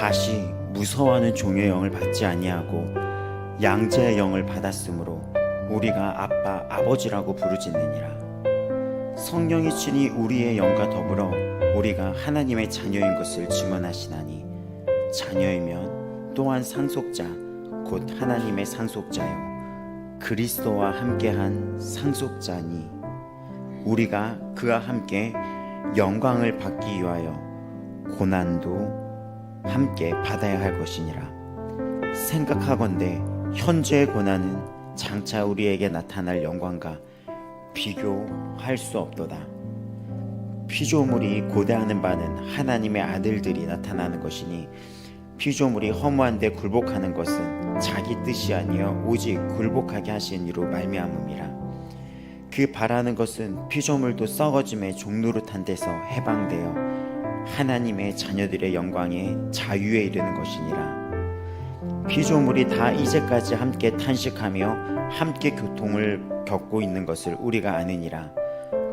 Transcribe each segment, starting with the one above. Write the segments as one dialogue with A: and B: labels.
A: 다시 무서워하는 종의 영을 받지 아니하고 양자의 영을 받았으므로 우리가 아빠 아버지라고 부르짖느니라. 성령이 친히 우리의 영과 더불어 우리가 하나님의 자녀인 것을 증언하시나니 자녀이면 또한 상속자 곧 하나님의 상속자요 그리스도와 함께한 상속자니 우리가 그와 함께 영광을 받기 위하여 고난도 함께 받아야 할 것이니라. 생각하건대 현재의 고난은 장차 우리에게 나타날 영광과 비교할 수 없도다. 피조물이 고대하는 바는 하나님의 아들들이 나타나는 것이니 피조물이 허무한데 굴복하는 것은 자기 뜻이 아니여 오직 굴복하게 하신 이로 말미암음이라. 그 바라는 것은 피조물도 썩어짐의 종노릇한 데서 해방되어 하나님의 자녀들의 영광에 자유에 이르는 것이니라. 피조물이 다 이제까지 함께 탄식하며 함께 고통을 겪고 있는 것을 우리가 아느니라.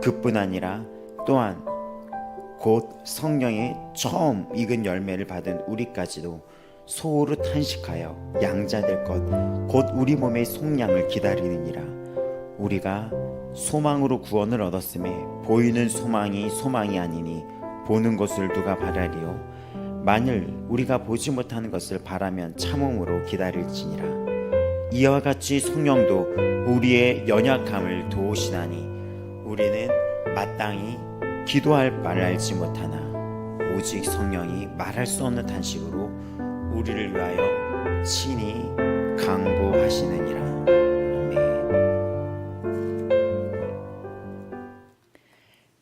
A: 그뿐 아니라 또한 곧 성령의 처음 익은 열매를 받은 우리까지도 소홀히 탄식하여 양자될 것 곧 우리 몸의 속량을 기다리느니라. 우리가 소망으로 구원을 얻었음에 보이는 소망이 아니니 보는 것을 누가 바라리요. 만일 우리가 보지 못하는 것을 바라면 참음으로 기다릴지니라. 이와 같이 성령도 우리의 연약함을 도우시나니 우리는 마땅히 기도할 바를 알지 못하나 오직 성령이 말할 수 없는 탄식으로 우리를 위하여 친히 간구하시느니라.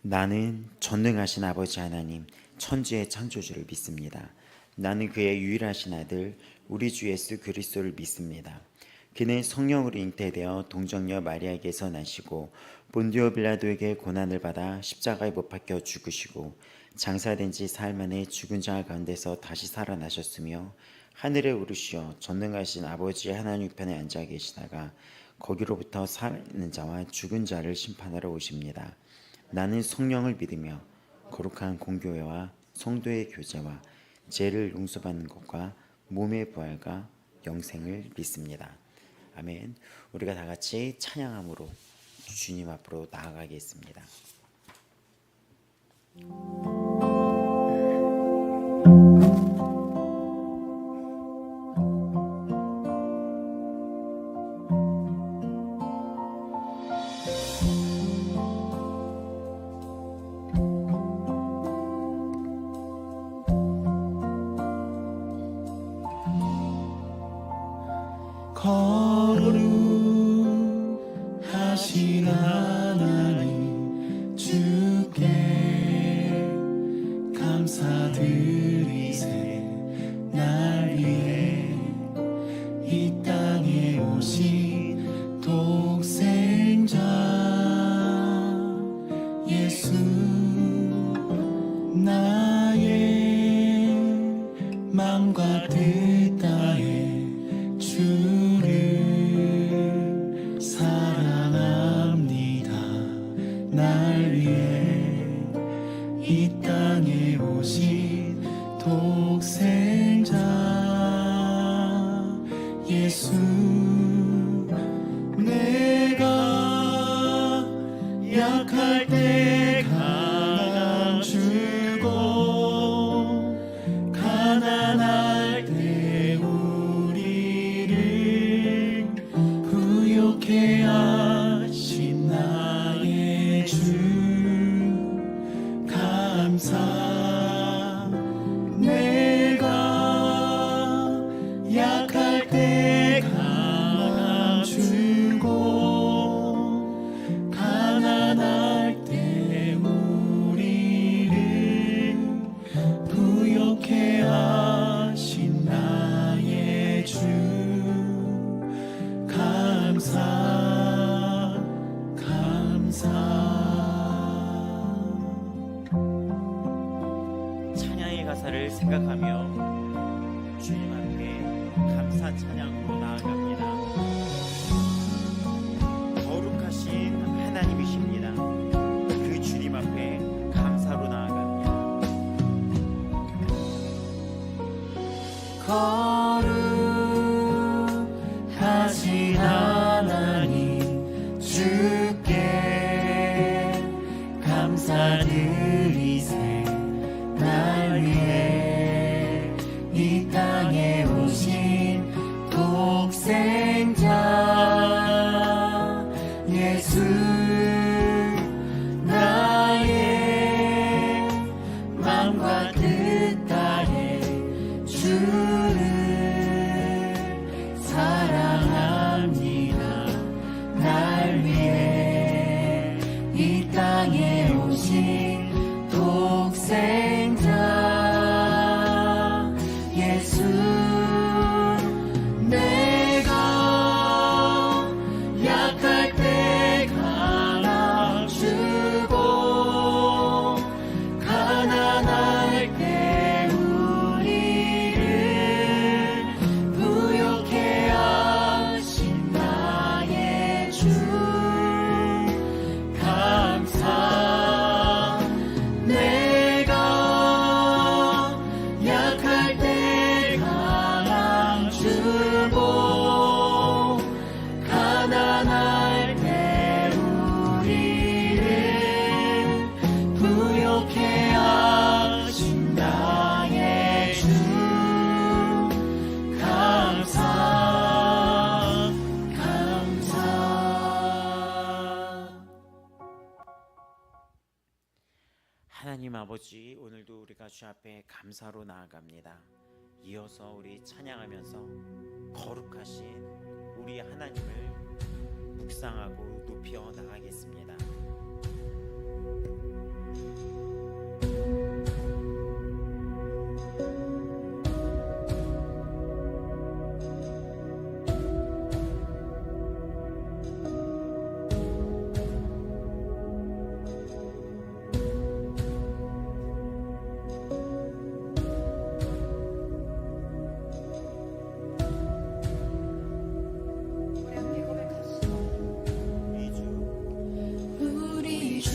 A: 나는 전능하신 아버지 하나님 천지의 창조주를 믿습니다. 나는 그의 유일하신 아들 우리 주 예수 그리스도를 믿습니다. 그는 성령으로 잉태되어 동정녀 마리아에게서 나시고 본디오 빌라도에게 고난을 받아 십자가에 못 박혀 죽으시고 장사된 지 사흘 만에 죽은 자 가운데서 다시 살아나셨으며 하늘에 오르시어 전능하신 아버지 하나님 우편에 앉아 계시다가 거기로부터 사는 자와 죽은 자를 심판하러 오십니다. 나는 성령을 믿으며 거룩한 공교회와 성도의 교제와 죄를 용서받는 것과 몸의 부활과 영생을 믿습니다. 아멘. 우리가 다 같이 찬양함으로 주님 앞으로 나아가겠습니다.
B: 거룩하신 하나님 주께 감사드리세. 날 위해 이 땅에 오신 독생자 예수 나의 맘과 뜻 다해 주를 사랑합니다. 날 위해 이 땅에 오신 독생자 예수 내가 약할 때 강함 주고 가난할 때 우리를 부욕해 하신 나의 주 감사. 내가 약할 때 강함 주고 가난할 때 우리를 부욕해 하신 나의 주 감사 감사.
A: 찬양의 가사를 생각하며 주님 앞에 감사 찬양으로 나아갑니다. 거룩하신 하나님이십니다. 그 주님 앞에 감사로 나아갑니다.
B: 거룩하신 하나님 주께 감사드리세. 날 위해 이 땅에 오신 독생자 예수, 나의 맘과 뜻 다해 주를 사랑합니다. 날 위해 이 땅에 오신 독생자 예수, 내가 약할 때 강함주고 가난할 때 우리를 부욕해 하신 나의 주 감사. 내가 약할 때 강함 주고 가난할 때 우리를 부욕해 하신 나의 주 감사.
A: 하나님 아버지, 오늘도 우리가 주 앞에 감사로 나아갑니다. 이어서 우리 찬양하면서 거룩하신 우리 하나님을 묵상하고 높여 나가겠습니다.
B: 우리 주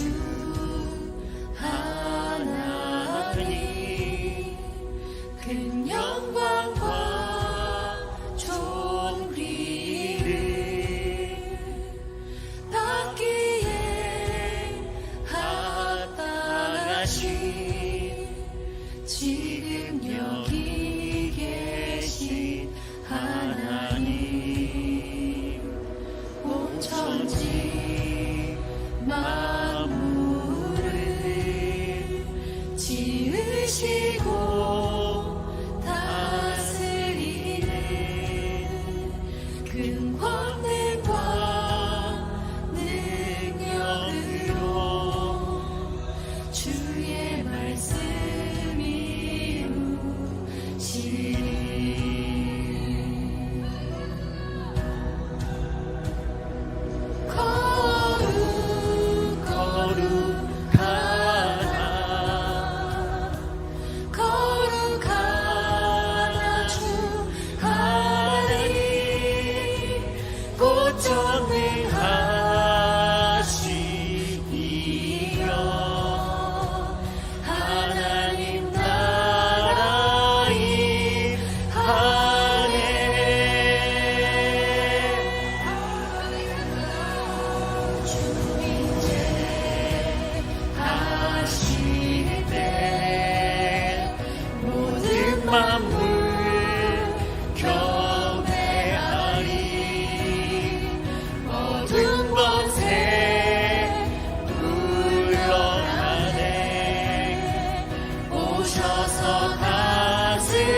B: 하나님 큰 영광과 존귀를 받기에 합당하신 지금 여기 계신 하나님, 온 천지 만물을 지으시고 다스리는 큰 권능과 능력으로 주의 말씀이 이루시니 거룩하다 주 하나님, 곧 전능하시니여. 하나님 나라 임하네. 주 이제 하실 때 모든 만물 경배하리. 모든 권세 물러가네. 오셔서 다스리소서.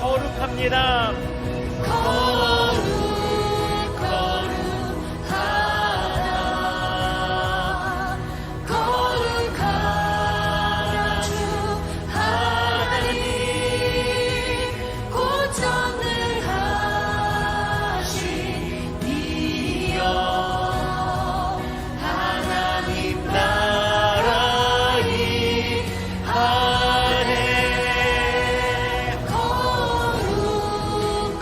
A: 거룩합니다.
B: 거룩하다 거룩하다 주 하나님, 곧 전능하시니여. 하나님 나라 임하네. 거룩하다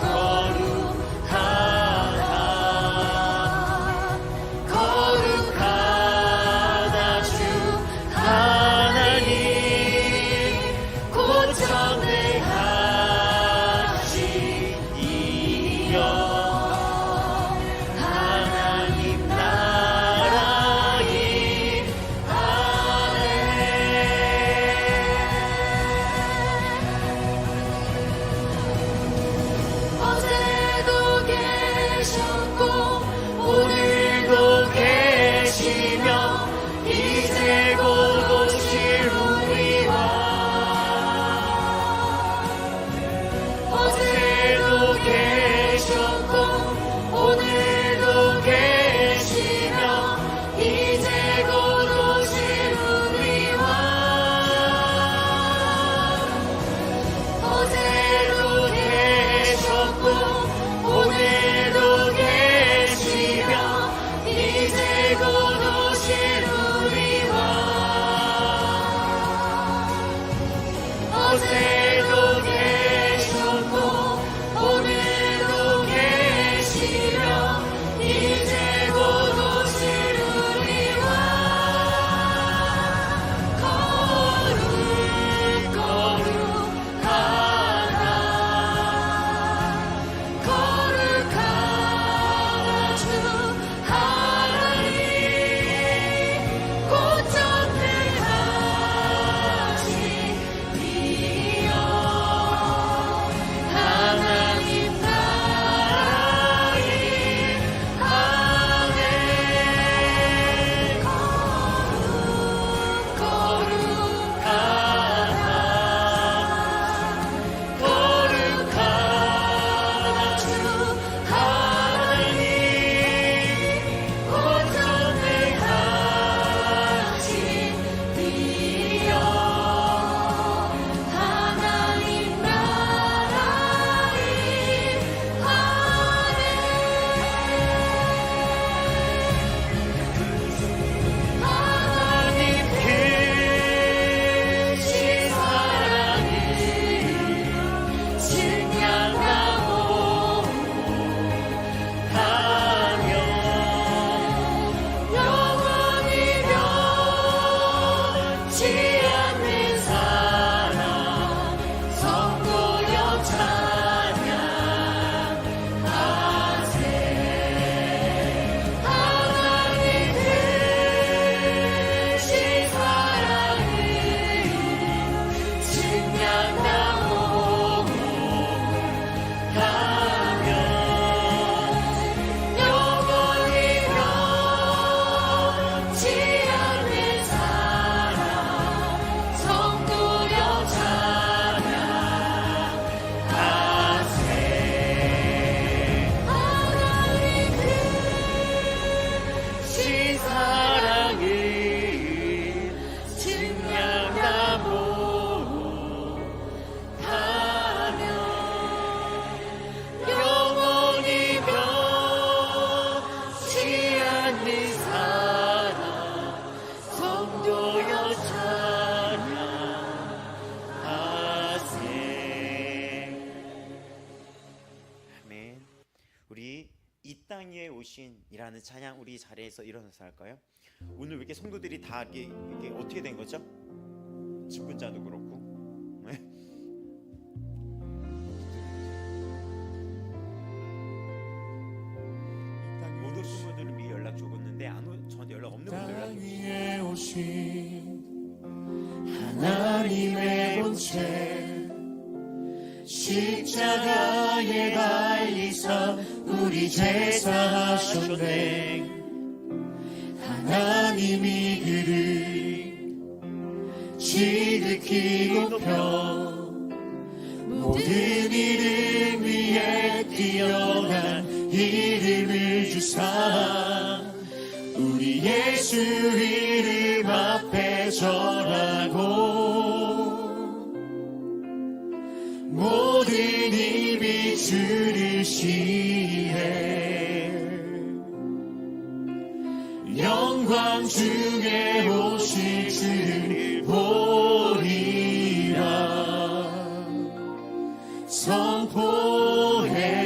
B: 어제도 계셨고 오늘도 계시며 이제 곧 오실 우리와 거룩하다 거룩하다 주 하나님 곧 전능하시니여 하나님 나라의 아멘 거룩하다 주 하나님 곧 전능하시니여 하나님 나라의 하나님 크신 사랑을 증량하고 가며 영원히 변치 않는 사랑 성도여 찬양하세 하나님 크신 사랑을 증량하고 가며 영원히 변치 않는 사랑 성도여 찬양하세 하나님 크신 사랑을 증량하고 가며 영원히 변치 않는 사랑 성도여 찬양하세
A: 아멘. 우리 이 땅 위에 오신이라는 찬양 우리 자리에서 일어나서 할까요? 오늘 왜 이렇게 성도들이 다 이게 어떻게 된 거죠? 직분자도 그렇고. 네. 못 오신 분들은 미리 연락 주었는데 저한테 연락 없는 분들 연락
B: 땅
A: 주세요.
B: 위에 오신 하나님의 본체 십자가에 달리사 우리 제사하셨네 하나님이 그를 지극히 높여 모든 이름 위에 뛰어난 이름을 주사 우리 예수 이름 앞에 절하고 모든 입이 주를 시해 영광 중에 오실 주를 보리라 선포해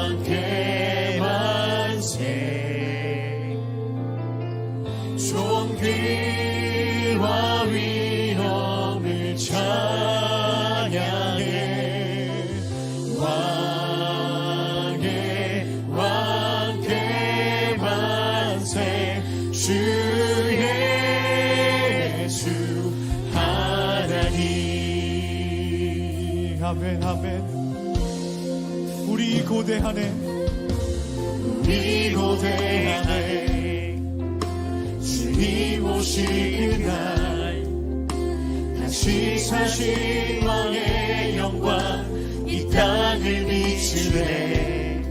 B: 왕께 만세 존귀와 위엄을 찬양해 왕께 만세 주 예수 하나님
C: 아멘 아멘. 우리 고대하네
B: 우리 고대하네 주님 오실 그날 다시 사신 왕의 영광 이 땅을 비추네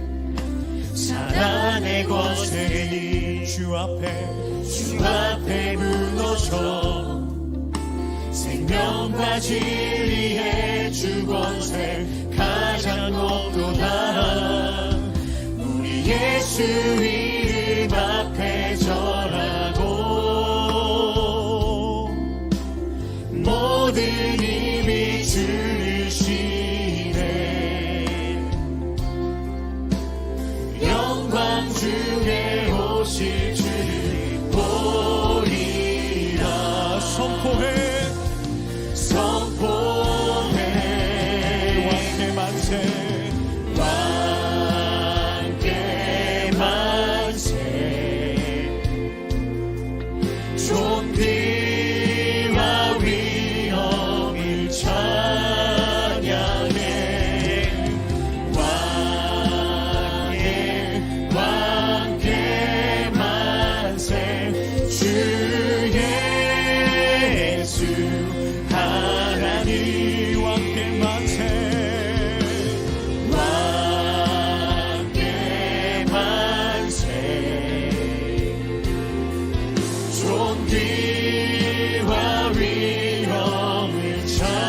B: 사랑의 권세니
C: 주 앞에
B: 무너져 생명과 진리의 주 권세 가장 높도다 우리 예수 이름 앞에 절하고 모든 힘이 주시네 영광 중에 오실 주를 보리라
C: 선포해 왕께 만세
B: 왕께 만세 존귀와 위엄을 찬양해 왕께 만세 주 예수 하나님
C: 왕께 만세
B: 왕께 만세 존귀와 위엄을 찬양해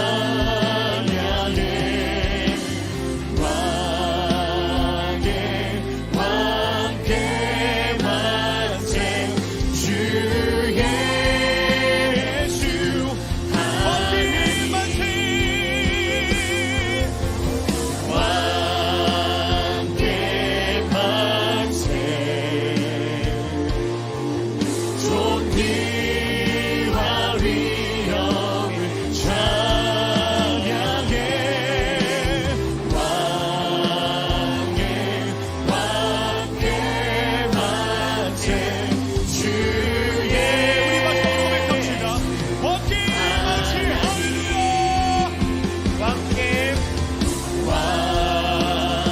B: 왕께 만세 주 예수
C: 왕께 만세
B: 왕께 만세 존귀와 위엄을 찬양해 왕께 만세 주
C: 우리 마지막으로 고백합시다 왕께 만세 할렐루야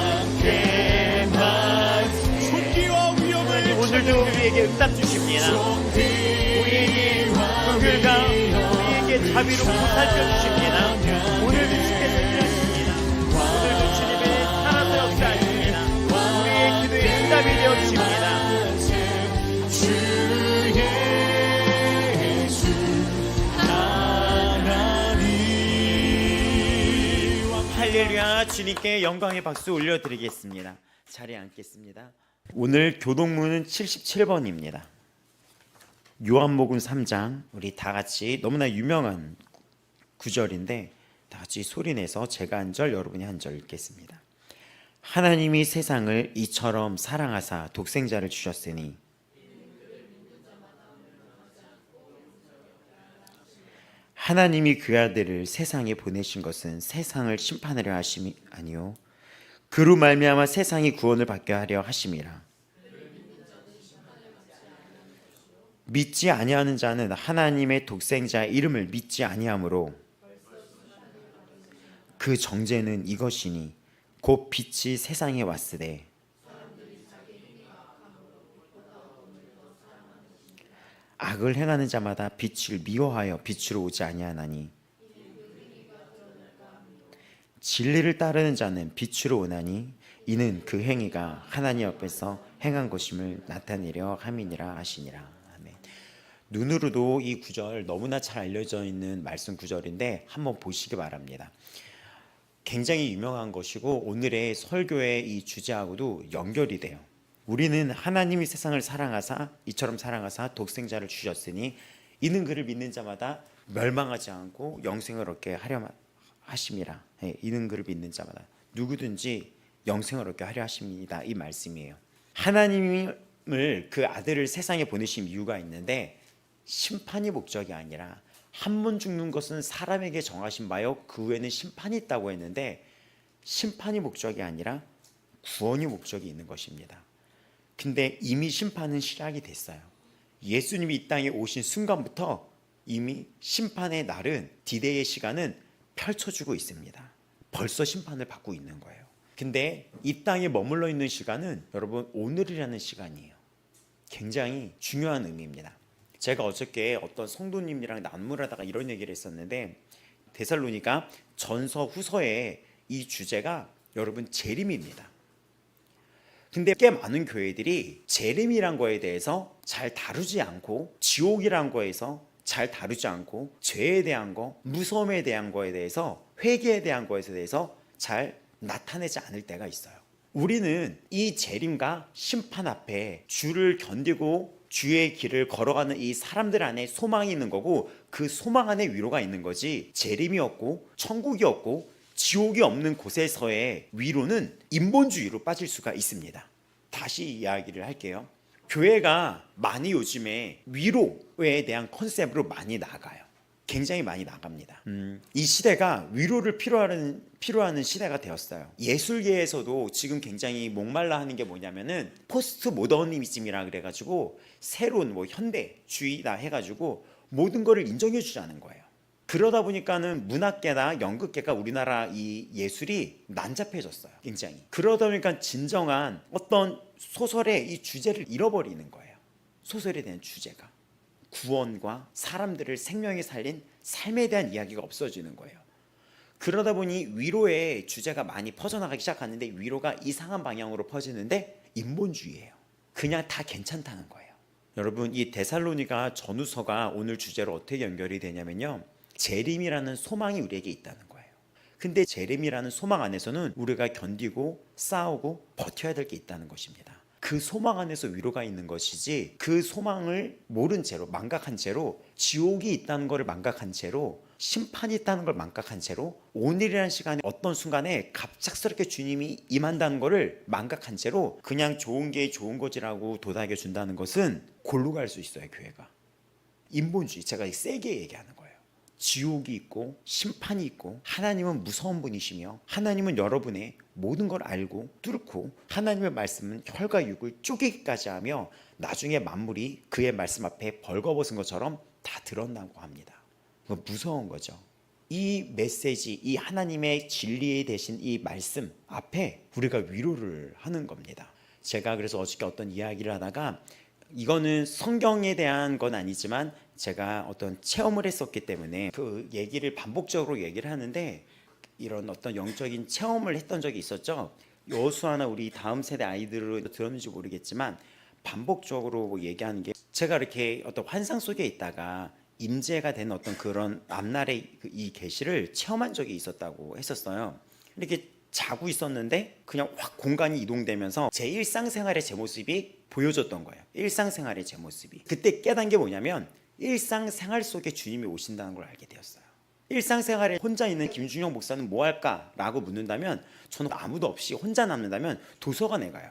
B: 왕께 만세
C: 존귀와 위엄을
D: 오늘도 우리에게 응답 주십니다. 우리에게 긍휼과 우리에게 자비로 보살펴 주십니다. 오늘도 주께서 일하십니다. 오늘도 주님의 사랑을 역사하십니다. 우리의 기도에 응답이 되어 주십니다.
B: 주 예수 하나님
A: 할렐루야. 주님께 영광의 박수 올려드리겠습니다. 자리에 앉겠습니다. 오늘 교동문은 77번입니다. 요한복음 3장 우리 다 같이 너무나 유명한 구절인데 다 같이 소리내서 제가 한 절 여러분이 한 절 읽겠습니다. 하나님이 세상을 이처럼 사랑하사 독생자를 주셨으니 하나님이 그 아들을 세상에 보내신 것은 세상을 심판하려 하심이 아니요 그로 말미암아 세상이 구원을 받게 하려 하심이라. 믿지 아니하는 자는 하나님의 독생자의 이름을 믿지 아니하므로 그 정죄는 이것이니 곧 빛이 세상에 왔으되 악을 행하는 자마다 빛을 미워하여 빛으로 오지 아니하나니 진리를 따르는 자는 빛으로 오나니 이는 그 행위가 하나님 앞에서 행한 것임을 나타내려 함이니라 하시니라. 아멘. 눈으로도 이 구절 너무나 잘 알려져 있는 말씀 구절인데 한번 보시기 바랍니다. 굉장히 유명한 것이고 오늘의 설교의 이 주제하고도 연결이 돼요. 우리는 하나님이 세상을 사랑하사 이처럼 사랑하사 독생자를 주셨으니 이는 그를 믿는 자마다 멸망하지 않고 영생을 얻게 하려 하심이라. 이는 그를 믿는 자마다 누구든지 영생을 얻게 하려 하십니다. 이 말씀이에요. 하나님을 그 아들을 세상에 보내신 이유가 있는데 심판이 목적이 아니라 한 번 죽는 것은 사람에게 정하신 바요 그 후에는 심판이 있다고 했는데 심판이 목적이 아니라 구원이 목적이 있는 것입니다. 근데 이미 심판은 시작이 됐어요. 예수님이 이 땅에 오신 순간부터 이미 심판의 날은 디데이의 시간은 펼쳐주고 있습니다. 벌써 심판을 받고 있는 거예요. 근데 이 땅에 머물러 있는 시간은 여러분 오늘이라는 시간이에요. 굉장히 중요한 의미입니다. 제가 어저께 어떤 성도님이랑 난무를 하다가 이런 얘기를 했었는데 데살로니가 전서 후서의 이 주제가 여러분 재림입니다. 근데 꽤 많은 교회들이 재림이란 거에 대해서 잘 다루지 않고 지옥이란 거에서 잘 다루지 않고 죄에 대한 거, 무서움에 대한 거에 대해서 회개에 대한 거에 대해서 잘 나타내지 않을 때가 있어요. 우리는 이 재림과 심판 앞에 주를 견디고 주의 길을 걸어가는 이 사람들 안에 소망이 있는 거고, 그 소망 안에 위로가 있는 거지, 재림이 없고 천국이 없고 지옥이 없는 곳에서의 위로는 인본주의로 빠질 수가 있습니다. 다시 이야기를 할게요. 교회가 많이 요즘에 위로에 대한 컨셉으로 많이 나가요. 굉장히 많이 나갑니다. 이 시대가 위로를 필요하는 시대가 되었어요. 예술계에서도 지금 굉장히 목말라 하는 게 뭐냐면은 포스트 모더니즘이라 그래가지고 새로운 뭐 현대주의다 해가지고 모든 거를 인정해 주자는 거예요. 그러다 보니까는 문학계나 연극계가 우리나라 이 예술이 난잡해졌어요. 굉장히. 그러다 보니까 진정한 어떤 소설의 이 주제를 잃어버리는 거예요. 소설에 대한 주제가. 구원과 사람들을 생명에 살린 삶에 대한 이야기가 없어지는 거예요. 그러다 보니 위로의 주제가 많이 퍼져나가기 시작하는데, 위로가 이상한 방향으로 퍼지는데 인본주의예요. 그냥 다 괜찮다는 거예요. 여러분, 이 데살로니가 전후서가 오늘 주제로 어떻게 연결이 되냐면요, 재림이라는 소망이 우리에게 있다는 거예요. 근데 재림이라는 소망 안에서는 우리가 견디고 싸우고 버텨야 될 게 있다는 것입니다. 그 소망 안에서 위로가 있는 것이지, 그 소망을 모른 채로, 망각한 채로, 지옥이 있다는 것을 망각한 채로, 심판이 있다는 걸 망각한 채로, 오늘이라는 시간에 어떤 순간에 갑작스럽게 주님이 임한다는 것을 망각한 채로 그냥 좋은 게 좋은 거지라고 도닥여 준다는 것은 골로 갈 수 있어요. 교회가 인본주의, 제가 세게 얘기하는 거예요. 지옥이 있고 심판이 있고, 하나님은 무서운 분이시며 하나님은 여러분의 모든 걸 알고 뚫고, 하나님의 말씀은 혈과 육을 쪼개기까지 하며 나중에 만물이 그의 말씀 앞에 벌거벗은 것처럼 다 드러나고 합니다. 무서운 거죠. 이 메시지, 이 하나님의 진리에 대신 이 말씀 앞에 우리가 위로를 하는 겁니다. 제가 그래서 어저께 어떤 이야기를 하다가, 이거는 성경에 대한 건 아니지만 제가 어떤 체험을 했었기 때문에 그 얘기를 반복적으로 얘기를 하는데, 이런 어떤 영적인 체험을 했던 적이 있었죠. 여호수아나 우리 다음 세대 아이들을 들었는지 모르겠지만 반복적으로 뭐 얘기하는 게, 제가 이렇게 어떤 환상 속에 있다가 임재가 된 어떤 그런 앞날의 이 계시를 체험한 적이 있었다고 했었어요. 이렇게 자고 있었는데 그냥 확 공간이 이동되면서 제 일상생활의 제 모습이 보여줬던 거예요. 일상생활의 제 모습이. 그때 깨달은 게 뭐냐면, 일상생활 속에 주님이 오신다는 걸 알게 되었어요. 일상생활에 혼자 있는 김준영 목사는 뭐 할까라고 묻는다면, 저는 아무도 없이 혼자 남는다면 도서관에 가요.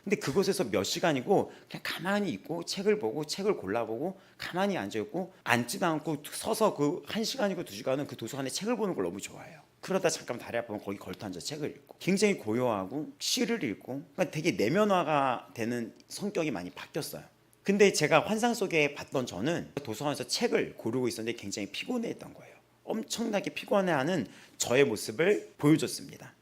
A: 근데 그곳에서 몇 시간이고 그냥 가만히 있고 책을 보고 책을 골라보고 가만히 앉아있고, 앉지도 않고 서서 그 1시간이고 2시간은 그 도서관에 책을 보는 걸 너무 좋아해요. 그러다 잠깐 다리 아프면 거기 걸터 앉아 책을 읽고, 굉장히 고요하고 시를 읽고, 그러니까 되게 내면화가 되는 성격이 많이 바뀌었어요. 근데 제가 환상 속에 봤던 저는 도서관에서 책을 고르고 있었는데 굉장히 피곤해했던 거예요. 엄청나게 피곤해하는 저의 모습을 보여줬습니다.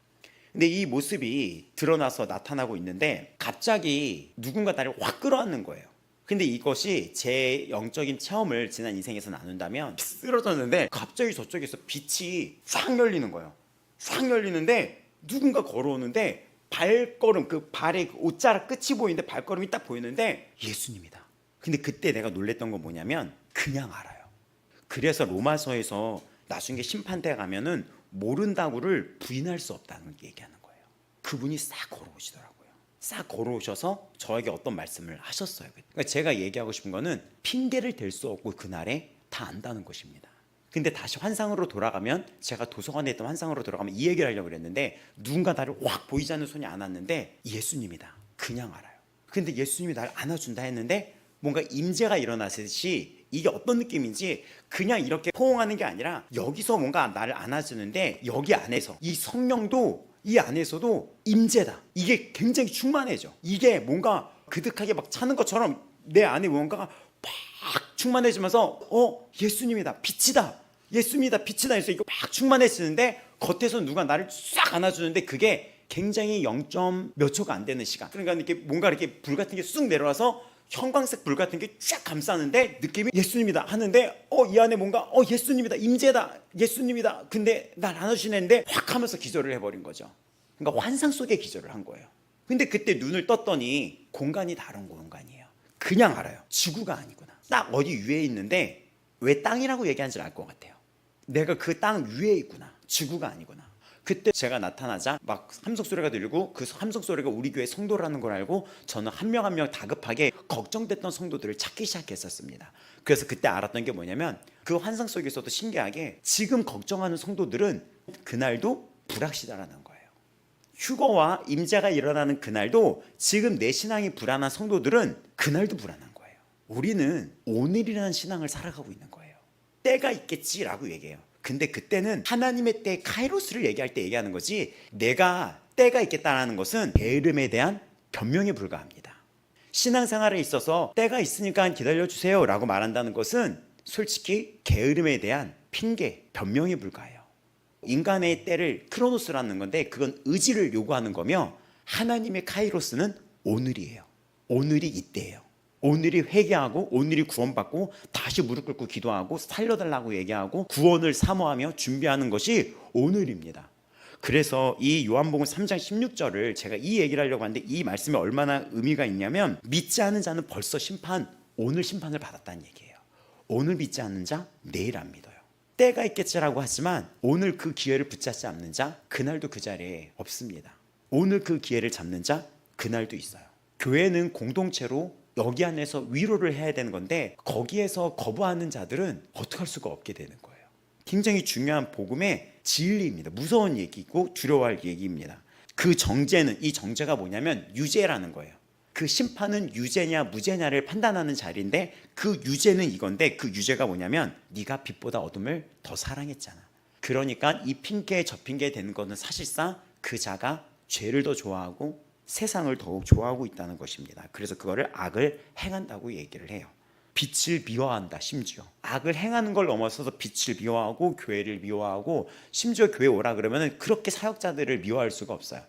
A: 근데 이 모습이 드러나서 나타나고 있는데, 갑자기 누군가 나를 확 끌어안는 거예요. 근데 이것이 제 영적인 체험을 지난 인생에서 나눈다면, 쓰러졌는데 갑자기 저쪽에서 빛이 싹 열리는 거예요. 싹 열리는데 누군가 걸어오는데, 발걸음, 그 발의 그 옷자락 끝이 보이는데 발걸음이 딱 보이는데 예수님이다. 근데 그때 내가 놀랬던 건 뭐냐면, 그냥 알아요. 그래서 로마서에서 나중에 심판대 가면은 모른다고를 부인할 수 없다는 얘기하는 거예요. 그분이 싹 걸어오시더라고요. 싹 걸어오셔서 저에게 어떤 말씀을 하셨어요. 그러니까 제가 얘기하고 싶은 거는, 핑계를 댈 수 없고 그날에 다 안다는 것입니다. 근데 다시 환상으로 돌아가면, 제가 도서관에 있던 환상으로 돌아가면 이 얘기를 하려고 그랬는데, 누군가 나를 확 보이지 않는 손이 안았는데 예수님이다. 그냥 알아요. 근데 예수님이 나를 안아준다 했는데 뭔가 임재가 일어나듯이, 이게 어떤 느낌인지 그냥 이렇게 포옹하는 게 아니라 여기서 뭔가 나를 안아주는데, 여기 안에서 이 성령도 이 안에서도 임재다. 이게 굉장히 충만해져. 이게 뭔가 그득하게 막 차는 것처럼 내 안에 뭔가가 막 충만해지면서 예수님이다, 빛이다, 예수님이다, 빛이다 해서 이거 막 충만해지는데, 겉에서 누가 나를 싹 안아주는데 그게 굉장히 0. 몇 초가 안 되는 시간. 그러니까 이렇게 뭔가 이렇게 불 같은 게 쑥 내려와서 형광색 불 같은 게 쫙 감싸는데, 느낌이 예수님이다 하는데 이 안에 뭔가 예수님이다, 임재다, 예수님이다. 근데 날 안아주시는데 확 하면서 기절을 해버린 거죠. 그러니까 환상 속에 기절을 한 거예요. 근데 그때 눈을 떴더니 공간이 다른 공간이에요. 그냥 알아요. 지구가 아니구나. 딱 어디 위에 있는데, 왜 땅이라고 얘기하는지 알 것 같아요. 내가 그 땅 위에 있구나. 지구가 아니구나. 그때 제가 나타나자 막 함성 소리가 들리고 그 함성 소리가 우리 교회 성도라는 걸 알고 저는 한 명 한 명 다급하게 걱정됐던 성도들을 찾기 시작했었습니다. 그래서 그때 알았던 게 뭐냐면 그 환상 속에서도 신기하게 지금 걱정하는 성도들은 그날도 불확실하다는 거예요. 휴거와 임재가 일어나는 그날도 지금 내 신앙이 불안한 성도들은 그날도 불안한 거예요. 우리는 오늘이라는 신앙을 살아가고 있는 거예요. 때가 있겠지라고 얘기해요. 근데 그때는 하나님의 때 카이로스를 얘기할 때 얘기하는 거지, 내가 때가 있겠다라는 것은 게으름에 대한 변명에 불과합니다. 신앙생활에 있어서 때가 있으니까 기다려주세요 라고 말한다는 것은 솔직히 게으름에 대한 핑계, 변명에 불과해요. 인간의 때를 크로노스라는 건데 그건 의지를 요구하는 거며, 하나님의 카이로스는 오늘이에요. 오늘이 이때예요. 오늘이 회개하고 오늘이 구원받고 다시 무릎 꿇고 기도하고 살려달라고 얘기하고 구원을 사모하며 준비하는 것이 오늘입니다. 그래서 이 요한복음 3장 16절을 제가 이 얘기를 하려고 하는데, 이 말씀이 얼마나 의미가 있냐면, 믿지 않은 자는 벌써 오늘 심판을 받았다는 얘기예요. 오늘 믿지 않는 자 내일 안 믿어요. 때가 있겠지라고 하지만 오늘 그 기회를 붙잡지 않는 자 그날도 그 자리에 없습니다. 오늘 그 기회를 잡는 자 그날도 있어요. 교회는 공동체로 여기 안에서 위로를 해야 되는 건데 거기에서 거부하는 자들은 어떻게 할 수가 없게 되는 거예요. 굉장히 중요한 복음의 진리입니다. 무서운 얘기고 두려워할 얘기입니다. 그 정죄는, 이 정죄가 뭐냐면 유죄라는 거예요. 그 심판은 유죄냐 무죄냐를 판단하는 자리인데 그 유죄는 이건데, 그 유죄가 뭐냐면 네가 빛보다 어둠을 더 사랑했잖아. 그러니까 이 핑계에 저 핑계에 되는 거는 사실상 그 자가 죄를 더 좋아하고 세상을 더욱 좋아하고 있다는 것입니다. 그래서 그거를 악을 행한다고 얘기를 해요. 빛을 미워한다. 심지어 악을 행하는 걸 넘어서서 빛을 미워하고 교회를 미워하고, 심지어 교회 오라 그러면 그렇게 사역자들을 미워할 수가 없어요.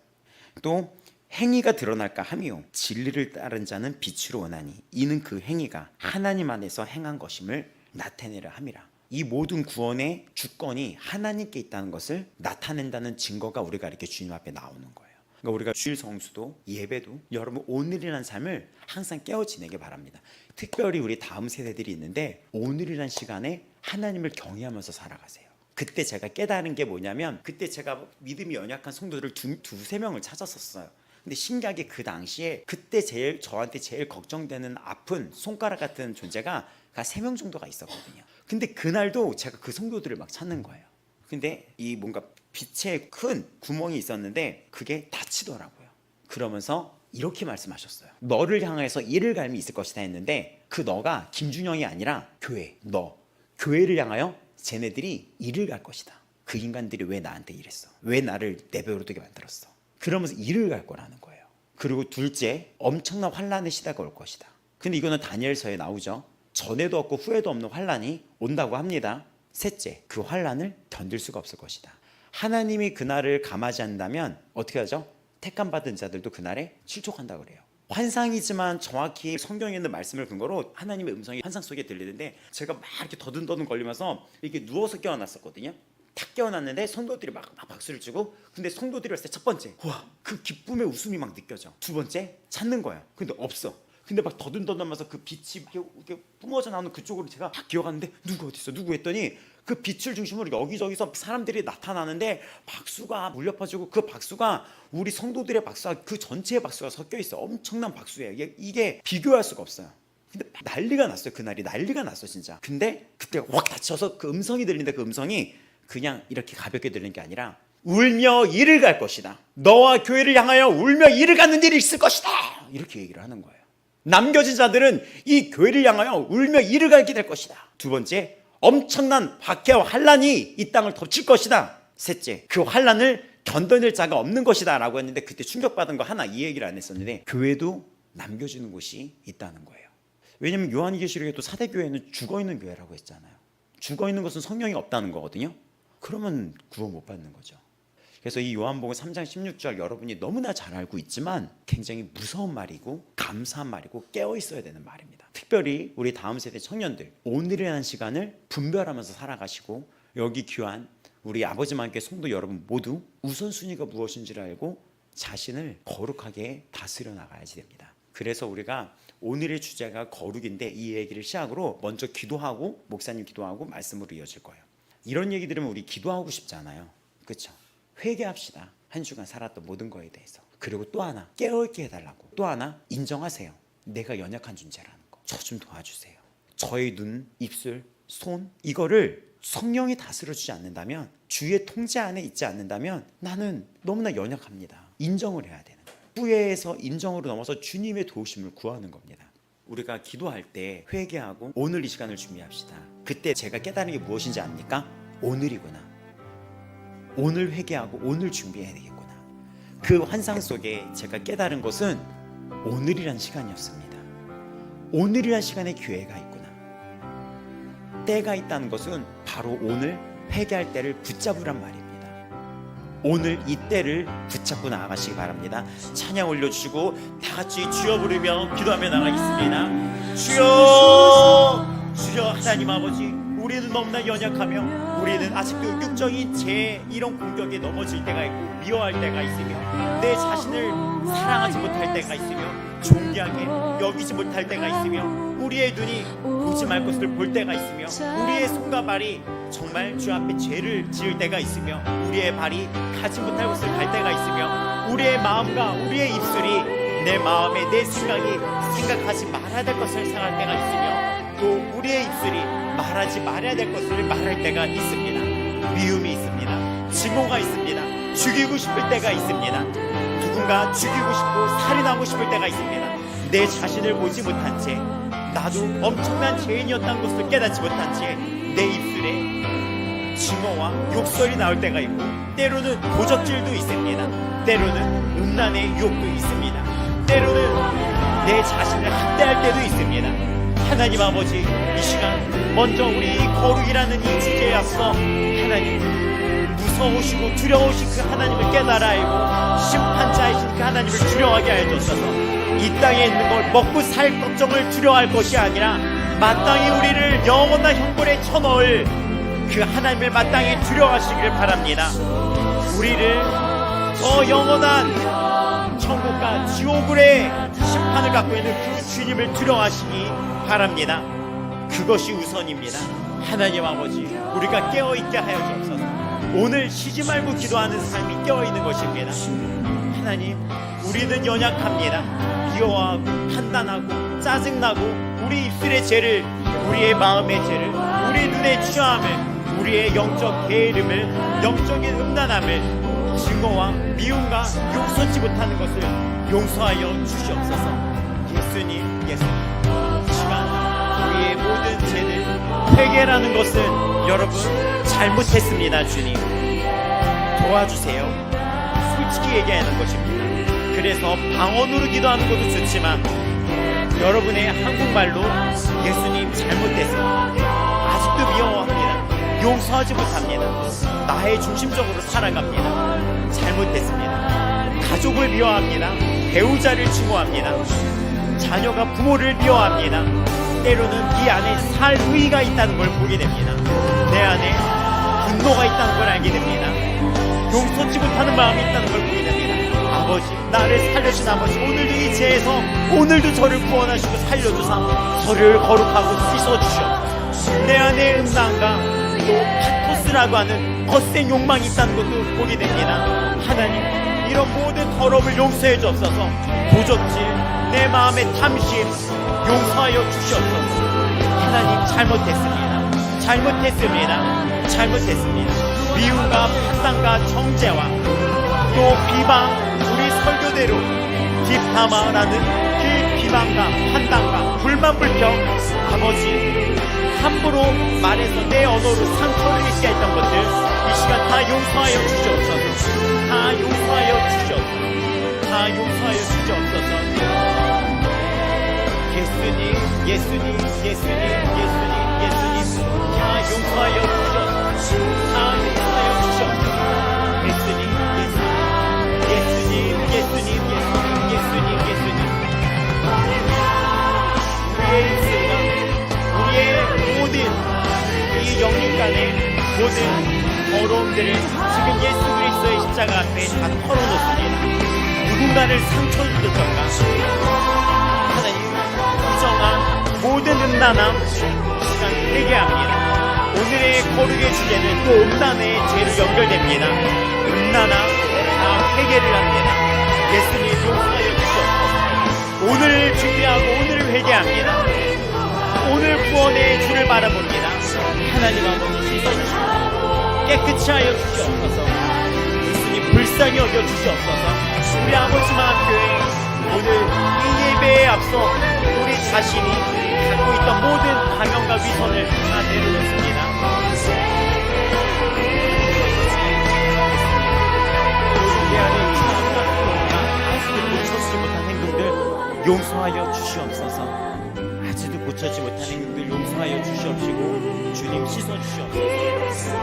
A: 또 행위가 드러날까 하며 진리를 따른 자는 빛으로 원하니 이는 그 행위가 하나님 안에서 행한 것임을 나타내려 함이라. 이 모든 구원의 주권이 하나님께 있다는 것을 나타낸다는 증거가 우리가 이렇게 주님 앞에 나오는 거예요. 그러니까 우리가 주일 성수도 예배도 여러분 오늘이라는 삶을 항상 깨어 지내기 바랍니다. 특별히 우리 다음 세대들이 있는데 오늘이라는 시간에 하나님을 경외하면서 살아가세요. 그때 제가 깨달은 게 뭐냐면, 그때 제가 믿음이 연약한 성도들을 두세 명을 찾았었어요. 근데 신기하게 그 당시에 그때 저한테 제일 걱정되는 아픈 손가락 같은 존재가 3명 정도가 있었거든요. 근데 그날도 제가 그 성도들을 막 찾는 거예요. 근데 이 뭔가 빛에 큰 구멍이 있었는데 그게 닫히더라고요. 그러면서 이렇게 말씀하셨어요. 너를 향해서 이를 갈미 있을 것이다 했는데, 그 너가 김준영이 아니라 교회를 향하여 쟤네들이 이를 갈 것이다. 그 인간들이 왜 나한테 이랬어? 왜 나를 내 배우로 되게 만들었어? 그러면서 이를 갈 거라는 거예요. 그리고 둘째, 엄청난 환란의 시대가 올 것이다. 근데 이거는 다니엘서에 나오죠. 전에도 없고 후에도 없는 환란이 온다고 합니다. 셋째, 그 환란을 견딜 수가 없을 것이다. 하나님이 그날을 감하지 않는다면 어떻게 하죠? 택감 받은 자들도 그날에 실족한다고 그래요. 환상이지만 정확히 성경에 있는 말씀을 근거로 하나님의 음성이 환상 속에 들리는데, 제가 막 이렇게 더듬더듬 걸리면서 이렇게 누워서 깨어났었거든요. 탁 깨어났는데 성도들이 막 박수를 치고, 근데 성도들이 왔을 때 첫 번째, 와, 그 기쁨의 웃음이 막 느껴져. 두 번째, 찾는 거야. 근데 없어. 근데 막 더듬더듬하면서 그 빛이 이렇게 뿜어져 나오는 그쪽으로 제가 딱 기어갔는데, 누구 어디 있어? 누구 했더니 그 빛을 중심으로 여기저기서 사람들이 나타나는데 박수가 물려 퍼지고, 그 박수가 우리 성도들의 박수와 그 전체의 박수가 섞여 있어. 엄청난 박수예요. 이게 비교할 수가 없어요. 근데 난리가 났어요. 그날이 난리가 났어 진짜. 근데 그때 확 닫혀서 그 음성이 들리는데, 그 음성이 그냥 이렇게 가볍게 들리는 게 아니라 울며 이를 갈 것이다. 너와 교회를 향하여 울며 이를 갖는 일이 있을 것이다. 이렇게 얘기를 하는 거예요. 남겨진 자들은 이 교회를 향하여 울며 이를 갈게 될 것이다. 두 번째, 엄청난 박해와 환란이 이 땅을 덮칠 것이다. 셋째, 그 환란을 견뎌낼 자가 없는 것이다 라고 했는데, 그때 충격받은 거 하나 이 얘기를 안 했었는데, 교회도 남겨지는 곳이 있다는 거예요. 왜냐하면 요한계시록에도 사대교회는 죽어있는 교회라고 했잖아요. 죽어있는 것은 성령이 없다는 거거든요. 그러면 구원 못 받는 거죠. 그래서 이 요한복음 3장 16절 여러분이 너무나 잘 알고 있지만 굉장히 무서운 말이고 감사한 말이고 깨어 있어야 되는 말입니다. 특별히 우리 다음 세대 청년들, 오늘이라는 시간을 분별하면서 살아가시고, 여기 귀한 우리 아버지만 교회 성도 여러분 모두 우선순위가 무엇인지를 알고 자신을 거룩하게 다스려 나가야지 됩니다. 그래서 우리가 오늘의 주제가 거룩인데, 이 얘기를 시작으로 먼저 기도하고, 목사님 기도하고 말씀으로 이어질 거예요. 이런 얘기 들으면 우리 기도하고 싶잖아요. 그렇죠? 회개합시다. 한 주간 살았던 모든 거에 대해서. 그리고 또 하나, 깨어있게 해달라고. 또 하나, 인정하세요. 내가 연약한 존재라는 거. 저 좀 도와주세요. 저의 눈, 입술, 손, 이거를 성령이 다스려주지 않는다면, 주의 통제 안에 있지 않는다면 나는 너무나 연약합니다. 인정을 해야 되는 거예요. 후회에서 인정으로 넘어서 주님의 도우심을 구하는 겁니다. 우리가 기도할 때 회개하고 오늘 이 시간을 준비합시다. 그때 제가 깨달은 게 무엇인지 압니까? 오늘이구나. 오늘 회개하고 오늘 준비해야 되겠구나. 그 환상 속에 제가 깨달은 것은 오늘이란 시간이었습니다. 오늘이란 시간에 기회가 있구나. 때가 있다는 것은 바로 오늘 회개할 때를 붙잡으란 말입니다. 오늘 이 때를 붙잡고 나아가시기 바랍니다. 찬양 올려주시고 다 같이 주여 부르며 기도하며 나가겠습니다. 주여, 주여. 하나님 아버지, 우리는 너무나 연약하며 우리는 아직도 육적인 죄 이런 공격에 넘어질 때가 있고 미워할 때가 있으며 내 자신을 사랑하지 못할 때가 있으며 존귀하게 여기지 못할 때가 있으며 우리의 눈이 보지 말 것을 볼 때가 있으며 우리의 손과 발이 정말 주 앞에 죄를 지을 때가 있으며 우리의 발이 가지 못할 곳을 갈 때가 있으며 우리의 마음과 우리의 입술이 내 마음에 내 생각이 생각하지 말아야 될 것을 생각할 때가 있으며 또 우리의 입술이 말하지 말아야 될 것을 말할 때가 있습니다. 미움이 있습니다. 증오가 있습니다. 죽이고 싶을 때가 있습니다. 누군가 죽이고 싶고 살인하고 싶을 때가 있습니다. 내 자신을 보지 못한 채 나도 엄청난 죄인이었다는 것을 깨닫지 못한 채 내 입술에 증오와 욕설이 나올 때가 있고 때로는 도적질도 있습니다. 때로는 음란의 유혹도 있습니다. 때로는 내 자신을 학대할 때도 있습니다. 하나님 아버지, 이 시간 먼저 우리 거룩이라는 이 주제에 앞서 하나님 무서우시고 두려우신 그 하나님을 깨달아 알고 심판자이신 그 하나님을 두려워하게 하여 주셔서 이 땅에 있는 걸 먹고 살 걱정을 두려워할 것이 아니라 마땅히 우리를 영원한 형벌에 쳐넣을 그 하나님을 마땅히 두려워하시기를 바랍니다. 우리를 더 영원한 천국과 지옥의 심판을 갖고 있는 그 주님을 두려워하시기 바랍니다. 그것이 우선입니다. 하나님 아버지, 우리가 깨어있게 하여 주옵소서. 오늘 쉬지 말고 기도하는 삶이 깨어있는 것입니다. 하나님, 우리는 연약합니다. 미워하고 판단하고 짜증나고 우리 입술의 죄를, 우리의 마음의 죄를, 우리 눈의 취함을, 우리의 영적 게으름을, 영적인 음란함을, 증오와 미움과 용서치 못하는 것을 용서하여 주시옵소서. 예수님, 예수님, 이 시간 우리의 모든 죄를 회개라는 것은 여러분 잘못했습니다. 주님, 도와주세요. 솔직히 얘기하는 것입니다. 그래서 방언으로 기도하는 것도 좋지만 여러분의 한국말로 예수님 잘못됐습니다. 아직도 미워합니다. 용서하지 못합니다. 나의 중심적으로 살아갑니다. 잘못됐습니다. 가족을 미워합니다. 배우자를 증오합니다. 자녀가 부모를 미워합니다. 때로는 이 안에 살 의의가 있다는 걸 보게 됩니다. 내 안에 분노가 있다는 걸 알게 됩니다. 용서치 못하는 마음이 있다는 걸 보게 됩니다. 아버지, 나를 살려주신 아버지, 오늘도 이 죄에서 오늘도 저를 구원하시고 살려주사 저를 거룩하고 씻어주시옵소서. 내 안에 음란과 또 파토스라고 하는 겉생 욕망이 있다는 것도 보게 됩니다. 하나님, 이런 모든 더러움을 용서해 주옵소서. 도적질, 내 마음의 탐심 용서하여 주시옵소서. 하나님, 잘못했습니다. 잘못했습니다. 잘못했습니다. 미움과 판단과 정죄와 또 비방, 우리 설교대로 뒷담화라는 그 비방과 판단과 불만 불평, 아버지 함부로 말해서 내 언어로 상처를 입게 했던 것들 이 시간 다 용서하여 주시옵소서. 다 용서하여 주시옵소서. 다 용서하여 주시옵소서. 예수님, 예수님, 예수님, 예수님, 예수님, 다 용서하여 주시옵소서. 다 용서하여 주시옵소서. 예수님, 예수님, 예수님, 예수님, 예수님, 예수님, 예수님. 우리의 입술과 우리의 모든 이 영육 간의 모든 더러움들을 지금 예수 그리스도의 십자가 앞에 다 털어놓습니다. 누군가를 상처 주던가 하나님, 부정한 모든 음란함 시간 회개합니다. 오늘의
D: 거룩의 주제는 또 음란의 죄로 연결됩니다. 음란함, 다 회개를 합니다. 예수님 용서하여 주시옵소서. 오늘 준비하고 오늘 회개합니다. 오늘 구원의 주를 바라봅니다. 하나님 아버지 씻어주시고 깨끗이 하여 주시옵소서. 예수님 불쌍히 여겨 주시옵소서. 우리 아버지만 교회 오늘 이 예배에 앞서 우리 자신이 갖고 있던 모든 가면과 위선을 다 내려놓습니다. 예수님 아직도 고쳐지지 못한 행동들 용서하여 주시옵소서. 아직도 고쳐지지 못한 행동들 용서하여 주시옵시고 주님 씻어주시옵소서.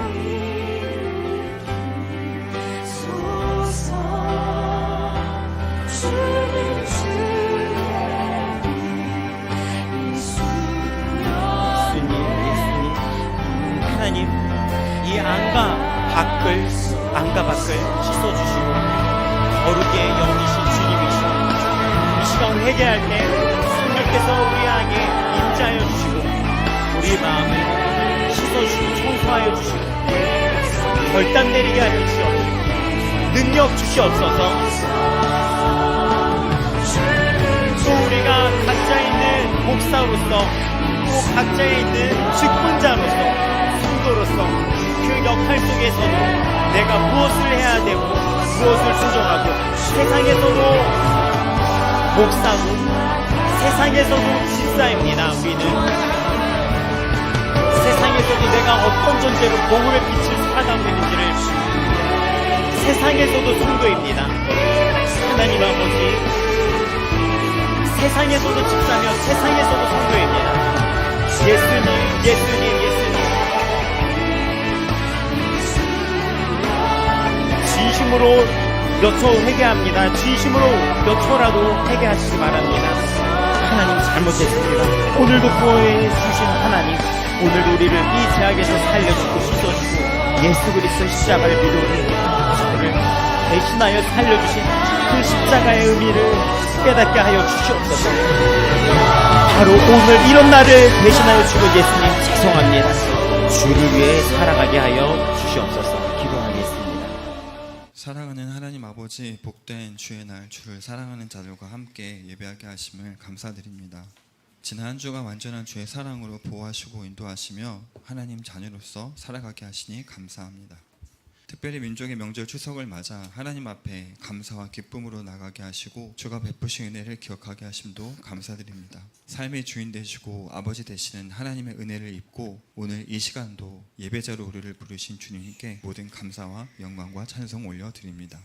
D: 하나님, 이 안과 밖을 씻어주시고 거룩의 영이신 주님이시고 이 시간 회개할 때 성령께서 우리 안에 임재하여 주시고 우리 마음을 씻어주시고 청소하여 주시고 결단 내리게 하여 주시옵시고 능력 주시옵소서. 또 우리가 각자 있는 목사로서 또 각자에 있는 직분자로서 성도로서 그 역할 속에서도 내가 무엇을 해야 되고 무엇을 순종하고 세상에서도 목사고 세상에서도 집사입니다. 우리는 세상에서도 내가 어떤 존재로 복음의 빛을 살아가고 있는지를 세상에서도 성도입니다. 하나님 아버지 세상에서도 집사며 세상에서도 성도입니다. 예수님 진심으로 몇 초 회개합니다. 진심으로 몇 초라도 회개하시기 바랍니다. 하나님 잘못했습니다. 오늘도 구원해 주신 하나님, 오늘도 우리를 이 죄악에서 살려주고 씻어주고 예수 그리스도 십자가를 믿어오는 저를 대신하여 살려주신 그 십자가의 의미를 깨닫게 하여 주시옵소서. 바로 오늘 이런 날을 대신하여 주고 예수님 죄송합니다. 주를 위해 살아가게 하여 주시옵소서. 기도하겠습니다.
E: 사랑하는 하나님 아버지, 복된 주의 날 주를 사랑하는 자들과 함께 예배하게 하심을 감사드립니다. 지난 한 주가 완전한 주의 사랑으로 보호하시고 인도하시며 하나님 자녀로서 살아가게 하시니 감사합니다. 특별히 민족의 명절 추석을 맞아 하나님 앞에 감사와 기쁨으로 나가게 하시고 주가 베푸신 은혜를 기억하게 하심도 감사드립니다. 삶의 주인 되시고 아버지 되시는 하나님의 은혜를 입고 오늘 이 시간도 예배자로 우리를 부르신 주님께 모든 감사와 영광과 찬송 올려드립니다.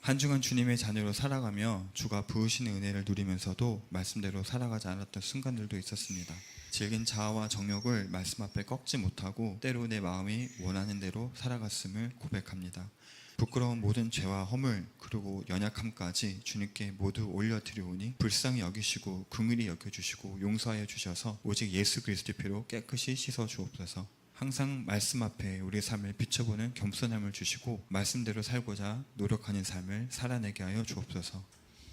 E: 한 주간 주님의 자녀로 살아가며 주가 부으시는 은혜를 누리면서도 말씀대로 살아가지 않았던 순간들도 있었습니다. 질긴 자아와 정욕을 말씀 앞에 꺾지 못하고 때로 내 마음이 원하는 대로 살아갔음을 고백합니다. 부끄러운 모든 죄와 허물 그리고 연약함까지 주님께 모두 올려드리오니 불쌍히 여기시고 긍휼히 여겨주시고 용서하여 주셔서 오직 예수 그리스도의 피로 깨끗이 씻어주옵소서. 항상 말씀 앞에 우리의 삶을 비춰보는 겸손함을 주시고 말씀대로 살고자 노력하는 삶을 살아내게 하여 주옵소서.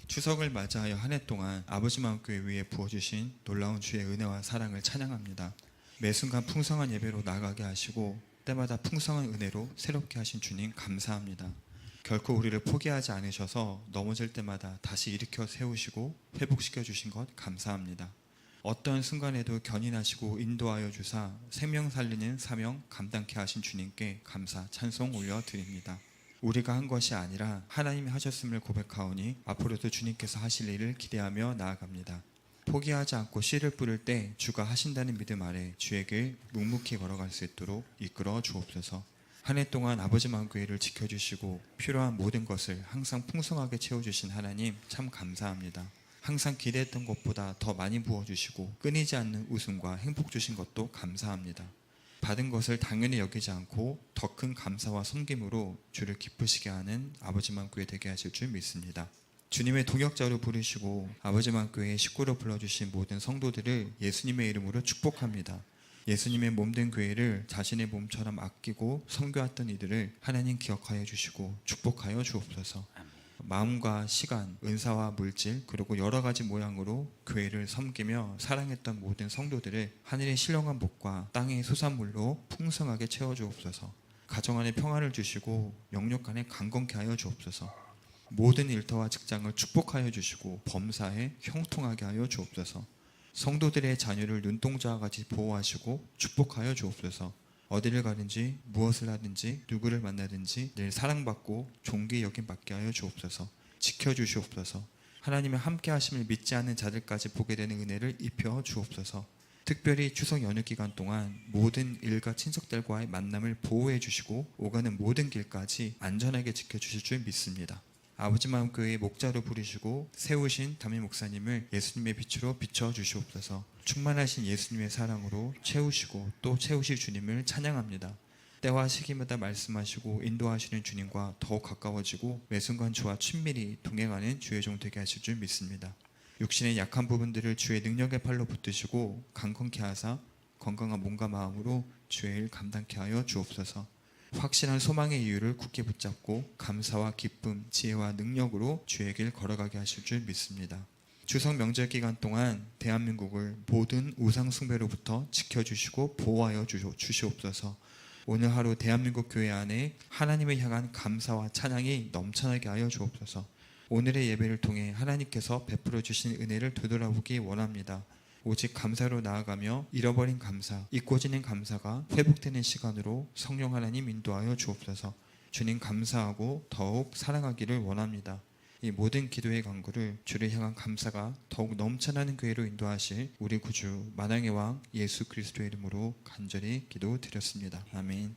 E: 추석을 맞이하여 한 해 동안 아버지 마음교회 위에 부어주신 놀라운 주의 은혜와 사랑을 찬양합니다. 매 순간 풍성한 예배로 나가게 하시고 때마다 풍성한 은혜로 새롭게 하신 주님 감사합니다. 결코 우리를 포기하지 않으셔서 넘어질 때마다 다시 일으켜 세우시고 회복시켜 주신 것 감사합니다. 어떤 순간에도 견인하시고 인도하여 주사 생명 살리는 사명 감당케 하신 주님께 감사 찬송 올려드립니다. 우리가 한 것이 아니라 하나님이 하셨음을 고백하오니 앞으로도 주님께서 하실 일을 기대하며 나아갑니다. 포기하지 않고 씨를 뿌릴 때 주가 하신다는 믿음 아래 주의 길 묵묵히 걸어갈 수 있도록 이끌어 주옵소서. 한 해 동안 아버지 마음교회를 지켜주시고 필요한 모든 것을 항상 풍성하게 채워주신 하나님 참 감사합니다. 항상 기대했던 것보다 더 많이 부어주시고 끊이지 않는 웃음과 행복 주신 것도 감사합니다. 받은 것을 당연히 여기지 않고 더 큰 감사와 섬김으로 주를 기쁘시게 하는 아버지 마음교회 되게 하실 줄 믿습니다. 주님의 동역자로 부르시고 아버지 마음교회의 식구로 불러주신 모든 성도들을 예수님의 이름으로 축복합니다. 예수님의 몸된 교회를 자신의 몸처럼 아끼고 섬겨왔던 이들을 하나님 기억하여 주시고 축복하여 주옵소서. 마음과 시간, 은사와 물질, 그리고 여러 가지 모양으로 교회를 섬기며 사랑했던 모든 성도들을 하늘의 신령한 복과 땅의 소산물로 풍성하게 채워주옵소서. 가정 안에 평안을 주시고 영육 안에 강건케 하여 주옵소서. 모든 일터와 직장을 축복하여 주시고 범사에 형통하게 하여 주옵소서. 성도들의 자녀를 눈동자와 같이 보호하시고 축복하여 주옵소서. 어디를 가든지 무엇을 하든지 누구를 만나든지 늘 사랑받고 존귀 여김받게 하여 주옵소서. 지켜주시옵소서. 하나님의 함께 하심을 믿지 않는 자들까지 보게 되는 은혜를 입혀 주옵소서. 특별히 추석 연휴 기간 동안 모든 일가 친척들과의 만남을 보호해 주시고 오가는 모든 길까지 안전하게 지켜주실 줄 믿습니다. 아버지 마음교회의 목자로 부르시고 세우신 담임 목사님을 예수님의 빛으로 비춰주시옵소서. 충만하신 예수님의 사랑으로 채우시고 또 채우실 주님을 찬양합니다. 때와 시기마다 말씀하시고 인도하시는 주님과 더욱 가까워지고 매 순간 주와 친밀히 동행하는 주의 종 되게 하실 줄 믿습니다. 육신의 약한 부분들을 주의 능력의 팔로 붙드시고 강건케 하사 건강한 몸과 마음으로 주의 일 감당케 하여 주옵소서. 확실한 소망의 이유를 굳게 붙잡고 감사와 기쁨, 지혜와 능력으로 주의 길 걸어가게 하실 줄 믿습니다. 추석 명절 기간 동안 대한민국을 모든 우상 숭배로부터 지켜주시고 보호하여 주시옵소서. 오늘 하루 대한민국 교회 안에 하나님을 향한 감사와 찬양이 넘쳐나게 하여 주옵소서. 오늘의 예배를 통해 하나님께서 베풀어 주신 은혜를 되돌아보기 원합니다. 오직 감사로 나아가며 잃어버린 감사, 잊고 지낸 감사가 회복되는 시간으로 성령 하나님 인도하여 주옵소서. 주님 감사하고 더욱 사랑하기를 원합니다. 이 모든 기도의 간구를 주를 향한 감사가 더욱 넘쳐나는 교회로 인도하실 우리 구주 만왕의 왕 예수 그리스도의 이름으로 간절히 기도드렸습니다. 아멘.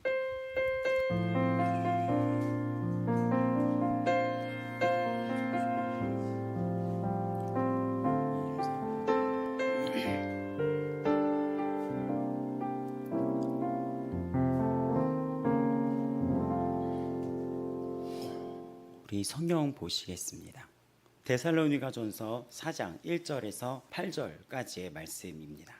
A: 우리 성경 보시겠습니다. 데살로니가전서 4장 1절에서 8절까지의 말씀입니다.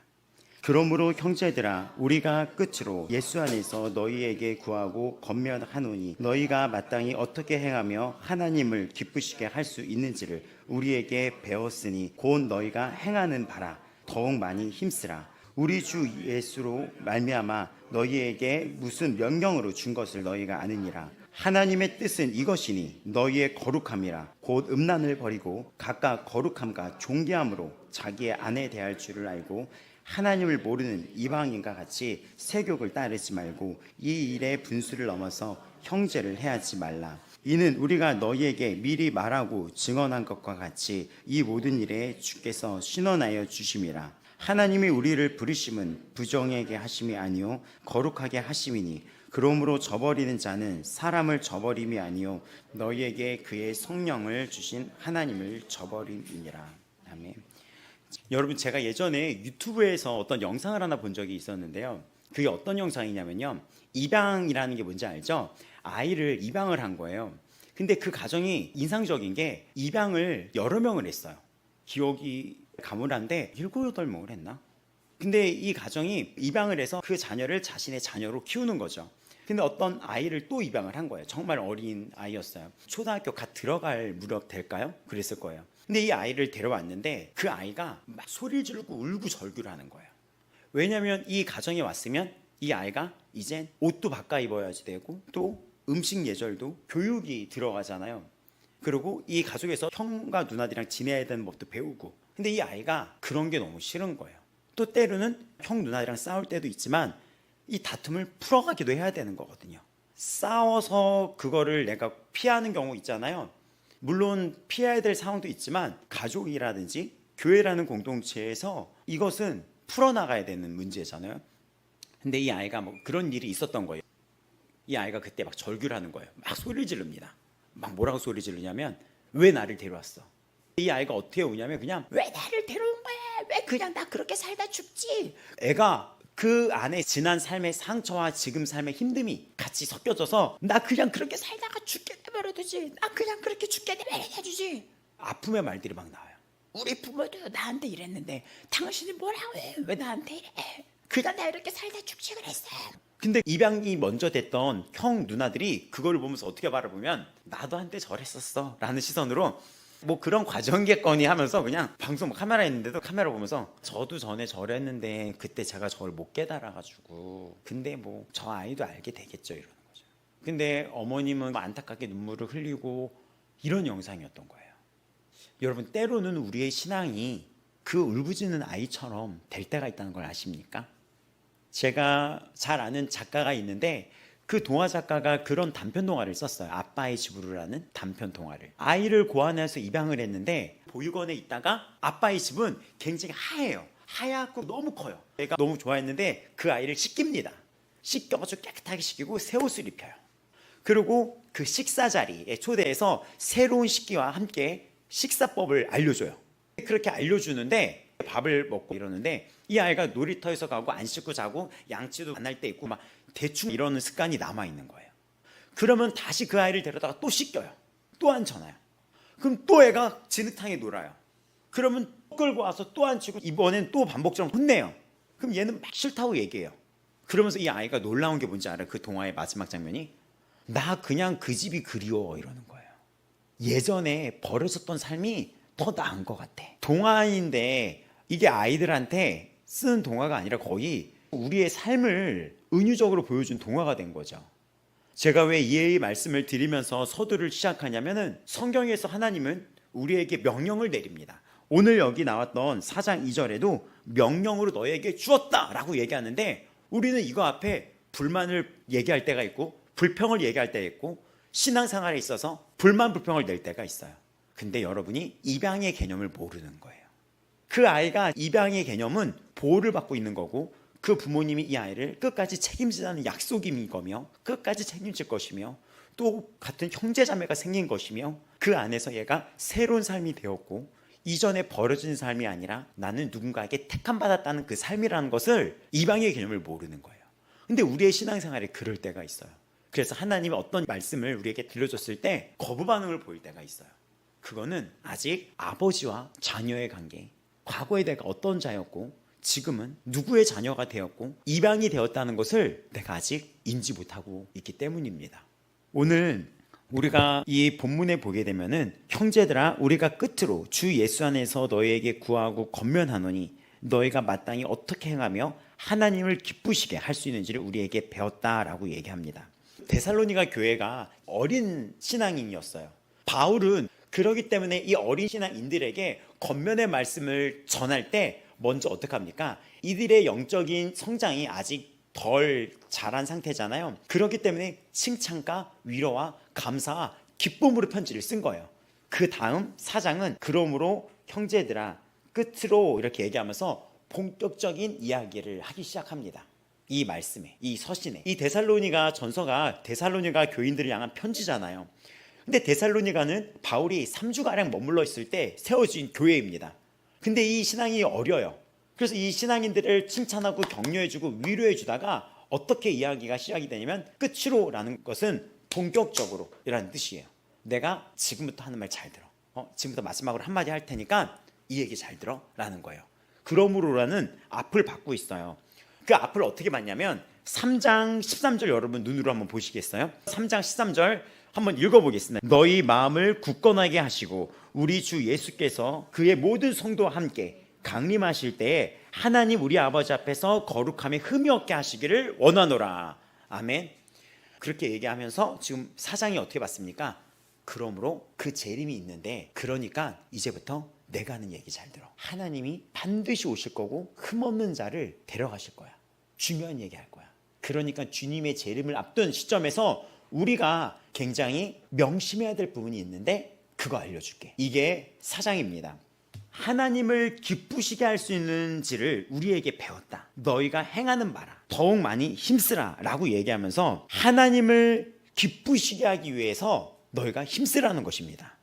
A: 그러므로 형제들아 우리가 끝으로 예수 안에서 너희에게 구하고 권면하노니 너희가 마땅히 어떻게 행하며 하나님을 기쁘시게 할 수 있는지를 우리에게 배웠으니 곧 너희가 행하는 바라 더욱 많이 힘쓰라. 우리 주 예수로 말미암아 너희에게 무슨 명령으로 준 것을 너희가 아느니라. 하나님의 뜻은 이것이니 너희의 거룩함이라. 곧 음란을 버리고 각각 거룩함과 존귀함으로 자기의 아내 대할 줄을 알고 하나님을 모르는 이방인과 같이 세욕을 따르지 말고 이 일의 분수를 넘어서 형제를 해하지 말라. 이는 우리가 너희에게 미리 말하고 증언한 것과 같이 이 모든 일에 주께서 신원하여 주심이라. 하나님이 우리를 부르심은 부정하게 하심이 아니요 거룩하게 하심이니 그러므로 저버리는 자는 사람을 저버림이 아니요 너희에게 그의 성령을 주신 하나님을 저버림이니라. 아멘. 여러분, 제가 예전에 유튜브에서 어떤 영상을 하나 본 적이 있었는데요. 그게 어떤 영상이냐면요, 입양이라는 게 뭔지 알죠? 아이를 입양을 한 거예요. 근데 그 가정이 인상적인 게 입양을 여러 명을 했어요. 기억이 가물한데 7, 8명을 했나? 근데 이 가정이 입양을 해서 그 자녀를 자신의 자녀로 키우는 거죠. 근데 어떤 아이를 또 입양을 한 거예요. 정말 어린 아이였어요. 초등학교 갓 들어갈 무렵 될까요? 그랬을 거예요. 근데 이 아이를 데려왔는데 그 아이가 막 소리를 지르고 울고 절규를 하는 거예요. 왜냐하면 이 가정에 왔으면 이 아이가 이젠 옷도 바꿔 입어야지 되고 또 음식 예절도 교육이 들어가잖아요. 그리고 이 가족에서 형과 누나들이랑 지내야 되는 법도 배우고. 근데 이 아이가 그런 게 너무 싫은 거예요. 또 때로는 형 누나들이랑 싸울 때도 있지만 이 다툼을 풀어가기도 해야 되는 거거든요. 싸워서 그거를 내가 피하는 경우 있잖아요. 물론 피해야 될 상황도 있지만 가족이라든지 교회라는 공동체에서 이것은 풀어나가야 되는 문제잖아요. 근데 이 아이가 뭐 그런 일이 있었던 거예요. 이 아이가 그때 막 절규를 하는 거예요. 막 소리를 지릅니다. 막 뭐라고 소리 지르냐면 왜 나를 데려왔어? 이 아이가 어떻게 우냐면 그냥 왜 나를 데려온 거야? 왜 그냥 나 그렇게 살다 죽지? 애가 그 안에 지난 삶의 상처와 지금 삶의 힘듦이 같이 섞여져서 나 그냥 그렇게 살다가 죽게 내버려두지. 나 그냥 그렇게 죽게 내버려두지. 아픔의 말들이 막 나와요. 우리 부모도 나한테 이랬는데 당신이 뭐라고 해? 왜 나한테 이래? 그냥 나 이렇게 살다 죽지 그랬어. 근데 입양이 먼저 됐던 형 누나들이 그걸 보면서 어떻게 바라보면 나도 한때 저랬었어 라는 시선으로 뭐 그런 과정겠거니 하면서 그냥 방송 카메라 있는데도 카메라 보면서 저도 전에 저랬는데 그때 제가 저를 못 깨달아가지고 근데 뭐 저 아이도 알게 되겠죠 이러는 거죠. 근데 어머님은 안타깝게 눈물을 흘리고 이런 영상이었던 거예요. 여러분 때로는 우리의 신앙이 그 울부짖는 아이처럼 될 때가 있다는 걸 아십니까? 제가 잘 아는 작가가 있는데 그 동화 작가가 그런 단편 동화를 썼어요. 아빠의 집으로라는 단편 동화를. 아이를 고아내서 입양을 했는데 보육원에 있다가 아빠의 집은 굉장히 하얘요. 하얗고 너무 커요. 애가 너무 좋아했는데 그 아이를 씻깁니다. 씻겨가지고 깨끗하게 씻기고 새 옷을 입혀요. 그리고 그 식사 자리에 초대해서 새로운 식기와 함께 식사법을 알려줘요. 그렇게 알려주는데 밥을 먹고 이러는데 이 아이가 놀이터에서 가고 안 씻고 자고 양치도 안 할 때 있고 막 대충 이러는 습관이 남아있는 거예요. 그러면 다시 그 아이를 데려다가 또 씻겨요. 또 앉혀놔요. 그럼 또 애가 진흙탕에 놀아요. 그러면 또 끌고 와서 또 앉히고 이번엔 또 반복적으로 혼내요. 그럼 얘는 막 싫다고 얘기해요. 그러면서 이 아이가 놀라운 게 뭔지 알아요? 그 동화의 마지막 장면이 나 그냥 그 집이 그리워 이러는 거예요. 예전에 버려졌던 삶이 더 나은 것 같아. 동화인데 이게 아이들한테 쓰는 동화가 아니라 거의 우리의 삶을 은유적으로 보여준 동화가 된 거죠. 제가 왜 이 말씀을 드리면서 서두를 시작하냐면은 성경에서 하나님은 우리에게 명령을 내립니다. 오늘 여기 나왔던 4장 2절에도 명령으로 너에게 주었다라고 얘기하는데 우리는 이거 앞에 불만을 얘기할 때가 있고 불평을 얘기할 때가 있고 신앙생활에 있어서 불만 불평을 낼 때가 있어요. 근데 여러분이 입양의 개념을 모르는 거예요. 그 아이가 입양의 개념은 보호를 받고 있는 거고 그 부모님이 이 아이를 끝까지 책임지자는 약속인 거며 끝까지 책임질 것이며 또 같은 형제자매가 생긴 것이며 그 안에서 얘가 새로운 삶이 되었고 이전에 버려진 삶이 아니라 나는 누군가에게 택함받았다는 그 삶이라는 것을 입양의 개념을 모르는 거예요. 근데 우리의 신앙생활에 그럴 때가 있어요. 그래서 하나님이 어떤 말씀을 우리에게 들려줬을 때 거부 반응을 보일 때가 있어요. 그거는 아직 아버지와 자녀의 관계, 과거에 내가 어떤 자였고 지금은 누구의 자녀가 되었고 입양이 되었다는 것을 내가 아직 인지 못하고 있기 때문입니다. 오늘 우리가 이 본문에 보게 되면은 형제들아 우리가 끝으로 주 예수 안에서 너희에게 구하고 권면하노니 너희가 마땅히 어떻게 행하며 하나님을 기쁘시게 할 수 있는지를 우리에게 배웠다라고 얘기합니다. 데살로니가 교회가 어린 신앙인이었어요. 바울은 그러기 때문에 이 어린 신앙인들에게 권면의 말씀을 전할 때 먼저 어떻게 합니까? 이들의 영적인 성장이 아직 덜 자란 상태잖아요. 그렇기 때문에 칭찬과 위로와 감사와 기쁨으로 편지를 쓴 거예요. 그 다음 4장은 그러므로 형제들아 끝으로 이렇게 얘기하면서 본격적인 이야기를 하기 시작합니다. 이 말씀에, 이 서신에. 이 데살로니가 전서가 데살로니가 교인들을 향한 편지잖아요. 근데 데살로니가는 바울이 3주가량 머물러 있을 때 세워진 교회입니다. 근데 이 신앙이 어려요. 그래서 이 신앙인들을 칭찬하고 격려해주고 위로해주다가 어떻게 이야기가 시작이 되냐면 끝으로라는 것은 본격적으로 이라는 뜻이에요. 내가 지금부터 하는 말 잘 들어. 지금부터 마지막으로 한마디 할 테니까 이 얘기 잘 들어 라는 거예요. 그러므로라는 앞을 받고 있어요. 그 앞을 어떻게 받냐면 3장 13절 여러분 눈으로 한번 보시겠어요? 3장 13절 한번 읽어보겠습니다. 너희 마음을 굳건하게 하시고 우리 주 예수께서 그의 모든 성도와 함께 강림하실 때에 하나님 우리 아버지 앞에서 거룩함에 흠이 없게 하시기를 원하노라. 아멘. 그렇게 얘기하면서 지금 4장이 어떻게 봤습니까? 그러므로 그 재림이 있는데 그러니까 이제부터 내가 하는 얘기 잘 들어. 하나님이 반드시 오실 거고 흠없는 자를 데려가실 거야. 중요한 얘기 할 거야. 그러니까 주님의 재림을 앞둔 시점에서 우리가 굉장히 명심해야 될 부분이 있는데 그거 알려줄게. 이게 4장입니다. 하나님을 기쁘시게 할 수 있는지를 우리에게 배웠다. 너희가 행하는 바라. 더욱 많이 힘쓰라 라고 얘기하면서 하나님을 기쁘시게 하기 위해서 너희가 힘쓰라는 것입니다.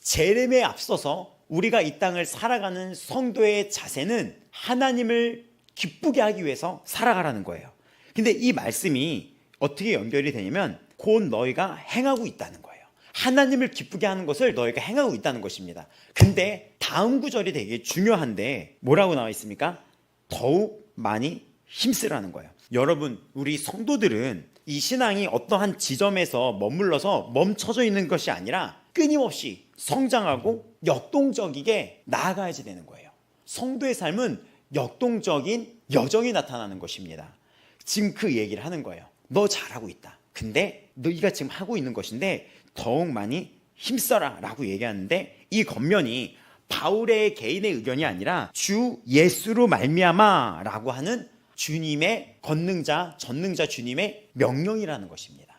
A: 재림에 앞서서 우리가 이 땅을 살아가는 성도의 자세는 하나님을 기쁘게 하기 위해서 살아가라는 거예요. 근데 이 말씀이 어떻게 연결이 되냐면 곧 너희가 행하고 있다는 거예요. 하나님을 기쁘게 하는 것을 너희가 행하고 있다는 것입니다. 근데 다음 구절이 되게 중요한데 뭐라고 나와 있습니까? 더욱 많이 힘쓰라는 거예요. 여러분, 우리 성도들은 이 신앙이 어떠한 지점에서 머물러서 멈춰져 있는 것이 아니라 끊임없이 성장하고 역동적이게 나아가야지 되는 거예요. 성도의 삶은 역동적인 여정이 나타나는 것입니다. 지금 그 얘기를 하는 거예요. 너 잘하고 있다. 근데 너희가 지금 하고 있는 것인데 더욱 많이 힘써라 라고 얘기하는데, 이 겉면이 바울의 개인의 의견이 아니라 주 예수로 말미암아 라고 하는 주님의 권능자, 전능자 주님의 명령이라는 것입니다.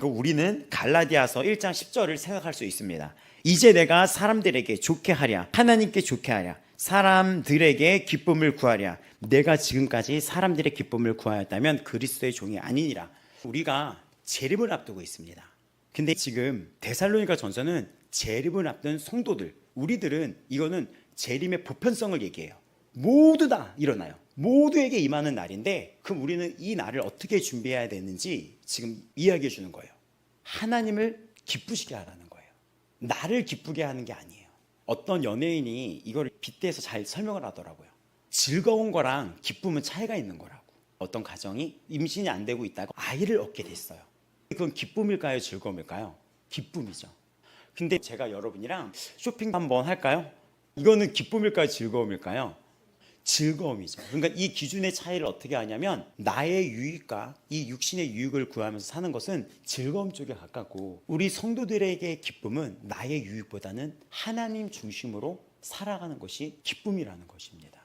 A: 우리는 갈라디아서 1장 10절을 생각할 수 있습니다. 이제 내가 사람들에게 좋게 하랴, 하나님께 좋게 하랴, 사람들에게 기쁨을 구하랴. 내가 지금까지 사람들의 기쁨을 구하였다면 그리스도의 종이 아니니라. 우리가 재림을 앞두고 있습니다. 근데 지금 데살로니가 전서는 재림을 앞둔 성도들, 우리들은 이거는 재림의 보편성을 얘기해요. 모두 다 일어나요. 모두에게 임하는 날인데, 그럼 우리는 이 날을 어떻게 준비해야 되는지 지금 이야기해 주는 거예요. 하나님을 기쁘시게 하라는 거예요. 나를 기쁘게 하는 게 아니에요. 어떤 연예인이 이걸 빗대서 잘 설명을 하더라고요. 즐거운 거랑 기쁨은 차이가 있는 거라고. 어떤 가정이 임신이 안 되고 있다가 아이를 얻게 됐어요. 그건 기쁨일까요? 즐거움일까요? 기쁨이죠. 근데 제가 여러분이랑 쇼핑 한번 할까요? 이거는 기쁨일까요? 즐거움일까요? 즐거움이죠. 그러니까 이 기준의 차이를 어떻게 하냐면, 나의 유익과 이 육신의 유익을 구하면서 사는 것은 즐거움 쪽에 가깝고, 우리 성도들에게 기쁨은 나의 유익보다는 하나님 중심으로 살아가는 것이 기쁨이라는 것입니다.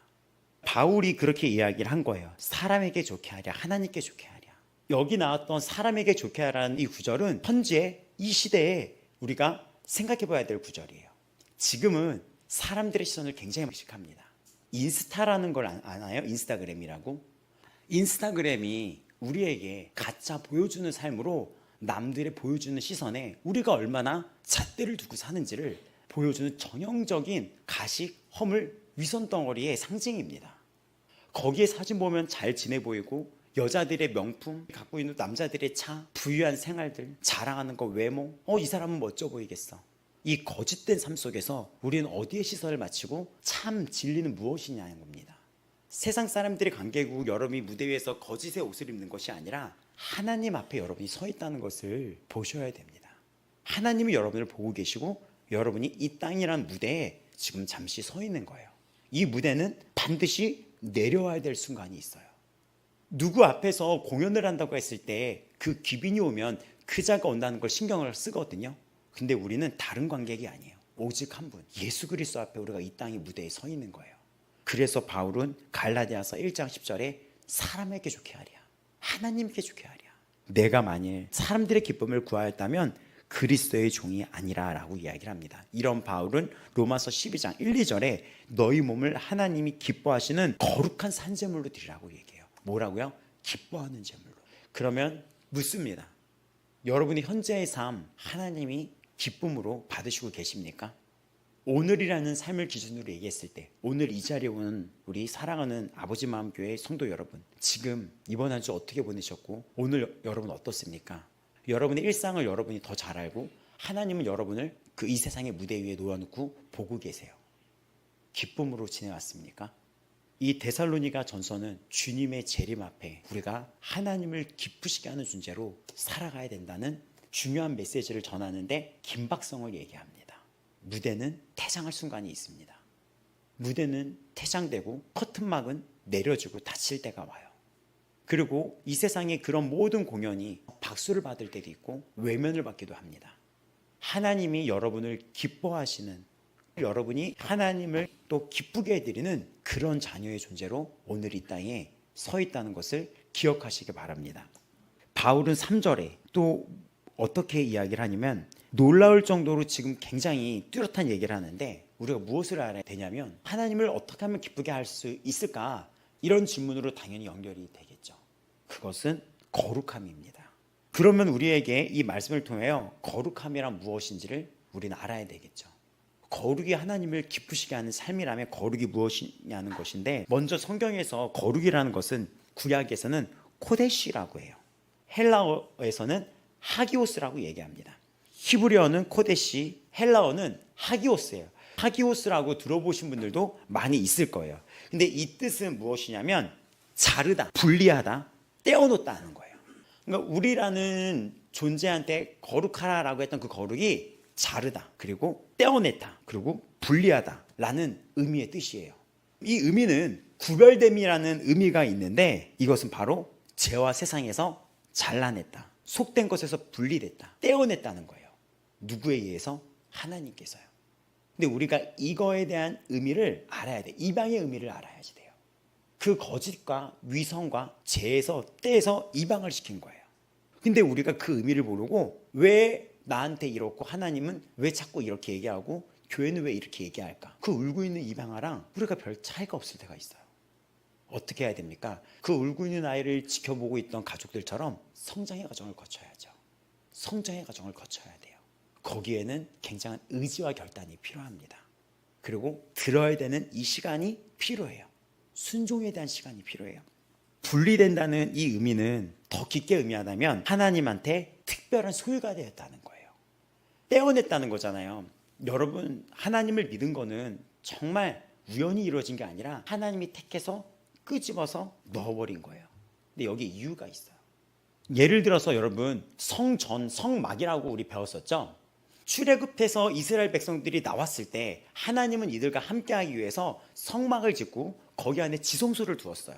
A: 바울이 그렇게 이야기를 한 거예요. 사람에게 좋게 하랴, 하나님께 좋게 하랴. 여기 나왔던 사람에게 좋게 하라는 이 구절은 현재 이 시대에 우리가 생각해 봐야 될 구절이에요. 지금은 사람들의 시선을 굉장히 의식합니다. 인스타라는 걸 아나요? 인스타그램이라고? 인스타그램이 우리에게 가짜 보여주는 삶으로 남들의 보여주는 시선에 우리가 얼마나 잣대를 두고 사는지를 보여주는 전형적인 가식, 허물, 위선덩어리의 상징입니다. 거기에 사진 보면 잘 지내 보이고, 여자들의 명품, 갖고 있는 남자들의 차, 부유한 생활들, 자랑하는 거 외모, 이 사람은 멋져 보이겠어. 이 거짓된 삶 속에서 우리는 어디에 시선을 맞추고 참 진리는 무엇이냐는 겁니다. 세상 사람들의 관계국 여러분이 무대 위에서 거짓의 옷을 입는 것이 아니라 하나님 앞에 여러분이 서 있다는 것을 보셔야 됩니다. 하나님이 여러분을 보고 계시고 여러분이 이 땅이란 무대에 지금 잠시 서 있는 거예요. 이 무대는 반드시 내려와야 될 순간이 있어요. 누구 앞에서 공연을 한다고 했을 때 그 귀빈이 오면 그 자가 온다는 걸 신경을 쓰거든요. 근데 우리는 다른 관객이 아니에요. 오직 한 분, 예수 그리스도 앞에 우리가 이 땅의 무대에 서 있는 거예요. 그래서 바울은 갈라디아서 1장 10절에 사람에게 좋게 하랴, 하나님께 좋게 하랴. 내가 만일 사람들의 기쁨을 구하였다면 그리스도의 종이 아니라 라고 이야기를 합니다. 이런 바울은 로마서 12장 1, 2절에 너희 몸을 하나님이 기뻐하시는 거룩한 산제물로 드리라고 얘기해요. 뭐라고요? 기뻐하는 제물로. 그러면 묻습니다. 여러분의 현재의 삶 하나님이 기쁨으로 받으시고 계십니까? 오늘이라는 삶을 기준으로 얘기했을 때, 오늘 이 자리에 온 우리 사랑하는 아버지 마음교회 성도 여러분, 지금 이번 한 주 어떻게 보내셨고 오늘 여러분 어떻습니까? 여러분의 일상을 여러분이 더 잘 알고 하나님은 여러분을 그 이 세상의 무대 위에 놓아놓고 보고 계세요. 기쁨으로 지내왔습니까? 이 데살로니가 전서는 주님의 재림 앞에 우리가 하나님을 기쁘시게 하는 존재로 살아가야 된다는 중요한 메시지를 전하는데 긴박성을 얘기합니다. 무대는 퇴장할 순간이 있습니다. 무대는 퇴장되고 커튼막은 내려지고 닫힐 때가 와요. 그리고 이 세상의 그런 모든 공연이 박수를 받을 때도 있고 외면을 받기도 합니다. 하나님이 여러분을 기뻐하시는, 여러분이 하나님을 또 기쁘게 해드리는 그런 자녀의 존재로 오늘 이 땅에 서 있다는 것을 기억하시기 바랍니다. 바울은 3절에 또 어떻게 이야기를 하냐면, 놀라울 정도로 지금 굉장히 뚜렷한 얘기를 하는데, 우리가 무엇을 알아야 되냐면 하나님을 어떻게 하면 기쁘게 할 수 있을까? 이런 질문으로 당연히 연결이 되겠죠. 그것은 거룩함입니다. 그러면 우리에게 이 말씀을 통하여 거룩함이란 무엇인지를 우리는 알아야 되겠죠. 거룩이 하나님을 기쁘시게 하는 삶이라면 거룩이 무엇이냐는 것인데, 먼저 성경에서 거룩이라는 것은 구약에서는 코데시라고 해요. 헬라어에서는 하기오스라고 얘기합니다. 히브리어는 코데시, 헬라어는 하기오스예요. 하기오스라고 들어보신 분들도 많이 있을 거예요. 근데 이 뜻은 무엇이냐면 자르다, 분리하다, 떼어놓다는 거예요. 그러니까 우리라는 존재한테 거룩하라라고 했던 그 거룩이 자르다, 그리고 떼어냈다, 그리고 분리하다 라는 의미의 뜻이에요. 이 의미는 구별됨이라는 의미가 있는데, 이것은 바로 죄와 세상에서 잘라냈다, 속된 것에서 분리됐다, 떼어냈다는 거예요. 누구에 의해서? 하나님께서요. 근데 우리가 이거에 대한 의미를 알아야 돼. 이방의 의미를 알아야지 돼요. 그 거짓과 위선과 죄에서 떼서 이방을 시킨 거예요. 근데 우리가 그 의미를 모르고 왜 나한테 이렇고 하나님은 왜 자꾸 이렇게 얘기하고 교회는 왜 이렇게 얘기할까? 그 울고 있는 이방아랑 우리가 별 차이가 없을 때가 있어요. 어떻게 해야 됩니까? 그 울고 있는 아이를 지켜보고 있던 가족들처럼 성장의 과정을 거쳐야죠. 성장의 과정을 거쳐야 돼요. 거기에는 굉장한 의지와 결단이 필요합니다. 그리고 들어야 되는 이 시간이 필요해요. 순종에 대한 시간이 필요해요. 분리된다는 이 의미는 더 깊게 의미하다면 하나님한테 특별한 소유가 되었다는 거예요. 떼어냈다는 거잖아요. 여러분, 하나님을 믿은 거는 정말 우연히 이루어진 게 아니라 하나님이 택해서 끄집어서 넣어버린 거예요. 근데 여기 이유가 있어요. 예를 들어서 여러분, 성전, 성막이라고 우리 배웠었죠? 출애굽해서 이스라엘 백성들이 나왔을 때 하나님은 이들과 함께하기 위해서 성막을 짓고 거기 안에 지성소를 두었어요.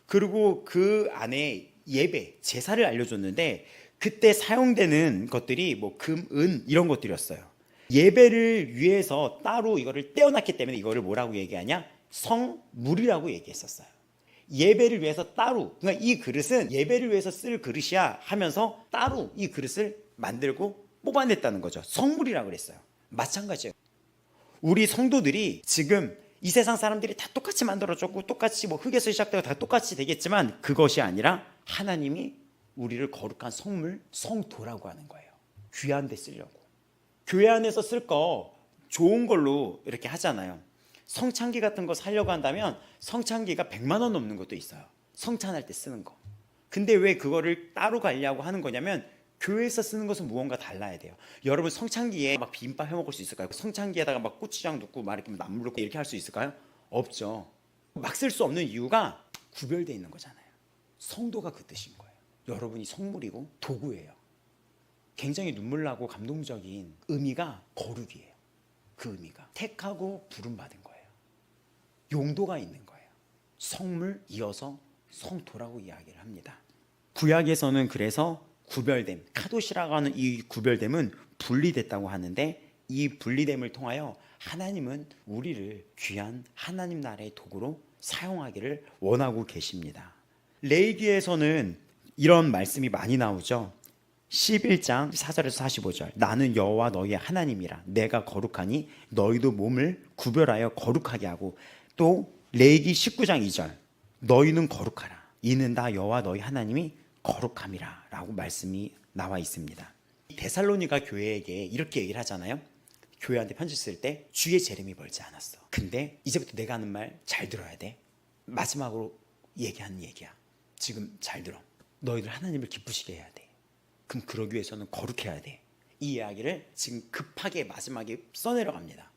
A: 그리고 그 안에 예배, 제사를 알려줬는데 그때 사용되는 것들이 뭐 금, 은 이런 것들이었어요. 예배를 위해서 따로 이거를 떼어놨기 때문에 이거를 뭐라고 얘기하냐? 성물이라고 얘기했었어요. 예배를 위해서 따로, 그러니까 이 그릇은 예배를 위해서 쓸 그릇이야 하면서 따로 이 그릇을 만들고 뽑아냈다는 거죠. 성물이라고 그랬어요. 마찬가지예요. 우리 성도들이 지금 이 세상 사람들이 다 똑같이 만들어졌고 똑같이 뭐 흙에서 시작되고 다 똑같이 되겠지만 그것이 아니라 하나님이 우리를 거룩한 성물, 성도라고 하는 거예요. 귀한 데 쓰려고. 교회 안에서 쓸 거 좋은 걸로 이렇게 하잖아요. 성찬기 같은 거 사려고 한다면 성찬기가 100만 원 넘는 것도 있어요. 성찬할 때 쓰는 거. 근데 왜 그거를 따로 가려고 하는 거냐면 교회에서 쓰는 것은 무언가 달라야 돼요. 여러분, 성찬기에 막 비빔밥 해 먹을 수 있을까요? 성찬기에다가 막 고추장 넣고 막 이렇게 나물 넣고 이렇게 할 수 있을까요? 없죠. 막 쓸 수 없는 이유가 구별되어 있는 거잖아요. 성도가 그 뜻인 거예요. 여러분이 성물이고 도구예요. 굉장히 눈물 나고 감동적인 의미가 거룩이에요. 그 의미가 택하고 부름받은 거예요. 용도가 있는 거예요. 성물 이어서 성도라고 이야기를 합니다. 구약에서는 그래서 구별됨, 카도시라고 하는 이 구별됨은 분리됐다고 하는데, 이 분리됨을 통하여 하나님은 우리를 귀한 하나님 나라의 도구로 사용하기를 원하고 계십니다. 레위기에서는 이런 말씀이 많이 나오죠. 11장 4절에서 45절, 나는 여호와 너희의 하나님이라, 내가 거룩하니 너희도 몸을 구별하여 거룩하게 하고, 또 레위기 19장 2절, 너희는 거룩하라, 이는 다 여호와 너희 하나님이 거룩함이라 라고 말씀이 나와 있습니다. 데살로니가 교회에게 이렇게 얘기를 하잖아요. 교회한테 편지 쓸 때 주의 재림이 멀지 않았어. 근데 이제부터 내가 하는 말 잘 들어야 돼. 마지막으로 얘기하는 얘기야. 지금 잘 들어. 너희들 하나님을 기쁘시게 해야 돼. 그럼 그러기 위해서는 거룩해야 돼. 이 이야기를 지금 급하게 마지막에 써내려갑니다.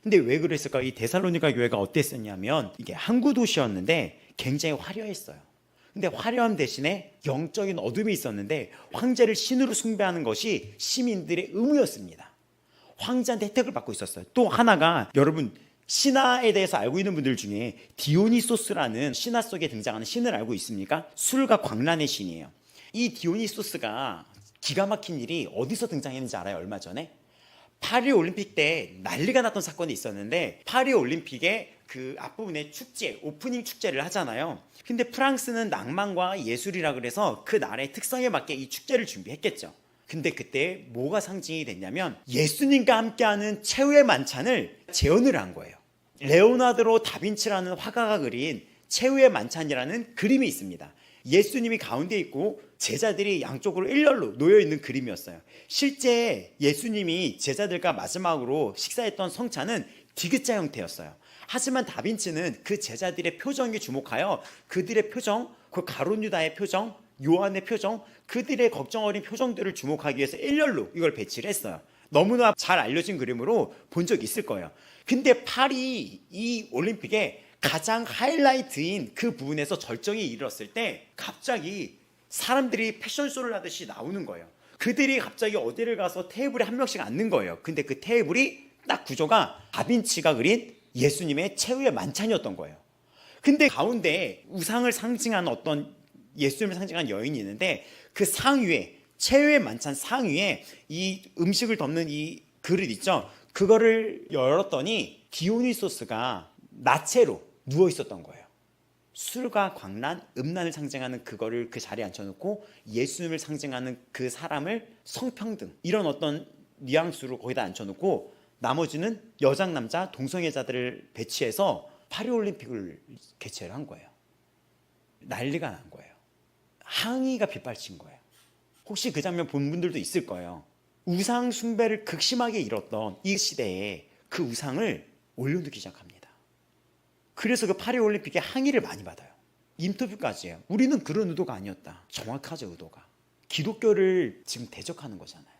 A: 근데 왜 그랬을까? 이 데살로니가 교회가 어땠었냐면 이게 항구 도시였는데 굉장히 화려했어요. 근데 화려함 대신에 영적인 어둠이 있었는데 황제를 신으로 숭배하는 것이 시민들의 의무였습니다. 황제한테 혜택을 받고 있었어요. 또 하나가, 여러분 신화에 대해서 알고 있는 분들 중에 디오니소스라는 신화 속에 등장하는 신을 알고 있습니까? 술과 광란의 신이에요. 이 디오니소스가 기가 막힌 일이 어디서 등장했는지 알아요? 얼마 전에 파리 올림픽 때 난리가 났던 사건이 있었는데, 파리 올림픽에 그 앞부분에 축제, 오프닝 축제를 하잖아요. 근데 프랑스는 낭만과 예술이라 그래서 그 나라의 특성에 맞게 이 축제를 준비했겠죠. 근데 그때 뭐가 상징이 됐냐면 예수님과 함께하는 최후의 만찬을 재현을 한 거예요. 레오나르도 다빈치라는 화가가 그린 최후의 만찬이라는 그림이 있습니다. 예수님이 가운데 있고 제자들이 양쪽으로 일렬로 놓여있는 그림이었어요. 실제 예수님이 제자들과 마지막으로 식사했던 성찬은 디귿자 형태였어요. 하지만 다빈치는 그 제자들의 표정에 주목하여 그들의 표정, 그 가룟 유다의 표정, 요한의 표정, 그들의 걱정 어린 표정들을 주목하기 위해서 일렬로 이걸 배치를 했어요. 너무나 잘 알려진 그림으로 본 적 있을 거예요. 근데 파리 이 올림픽에 가장 하이라이트인 그 부분에서 절정에 이르렀을 때 갑자기 사람들이 패션쇼를 하듯이 나오는 거예요. 그들이 갑자기 어디를 가서 테이블에 한 명씩 앉는 거예요. 근데 그 테이블이 딱 구조가 다빈치가 그린 예수님의 최후의 만찬이었던 거예요. 근데 가운데 우상을 상징하는 어떤 예수님을 상징하는 여인이 있는데 그 상 위에, 최후의 만찬 상 위에 이 음식을 덮는 이 그릇 있죠. 그거를 열었더니 디오니소스가 나체로 누워 있었던 거예요. 술과 광란, 음란을 상징하는 그거를 그 자리에 앉혀놓고 예수님을 상징하는 그 사람을 성평등 이런 어떤 뉘앙스로 거기다 앉혀놓고 나머지는 여장 남자 동성애자들을 배치해서 파리올림픽을 개최를 한 거예요. 난리가 난 거예요. 항의가 빗발친 거예요. 혹시 그 장면 본 분들도 있을 거예요. 우상 숭배를 극심하게 이뤘던 이 시대에 그 우상을 올려놓기 시작합니다. 그래서 그 파리올림픽에 항의를 많이 받아요. 인터뷰까지 해요. 우리는 그런 의도가 아니었다. 정확하죠, 의도가. 기독교를 지금 대적하는 거잖아요.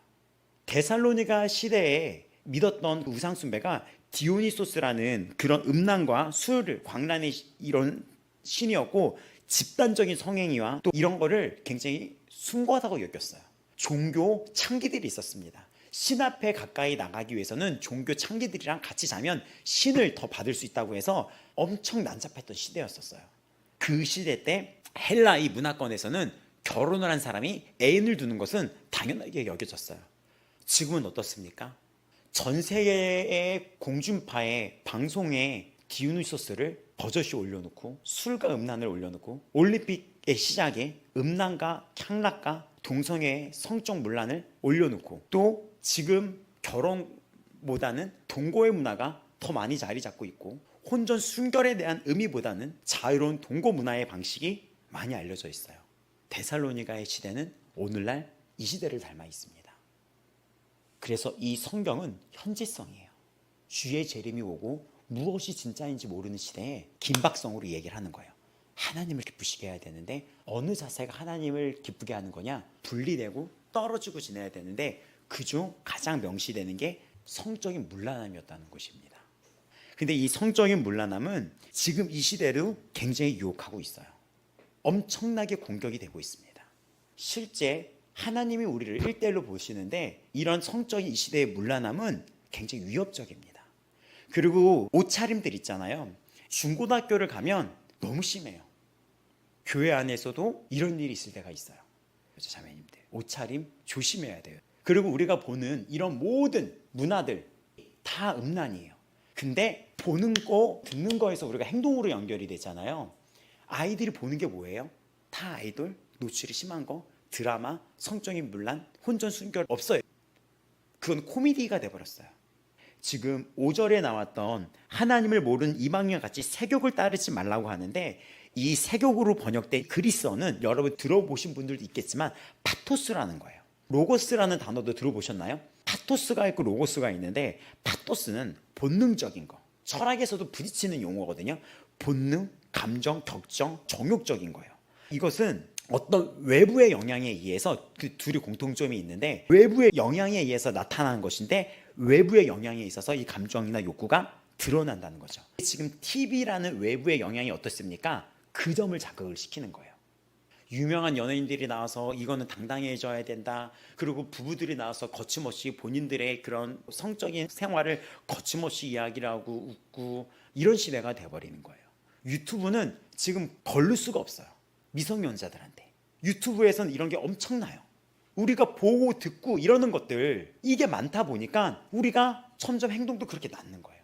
A: 데살로니가 시대에 믿었던 우상 숭배가 디오니소스라는 그런 음란과 술, 광란의 이런 신이었고 집단적인 성행위와 또 이런 거를 굉장히 숭고하다고 여겼어요. 종교 창기들이 있었습니다. 신 앞에 가까이 나가기 위해서는 종교 창기들이랑 같이 자면 신을 더 받을 수 있다고 해서 엄청 난잡했던 시대였었어요. 그 시대 때 헬라의 문화권에서는 결혼을 한 사람이 애인을 두는 것은 당연하게 여겨졌어요. 지금은 어떻습니까? 전 세계의 공중파의 방송에 디오니소스를 버젓이 올려놓고 술과 음란을 올려놓고 올림픽의 시작에 음란과 향락과 동성애의 성적 문란을 올려놓고 또 지금 결혼보다는 동거의 문화가 더 많이 자리 잡고 있고 혼전 순결에 대한 의미보다는 자유로운 동거 문화의 방식이 많이 알려져 있어요. 데살로니가의 시대는 오늘날 이 시대를 닮아 있습니다. 그래서 이 성경은 현지성이에요. 주의 재림이 오고 무엇이 진짜인지 모르는 시대에 긴박성으로 얘기를 하는 거예요. 하나님을 기쁘시게 해야 되는데 어느 자세가 하나님을 기쁘게 하는 거냐? 분리되고 떨어지고 지내야 되는데 그중 가장 명시되는 게 성적인 문란함이었다는 것입니다. 근데 이 성적인 문란함은 지금 이 시대로 굉장히 유혹하고 있어요. 엄청나게 공격이 되고 있습니다. 실제 하나님이 우리를 1대1로 보시는데 이런 성적인 이 시대의 문란함은 굉장히 위협적입니다. 그리고 옷차림들 있잖아요. 중고등학교를 가면 너무 심해요. 교회 안에서도 이런 일이 있을 때가 있어요. 그렇죠, 자매님들. 옷차림 조심해야 돼요. 그리고 우리가 보는 이런 모든 문화들 다 음란이에요. 근데 보는 거, 듣는 거에서 우리가 행동으로 연결이 되잖아요. 아이들이 보는 게 뭐예요? 다 아이돌, 노출이 심한 거, 드라마, 성적인 문란, 혼전 순결 없어요. 그건 코미디가 돼버렸어요. 지금 5절에 나왔던 하나님을 모르는 이방인과 같이 세욕을 따르지 말라고 하는데 이 세욕으로 번역된 그리스어는 여러분 들어보신 분들도 있겠지만 파토스라는 거예요. 로고스라는 단어도 들어보셨나요? 파토스가 있고 로고스가 있는데 파토스는 본능적인 거. 철학에서도 부딪히는 용어거든요. 본능, 감정, 격정, 정욕적인 거예요. 이것은 어떤 외부의 영향에 의해서 그 둘이 공통점이 있는데 외부의 영향에 의해서 나타나는 것인데 외부의 영향에 있어서 이 감정이나 욕구가 드러난다는 거죠. 지금 TV라는 외부의 영향이 어떻습니까? 그 점을 자극을 시키는 거예요. 유명한 연예인들이 나와서 이거는 당당해져야 된다. 그리고 부부들이 나와서 거침없이 본인들의 그런 성적인 생활을 거침없이 이야기를 하고 웃고 이런 시대가 돼버리는 거예요. 유튜브는 지금 걸릴 수가 없어요. 미성년자들한테. 유튜브에서는 이런 게 엄청나요. 우리가 보고 듣고 이러는 것들 이게 많다 보니까 우리가 점점 행동도 그렇게 낳는 거예요.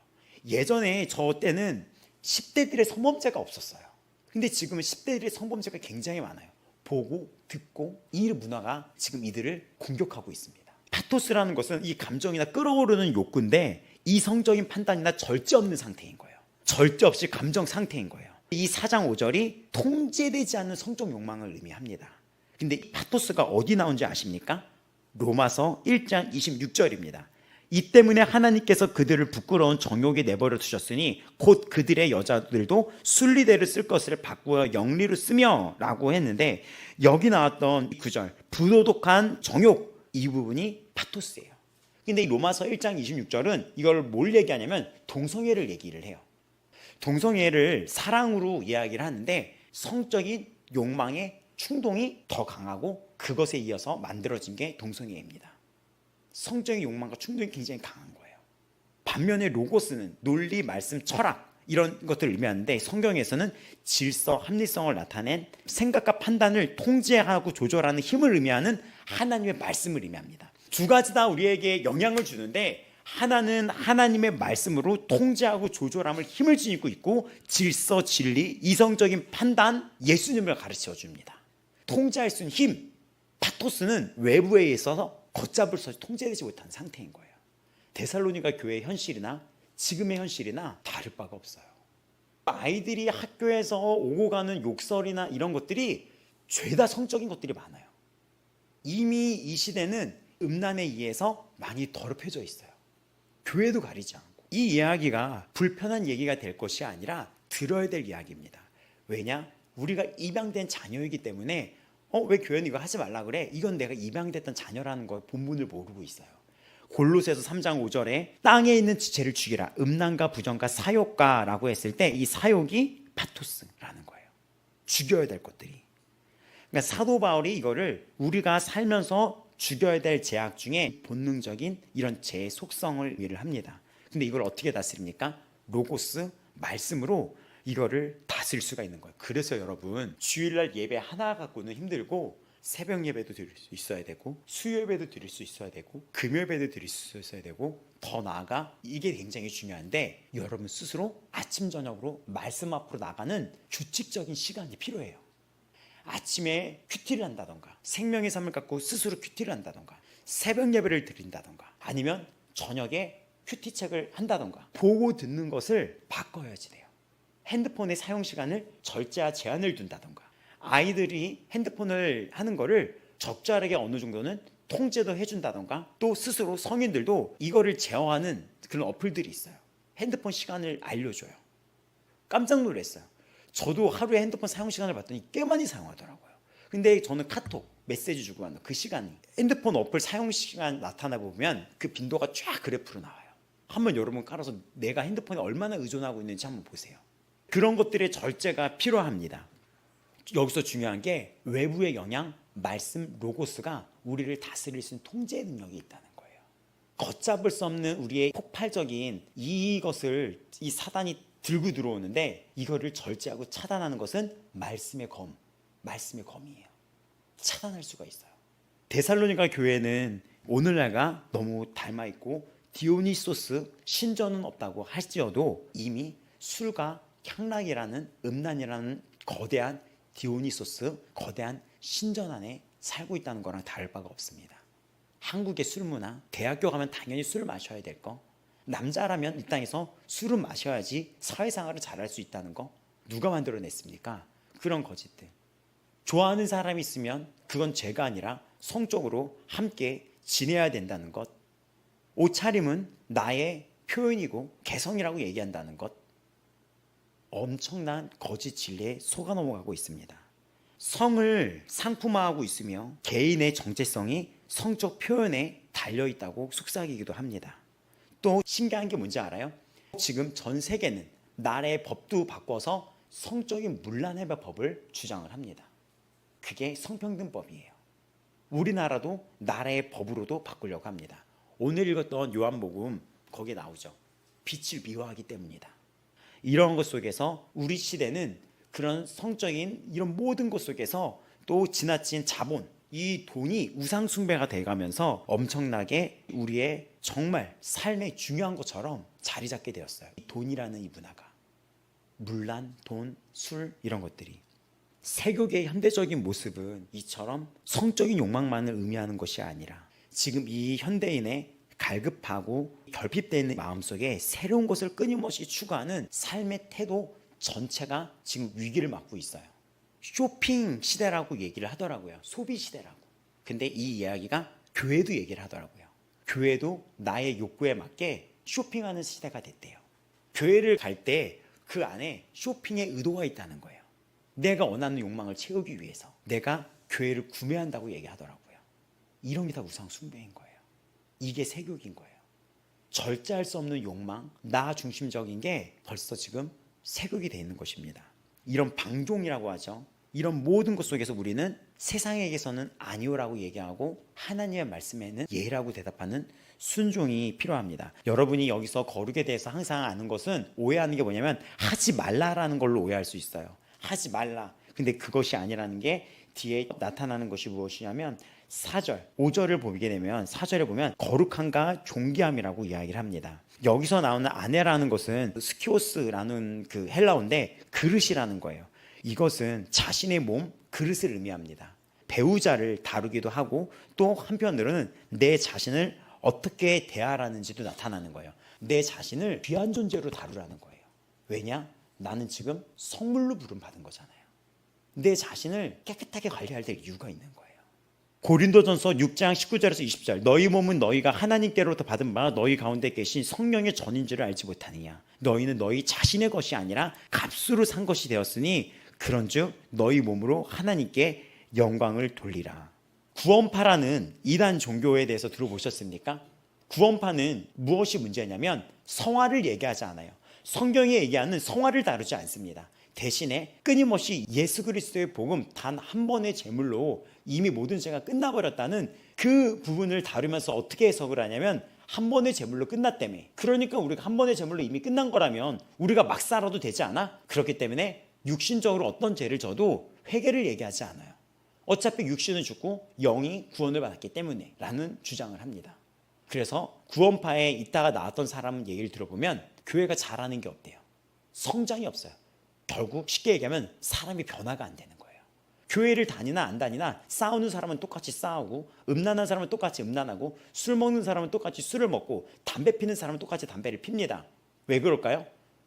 A: 예전에 저 때는 10대들의 성범죄가 없었어요. 근데 지금은 10대들의 성범죄가 굉장히 많아요. 보고 듣고 이 문화가 지금 이들을 공격하고 있습니다. 파토스라는 것은 이 감정이나 끌어오르는 욕구인데 이성적인 판단이나 절제 없는 상태인 거예요. 절제 없이 감정 상태인 거예요. 이 4장 5절이 통제되지 않는 성적 욕망을 의미합니다. 근데 이 파토스가 어디 나온지 아십니까? 로마서 1장 26절입니다. 이 때문에 하나님께서 그들을 부끄러운 정욕에 내버려 두셨으니 곧 그들의 여자들도 순리대로 쓸 것을 바꾸어 영리로 쓰며 라고 했는데 여기 나왔던 9절 부도덕한 정욕 이 부분이 파토스예요. 근데 이 로마서 1장 26절은 이걸 뭘 얘기하냐면 동성애를 얘기를 해요. 동성애를 사랑으로 이야기를 하는데 성적인 욕망의 충동이 더 강하고 그것에 이어서 만들어진 게 동성애입니다. 성적인 욕망과 충동이 굉장히 강한 거예요. 반면에 로고스는 논리, 말씀, 철학 이런 것들을 의미하는데 성경에서는 질서, 합리성을 나타낸 생각과 판단을 통제하고 조절하는 힘을 의미하는 하나님의 말씀을 의미합니다. 두 가지 다 우리에게 영향을 주는데 하나는 하나님의 말씀으로 통제하고 조절함을 힘을 지니고 있고 질서, 진리, 이성적인 판단, 예수님을 가르쳐 줍니다. 통제할 수 있는 힘, 파토스는 외부에 있어서 걷잡을 수 없이 통제되지 못한 상태인 거예요. 데살로니가 교회의 현실이나 지금의 현실이나 다를 바가 없어요. 아이들이 학교에서 오고 가는 욕설이나 이런 것들이 죄다 성적인 것들이 많아요. 이미 이 시대는 음란에 의해서 많이 더럽혀져 있어요. 교회도 가리지 않고. 이 이야기가 불편한 얘기가 될 것이 아니라 들어야 될 이야기입니다. 왜냐? 우리가 입양된 자녀이기 때문에 왜 교회는 이거 하지 말라 그래? 이건 내가 입양됐던 자녀라는 거 본문을 모르고 있어요. 골로새서 3장 5절에 땅에 있는 지체를 죽이라. 음란과 부정과 사욕과라고 했을 때 이 사욕이 파토스라는 거예요. 죽여야 될 것들이. 그러니까 사도 바울이 이거를 우리가 살면서 죽여야 될 죄악 중에 본능적인 이런 죄의 속성을 의미를 합니다. 근데 이걸 어떻게 다스립니까? 로고스, 말씀으로 이거를 다스릴 수가 있는 거예요. 그래서 여러분 주일날 예배 하나 갖고는 힘들고 새벽 예배도 드릴 수 있어야 되고 수요 예배도 드릴 수 있어야 되고 금요 예배도 드릴 수 있어야 되고 더 나아가 이게 굉장히 중요한데 여러분 스스로 아침 저녁으로 말씀 앞으로 나가는 규칙적인 시간이 필요해요. 아침에 큐티를 한다던가 생명의 삶을 갖고 스스로 큐티를 한다던가 새벽 예배를 드린다던가 아니면 저녁에 큐티 책을 한다던가 보고 듣는 것을 바꿔야지 돼요. 핸드폰의 사용 시간을 절제와 제한을 둔다던가 아이들이 핸드폰을 하는 거를 적절하게 어느 정도는 통제도 해준다던가 또 스스로 성인들도 이거를 제어하는 그런 어플들이 있어요. 핸드폰 시간을 알려줘요. 깜짝 놀랐어요. 저도 하루에 핸드폰 사용 시간을 봤더니 꽤 많이 사용하더라고요. 근데 저는 카톡, 메시지 주고받는 그 시간이 핸드폰 어플 사용 시간 나타나 보면 그 빈도가 쫙 그래프로 나와요. 한번 여러분 깔아서 내가 핸드폰에 얼마나 의존하고 있는지 한번 보세요. 그런 것들의 절제가 필요합니다. 여기서 중요한 게 외부의 영향, 말씀, 로고스가 우리를 다스릴 수 있는 통제 능력이 있다는 거예요. 걷잡을 수 없는 우리의 폭발적인 이것을 이 사단이 들고 들어오는데 이거를 절제하고 차단하는 것은 말씀의 검, 말씀의 검이에요. 차단할 수가 있어요. 데살로니가 교회는 오늘날과 너무 닮아 있고 디오니소스 신전은 없다고 할지어도 이미 술과 향락이라는 음란이라는 거대한 디오니소스, 거대한 신전 안에 살고 있다는 거랑 다를 바가 없습니다. 한국의 술 문화, 대학교 가면 당연히 술을 마셔야 될 거, 남자라면 이 땅에서 술은 마셔야지 사회생활을 잘할 수 있다는 거 누가 만들어냈습니까? 그런 거짓들. 좋아하는 사람이 있으면 그건 죄가 아니라 성적으로 함께 지내야 된다는 것. 옷차림은 나의 표현이고 개성이라고 얘기한다는 것. 엄청난 거짓 진리에 속아 넘어가고 있습니다. 성을 상품화하고 있으며 개인의 정체성이 성적 표현에 달려있다고 속삭이기도 합니다. 또 신기한 게 뭔지 알아요? 지금 전 세계는 나라의 법도 바꿔서 성적인 문란해법을 주장을 합니다. 그게 성평등법이에요. 우리나라도 나라의 법으로도 바꾸려고 합니다. 오늘 읽었던 요한복음 거기에 나오죠. 빛을 미워하기 때문이다. 이런 것 속에서 우리 시대는 그런 성적인 이런 모든 것 속에서 또 지나친 자본, 이 돈이 우상 숭배가 돼가면서 엄청나게 우리의 정말 삶에 중요한 것처럼 자리 잡게 되었어요. 돈이라는 이 문화가. 물란, 돈, 술 이런 것들이. 세교계의 현대적인 모습은 이처럼 성적인 욕망만을 의미하는 것이 아니라 지금 이 현대인의 갈급하고 결핍되어 있는 마음속에 새로운 것을 끊임없이 추구하는 삶의 태도 전체가 지금 위기를 맞고 있어요. 쇼핑 시대라고 얘기를 하더라고요. 소비 시대라고. 근데 이 이야기가 교회도 얘기를 하더라고요. 교회도 나의 욕구에 맞게 쇼핑하는 시대가 됐대요. 교회를 갈 때 그 안에 쇼핑의 의도가 있다는 거예요. 내가 원하는 욕망을 채우기 위해서 내가 교회를 구매한다고 얘기하더라고요. 이런 게 다 우상 숭배인 거예요. 이게 세교인 거예요. 절제할 수 없는 욕망, 나 중심적인 게 벌써 지금 세극이 되어 있는 것입니다. 이런 방종이라고 하죠. 이런 모든 것 속에서 우리는 세상에게서는 아니오라고 얘기하고 하나님의 말씀에는 예라고 대답하는 순종이 필요합니다. 여러분이 여기서 거룩에 대해서 항상 아는 것은, 오해하는 게 뭐냐면 하지 말라라는 걸로 오해할 수 있어요. 하지 말라. 근데 그것이 아니라는 게 뒤에 나타나는 것이 무엇이냐면 4절, 5절을 보게 되면 4절에 보면 거룩함과 존귀함이라고 이야기를 합니다. 여기서 나오는 아내라는 것은 스키오스라는 그 헬라어인데 그릇이라는 거예요. 이것은 자신의 몸, 그릇을 의미합니다. 배우자를 다루기도 하고 또 한편으로는 내 자신을 어떻게 대하라는지도 나타나는 거예요. 내 자신을 귀한 존재로 다루라는 거예요. 왜냐? 나는 지금 성물로 부름받은 거잖아요. 내 자신을 깨끗하게 관리할 때 이유가 있는 거예요. 고린도전서 6장 19절에서 20절, 너희 몸은 너희가 하나님께로부터 받은 바 너희 가운데 계신 성령의 전인 줄을 알지 못하느냐. 너희는 너희 자신의 것이 아니라 값으로 산 것이 되었으니 그런즉 너희 몸으로 하나님께 영광을 돌리라. 구원파라는 이단 종교에 대해서 들어보셨습니까? 구원파는 무엇이 문제냐면 성화를 얘기하지 않아요. 성경이 얘기하는 성화를 다루지 않습니다. 대신에 끊임없이 예수 그리스도의 복음 단 한 번의 제물로 이미 모든 죄가 끝나버렸다는 그 부분을 다루면서 어떻게 해석을 하냐면 한 번의 제물로 끝났다며. 그러니까 우리가 한 번의 제물로 이미 끝난 거라면 우리가 막 살아도 되지 않아? 그렇기 때문에 육신적으로 어떤 죄를 져도 회개를 얘기하지 않아요. 어차피 육신은 죽고 영이 구원을 받았기 때문에 라는 주장을 합니다. 그래서 구원파에 있다가 나왔던 사람 얘기를 들어보면 교회가 잘하는 게 없대요. 성장이 없어요. 결국 쉽게 얘기하면 사람이 변화가 안 되는 거예요. 교회를 다니나 안 다니나 싸우는 사람은 똑같이 싸우고, 음란한 사람은 똑같이 음란하고, 술 먹는 사람은 똑같이 술을 먹고, 담배 피는 사람은 똑같이 담배를 핍니다. 왜 그럴까요?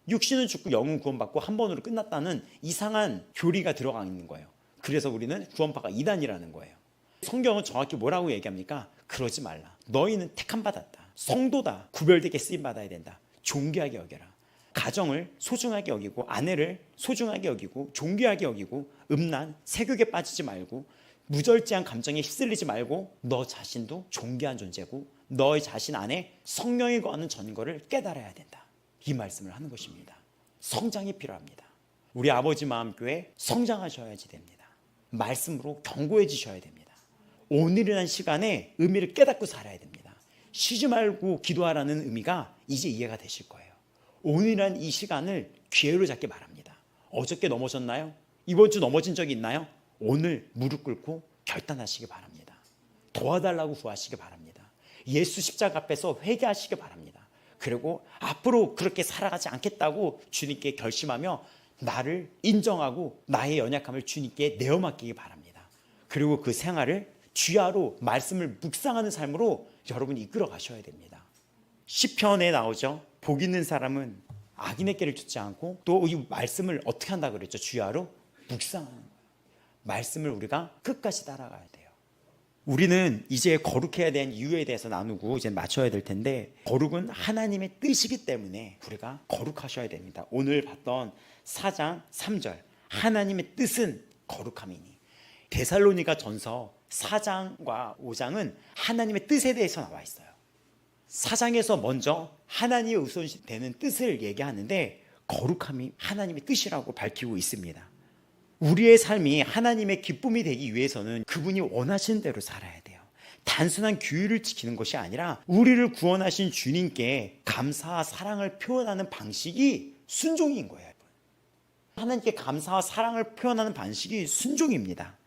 A: 육신은 죽고 영은 구원받고 한 번으로 끝났다는 이상한 교리가 들어가 있는 거예요. 그래서 우리는 구원파가 이단이라는 거예요. 성경은 정확히 뭐라고 얘기합니까? 그러지 말라. 너희는 택함 받았다. 성도다. 구별되게 쓰임 받아야 된다. 존귀하게 여겨라. 가정을 소중하게 여기고, 아내를 소중하게 여기고, 존귀하게 여기고, 음란, 세극에 빠지지 말고, 무절제한 감정에 휩쓸리지 말고, 너 자신도 존귀한 존재고 너의 자신 안에 성령이 거하는 전거를 깨달아야 된다. 이 말씀을 하는 것입니다. 성장이 필요합니다. 우리 아버지 마음교회 성장하셔야지 됩니다. 말씀으로 견고해지셔야 됩니다. 오늘이라는 시간에 의미를 깨닫고 살아야 됩니다. 쉬지 말고 기도하라는 의미가 이제 이해가 되실 거예요. 오늘이라는 이 시간을 기회로 잡기 바랍니다. 어저께 넘어졌나요? 이번 주 넘어진 적이 있나요? 오늘 무릎 꿇고 결단하시기 바랍니다. 도와달라고 구하시기 바랍니다. 예수 십자가 앞에서 회개하시기 바랍니다. 그리고 앞으로 그렇게 살아가지 않겠다고 주님께 결심하며 나를 인정하고 나의 연약함을 주님께 내어 맡기기 바랍니다. 그리고 그 생활을 주야로 말씀을 묵상하는 삶으로 여러분이 이끌어 가셔야 됩니다. 시편에 나오죠. 복 있는 사람은 악인의 길을 쫓지 않고, 또 이 말씀을 어떻게 한다 그랬죠? 주야로 묵상하는 거예요. 말씀을 우리가 끝까지 따라가야 돼요. 우리는 이제 거룩해야 되는 이유에 대해서 나누고 이제 맞춰야 될 텐데, 거룩은 하나님의 뜻이기 때문에 우리가 거룩하셔야 됩니다. 오늘 봤던 4장 3절, 하나님의 뜻은 거룩함이니. 데살로니가 전서 4장과 5장은 하나님의 뜻에 대해서 나와 있어요. 4장에서 먼저 하나님의 우선되는 뜻을 얘기하는데, 거룩함이 하나님의 뜻이라고 밝히고 있습니다. 우리의 삶이 하나님의 기쁨이 되기 위해서는 그분이 원하시는 대로 살아야 돼요. 단순한 규율을 지키는 것이 아니라 우리를 구원하신 주님께 감사와 사랑을 표현하는 방식이 순종인 거예요. 하나님께 감사와 사랑을 표현하는 방식이 순종입니다.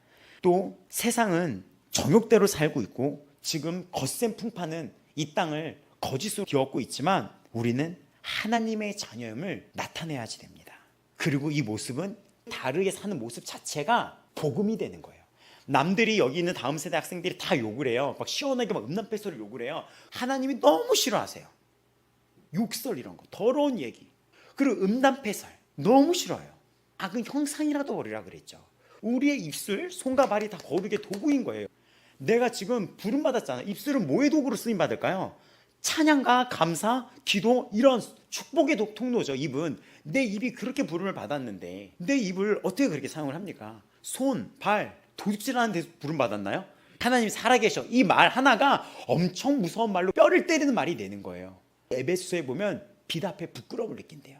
A: 또 세상은 정욕대로 살고 있고, 지금 거센 풍파는 이 땅을 거짓으로 뒤엎고 있지만 우리는 하나님의 자녀임을 나타내야지 됩니다. 그리고 이 모습은 다르게 사는 모습 자체가 복음이 되는 거예요. 남들이 여기 있는 다음 세대 학생들이 다 욕을 해요. 막 시원하게 막 음란패설을 욕을 해요. 하나님이 너무 싫어하세요. 욕설 이런 거, 더러운 얘기, 그리고 음란패설 너무 싫어요. 악은 형상이라도 버리라 그랬죠. 우리의 입술, 손과 발이 다 거룩의 도구인 거예요. 내가 지금 부름받았잖아. 입술은 뭐의 도구로 쓰임받을까요? 찬양과 감사, 기도, 이런 축복의 통로죠. 입은. 내 입이 그렇게 부름을 받았는데 내 입을 어떻게 그렇게 사용을 합니까? 손, 발, 도둑질하는 데서 부름받았나요? 하나님이 살아계셔. 이 말 하나가 엄청 무서운 말로 뼈를 때리는 말이 되는 거예요. 에베소에 보면 빛 앞에 부끄러움을 느낀대요.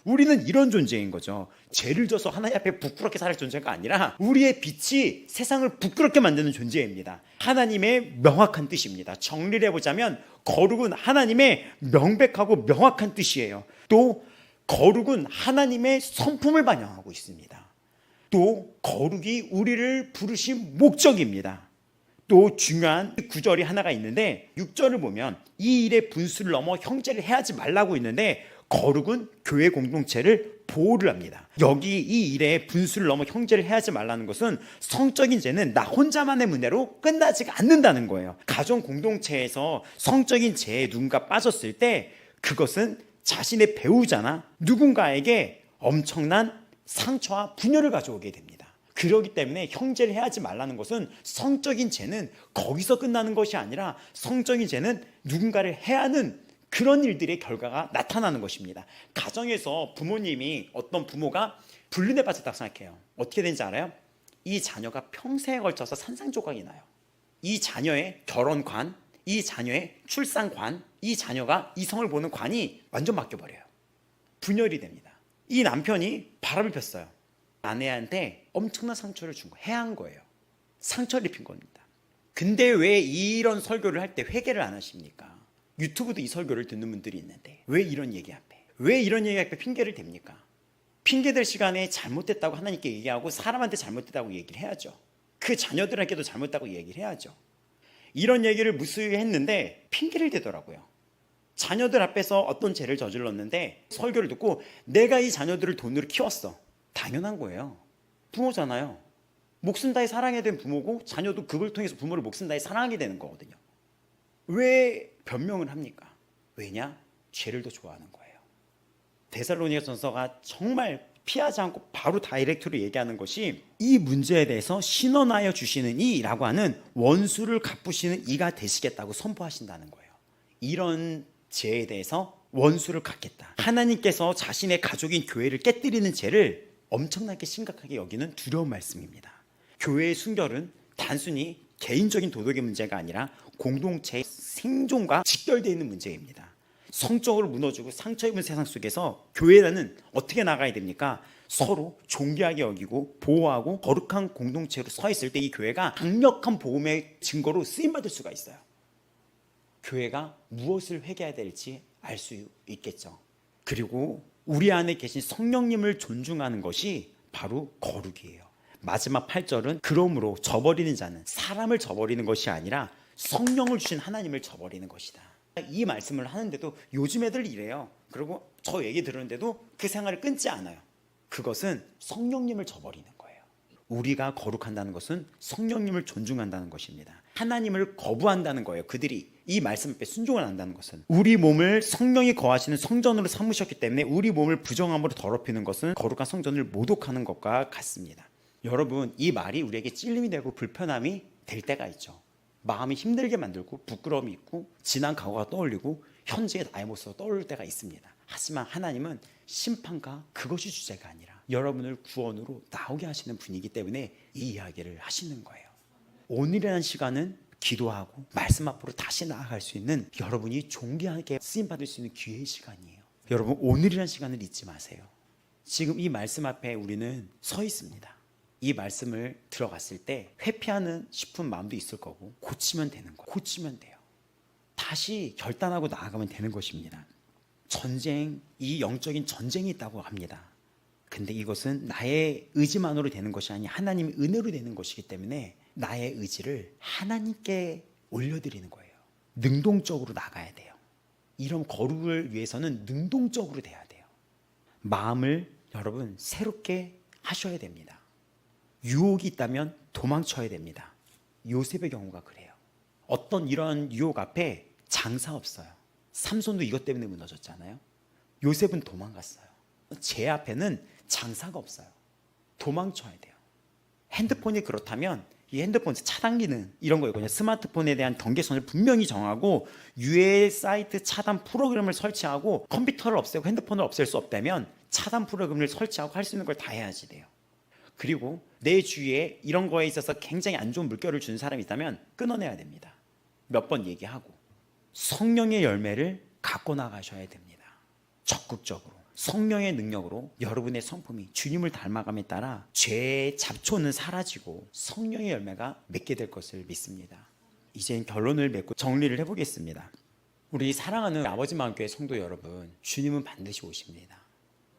A: 우리는 이런 존재인 거죠. 죄를 져서 하나님 앞에 부끄럽게 살 존재가 아니라 우리의 빛이 세상을 부끄럽게 만드는 존재입니다. 하나님의 명확한 뜻입니다. 정리를 해보자면 거룩은 하나님의 명백하고 명확한 뜻이에요. 또 거룩은 하나님의 성품을 반영하고 있습니다. 또 거룩이 우리를 부르신 목적입니다. 또 중요한 구절이 하나가 있는데 6절을 보면 이 일의 분수를 넘어 형제를 해하지 말라고 있는데 거룩은 교회 공동체를 보호를 합니다. 여기 이 일의 분수를 넘어 형제를 해하지 말라는 것은 성적인 죄는 나 혼자만의 문제로 끝나지가 않는다는 거예요. 가정 공동체에서 성적인 죄에 누군가 빠졌을 때 그것은 자신의 배우자나 누군가에게 엄청난 상처와 분열을 가져오게 됩니다. 그렇기 때문에 형제를 해하지 말라는 것은 성적인 죄는 거기서 끝나는 것이 아니라 성적인 죄는 누군가를 해하는 그런 일들의 결과가 나타나는 것입니다. 가정에서 부모님이 어떤 부모가 불륜에 빠졌다고 생각해요. 어떻게 되는지 알아요? 이 자녀가 평생에 걸쳐서 산산조각이 나요. 이 자녀의 결혼관, 이 자녀의 출산관, 이 자녀가 이성을 보는 관이 완전 바뀌어버려요. 분열이 됩니다. 이 남편이 바람을 폈어요. 아내한테 엄청난 상처를 준 거예요. 해한 거예요. 상처를 입힌 겁니다. 근데 왜 이런 설교를 할 때 회개를 안 하십니까? 유튜브도 이 설교를 듣는 분들이 있는데 왜 이런 얘기 앞에 핑계를 댑니까? 핑계댈 시간에 잘못됐다고 하나님께 얘기하고 사람한테 잘못됐다고 얘기를 해야죠. 그 자녀들에게도 잘못됐다고 얘기를 해야죠. 이런 얘기를 무수히 했는데 핑계를 대더라고요. 자녀들 앞에서 어떤 죄를 저질렀는데 설교를 듣고 내가 이 자녀들을 돈으로 키웠어. 당연한 거예요. 부모잖아요. 목숨 다해 사랑해야 되는 부모고 자녀도 그걸 통해서 부모를 목숨 다해 사랑하게 되는 거거든요. 왜 변명을 합니까? 왜냐? 죄를 더 좋아하는 거예요. 데살로니가전서가 정말 피하지 않고 바로 다이렉트로 얘기하는 것이 이 문제에 대해서 신원하여 주시는 이라고 하는 원수를 갚으시는 이가 되시겠다고 선포하신다는 거예요. 이런 죄에 대해서 원수를 갚겠다. 하나님께서 자신의 가족인 교회를 깨뜨리는 죄를 엄청나게 심각하게 여기는 두려운 말씀입니다. 교회의 순결은 단순히 개인적인 도덕의 문제가 아니라 공동체의 생존과 직결되어 있는 문제입니다. 성적으로 무너지고 상처 입은 세상 속에서 교회라는 어떻게 나가야 됩니까? 서로 존귀하게 여기고 보호하고 거룩한 공동체로 서 있을 때 이 교회가 강력한 복음의 증거로 쓰임받을 수가 있어요. 교회가 무엇을 회개해야 될지 알 수 있겠죠. 그리고 우리 안에 계신 성령님을 존중하는 것이 바로 거룩이에요. 마지막 8절은 그러므로 저버리는 자는 사람을 저버리는 것이 아니라 성령을 주신 하나님을 저버리는 것이다. 이 말씀을 하는데도 요즘 애들 이래요. 그리고 저 얘기 들었는데도 그 생활을 끊지 않아요. 그것은 성령님을 저버리는 거예요. 우리가 거룩한다는 것은 성령님을 존중한다는 것입니다. 하나님을 거부한다는 거예요. 그들이 이 말씀 앞에 순종을 한다는 것은 우리 몸을 성령이 거하시는 성전으로 삼으셨기 때문에 우리 몸을 부정함으로 더럽히는 것은 거룩한 성전을 모독하는 것과 같습니다. 여러분, 이 말이 우리에게 찔림이 되고 불편함이 될 때가 있죠. 마음이 힘들게 만들고 부끄러움이 있고 지난 과거가 떠올리고 현재의 나의 모습이 떠오를 때가 있습니다. 하지만 하나님은 심판과 그것이 주제가 아니라 여러분을 구원으로 나오게 하시는 분이기 때문에 이 이야기를 하시는 거예요. 오늘이라는 시간은 기도하고 말씀 앞으로 다시 나아갈 수 있는 여러분이 존귀하게 쓰임받을 수 있는 기회의 시간이에요. 여러분, 오늘이라는 시간을 잊지 마세요. 지금 이 말씀 앞에 우리는 서 있습니다. 이 말씀을 들어갔을 때 회피하는 싶은 마음도 있을 거고 고치면 되는 거예요. 고치면 돼요. 다시 결단하고 나아가면 되는 것입니다. 전쟁, 이 영적인 전쟁이 있다고 합니다. 근데 이것은 나의 의지만으로 되는 것이 아니라 하나님의 은혜로 되는 것이기 때문에 나의 의지를 하나님께 올려드리는 거예요. 능동적으로 나가야 돼요. 이런 거룩을 위해서는 능동적으로 돼야 돼요. 마음을 여러분 새롭게 하셔야 됩니다. 유혹이 있다면 도망쳐야 됩니다. 요셉의 경우가 그래요. 어떤 이런 유혹 앞에 장사 없어요. 삼손도 이것 때문에 무너졌잖아요. 요셉은 도망갔어요. 제 앞에는 장사가 없어요. 도망쳐야 돼요. 핸드폰이 그렇다면 이 핸드폰 차단 기능 이런 거였거든요. 스마트폰에 대한 경계선을 분명히 정하고 유해 사이트 차단 프로그램을 설치하고 컴퓨터를 없애고 핸드폰을 없앨 수 없다면 차단 프로그램을 설치하고 할 수 있는 걸 다 해야지 돼요. 그리고 내 주위에 이런 거에 있어서 굉장히 안 좋은 물결을 주는 사람이 있다면 끊어내야 됩니다. 몇 번 얘기하고 성령의 열매를 갖고 나가셔야 됩니다. 적극적으로 성령의 능력으로 여러분의 성품이 주님을 닮아감에 따라 죄의 잡초는 사라지고 성령의 열매가 맺게 될 것을 믿습니다. 이제 결론을 맺고 정리를 해보겠습니다. 우리 사랑하는 아버지 마음교회 성도 여러분, 주님은 반드시 오십니다.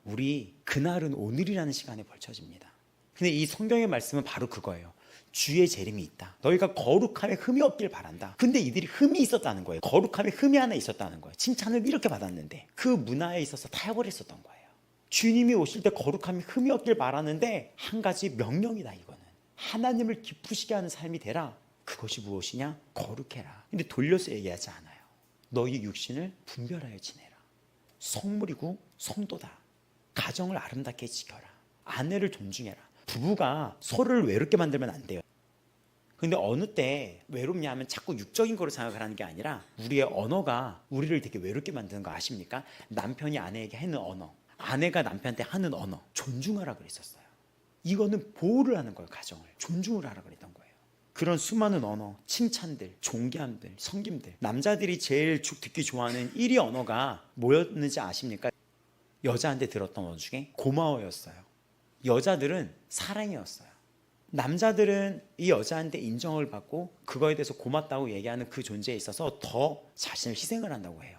A: 우리 그날은 오늘이라는 시간에 벌쳐집니다. 근데 이 성경의 말씀은 바로 그거예요. 주의 재림이 있다. 너희가 거룩함에 흠이 없길 바란다. 근데 이들이 흠이 있었다는 거예요. 거룩함에 흠이 하나 있었다는 거예요. 칭찬을 이렇게 받았는데 그 문화에 있어서 타협을 했었던 거예요. 주님이 오실 때 거룩함에 흠이 없길 바라는데 한 가지 명령이다. 이거는 하나님을 기쁘시게 하는 삶이 되라. 그것이 무엇이냐? 거룩해라. 근데 돌려서 얘기하지 않아요. 너희 육신을 분별하여 지내라. 성물이고 성도다. 가정을 아름답게 지켜라. 아내를 존중해라. 부부가 서로를 외롭게 만들면 안 돼요. 근데 어느 때 외롭냐 하면 자꾸 육적인 거로 생각을 하는 게 아니라 우리의 언어가 우리를 되게 외롭게 만드는 거 아십니까? 남편이 아내에게 하는 언어, 아내가 남편한테 하는 언어, 존중하라 그랬었어요. 이거는 보호를 하는 거예요. 가정을 존중을 하라 그랬던 거예요. 그런 수많은 언어, 칭찬들, 존귀함들, 섬김들, 남자들이 제일 듣기 좋아하는 1위 언어가 뭐였는지 아십니까? 여자한테 들었던 언어 중에 고마워였어요. 여자들은 사랑이었어요. 남자들은 이 여자한테 인정을 받고 그거에 대해서 고맙다고 얘기하는 그 존재에 있어서 더 자신을 희생을 한다고 해요.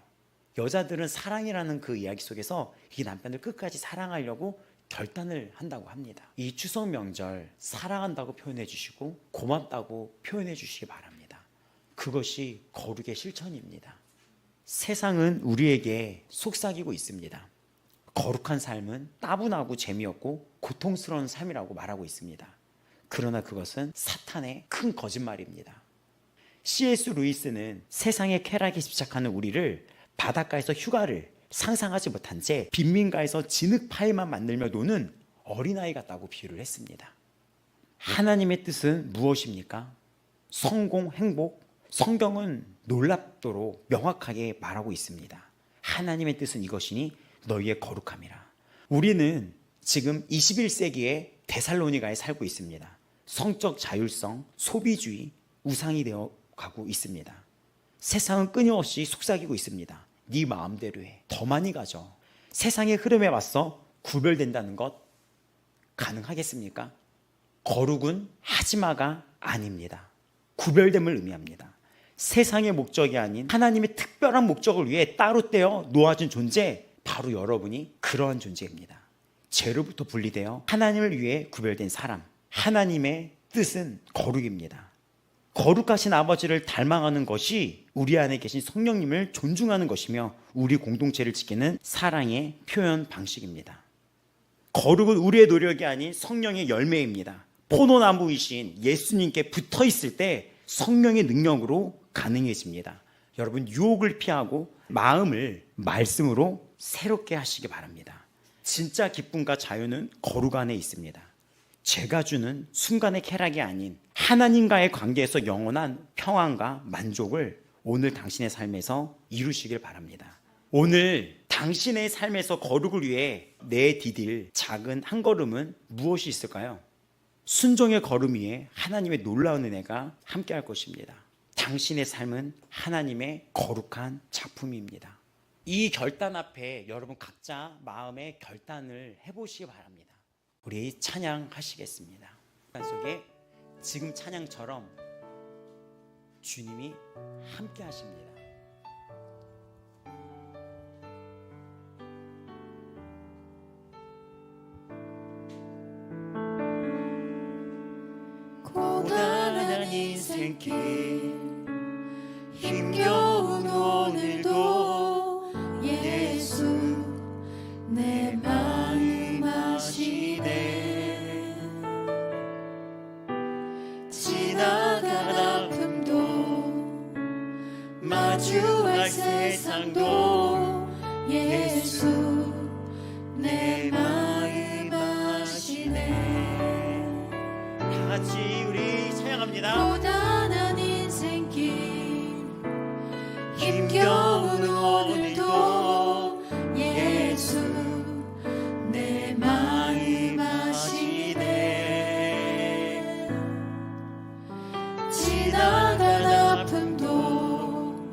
A: 여자들은 사랑이라는 그 이야기 속에서 이 남편을 끝까지 사랑하려고 결단을 한다고 합니다. 이 추석 명절 사랑한다고 표현해 주시고 고맙다고 표현해 주시기 바랍니다. 그것이 거룩의 실천입니다. 세상은 우리에게 속삭이고 있습니다. 거룩한 삶은 따분하고 재미없고 고통스러운 삶이라고 말하고 있습니다. 그러나 그것은 사탄의 큰 거짓말입니다. C.S. 루이스는 세상의 쾌락에 집착하는 우리를 바닷가에서 휴가를 상상하지 못한 채 빈민가에서 진흙파이만 만들며 노는 어린아이 같다고 비유를 했습니다. 하나님의 뜻은 무엇입니까? 성공, 행복, 성경은 놀랍도록 명확하게 말하고 있습니다. 하나님의 뜻은 이것이니 너희의 거룩함이라. 우리는 지금 21세기의 데살로니가에 살고 있습니다. 성적 자율성, 소비주의, 우상이 되어 가고 있습니다. 세상은 끊임없이 속삭이고 있습니다. 네 마음대로 해. 더 많이 가져. 세상의 흐름에 맞서 구별된다는 것 가능하겠습니까? 거룩은 하지마가 아닙니다. 구별됨을 의미합니다. 세상의 목적이 아닌 하나님의 특별한 목적을 위해 따로 떼어 놓아준 존재, 바로 여러분이 그러한 존재입니다. 죄로부터 분리되어 하나님을 위해 구별된 사람, 하나님의 뜻은 거룩입니다. 거룩하신 아버지를 닮아가는 것이 우리 안에 계신 성령님을 존중하는 것이며 우리 공동체를 지키는 사랑의 표현 방식입니다. 거룩은 우리의 노력이 아닌 성령의 열매입니다. 포도나무이신 예수님께 붙어 있을 때 성령의 능력으로 가능해집니다. 여러분, 유혹을 피하고 마음을 말씀으로 새롭게 하시기 바랍니다. 진짜 기쁨과 자유는 거룩 안에 있습니다. 죄가 주는 순간의 쾌락이 아닌 하나님과의 관계에서 영원한 평안과 만족을 오늘 당신의 삶에서 이루시길 바랍니다. 오늘 당신의 삶에서 거룩을 위해 내디딜 작은 한 걸음은 무엇이 있을까요? 순종의 걸음 위에 하나님의 놀라운 은혜가 함께할 것입니다. 당신의 삶은 하나님의 거룩한 작품입니다. 이 결단 앞에 여러분 각자 마음의 결단을 해보시기 바랍니다. 우리 찬양하시겠습니다. 속에 지금 찬양처럼 주님이 함께 하십니다.
B: 고단한 인생길 힘겨운 오늘도 예수 내 마음 아시네. 지나갈 아픔도 마주할 세상도 예수 내 마음 아시네.
A: 다 같이 우리 찬양합니다.
B: 고단한 인생길 힘겨운 오늘도 예수 내 마음 아시네. 지나갈 아픔도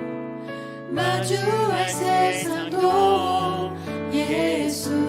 B: 마주할 세상도 예수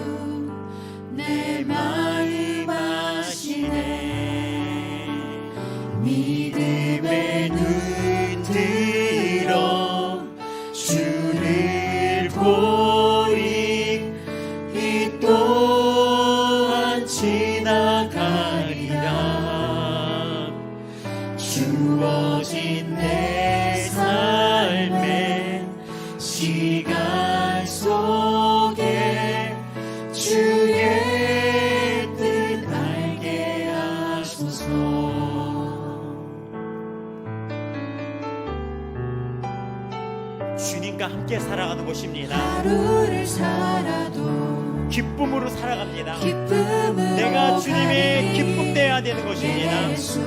D: 주님과 함께 살아가는 곳입니다.
B: 하루를 살아도
D: 기쁨으로 살아갑니다.
B: 기쁨으로
D: 내가 주님의 기쁨 되어야 되는 것입니다.
B: 예수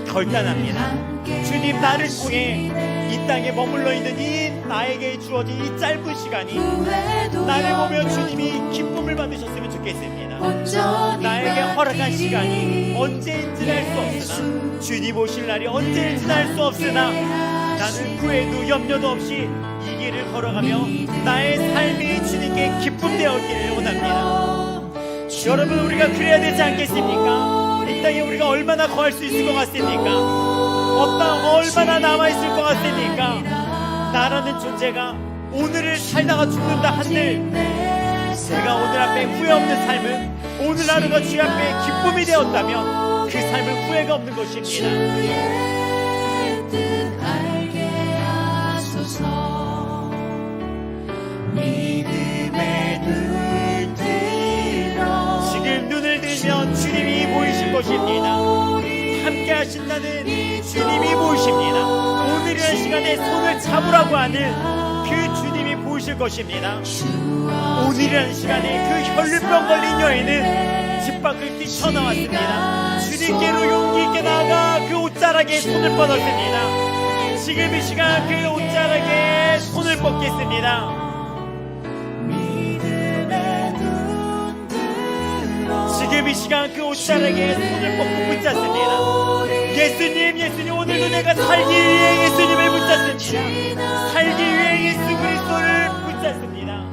D: 결단합니다. 주님, 나를 통해 이 땅에 머물러 있는 이 나에게 주어진 이 짧은 시간이 나를 보며 주님이 기쁨을 받으셨으면 좋겠습니다. 나에게 허락한 시간이 언제인지 알 수 없으나, 주님 오실 날이 언제인지 알 수 없으나, 나는 후회도 염려도 없이 이 길을 걸어가며 나의 삶이 주님께 기쁨 되었기를 원합니다. 여러분, 우리가 그래야 되지 않겠습니까? 이 땅에 우리가 얼마나 거할 수 있을 것 같습니까? 얼마나 남아있을 것 같습니까? 나라는 존재가 오늘을 살다가 죽는다 한들, 제가 오늘 앞에 후회 없는 삶은, 오늘 하루가 주 앞에 기쁨이 되었다면 그 삶은 후회가 없는 것입니다.
B: 주의 뜻 알게 하소서. 믿음의 눈 들어
D: 지금 눈을 들면 주님이 보이실 것입니다. 함께 하신다는 주님이 보이십니다. 오늘이라는 시간에 손을 잡으라고 하는 그 주님이 보이실 것입니다. 오늘이라는 시간에 그 혈류병 걸린 여인은 집 밖을 뛰쳐나왔습니다. 주님께로 용기 있게 나아가 그 옷자락에 손을 뻗었습니다. 지금 이 시간 그 옷자락에 손을 뻗겠습니다. 지금 이 시간 그 옷자락에 손을 뻗고 붙잡습니다. 예수님, 예수님, 오늘도 내가 살기 위해 예수님을 붙잡습니다. 살기 위해 예수 그리스도를 붙잡습니다.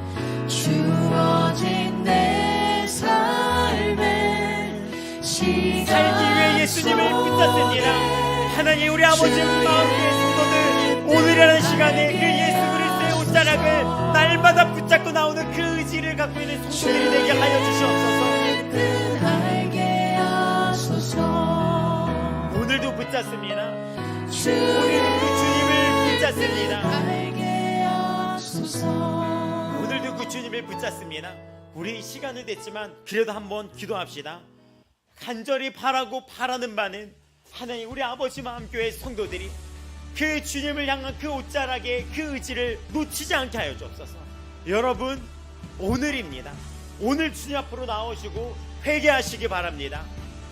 B: 주어진 내 삶의 시간
D: 살기 위해 예수님을 붙잡습니다. 하나님, 우리 아버지 마음의 성도들, 오늘이라는 시간에 그 예수 그리스도의 옷자락을 날마다 붙잡고 나오는 그 의지를 갖고 있는 성도들이 되게 하여 주시옵소서.
B: 뜻 알게 하소서.
D: 오늘도 붙잡습니다.
B: 주의
D: 오늘도 그 주님을 붙잡습니다.
B: 알게 하소서.
D: 오늘도 그 주님을 붙잡습니다. 우리 시간은 됐지만 그래도 한번 기도합시다. 간절히 바라고 바라는 바는 하나님, 우리 아버지 마음교회 성도들이 그 주님을 향한 그 옷자락에 그 의지를 놓치지 않게 하여 주옵소서. 여러분, 오늘입니다. 오늘 주님 앞으로 나오시고 회개하시기 바랍니다.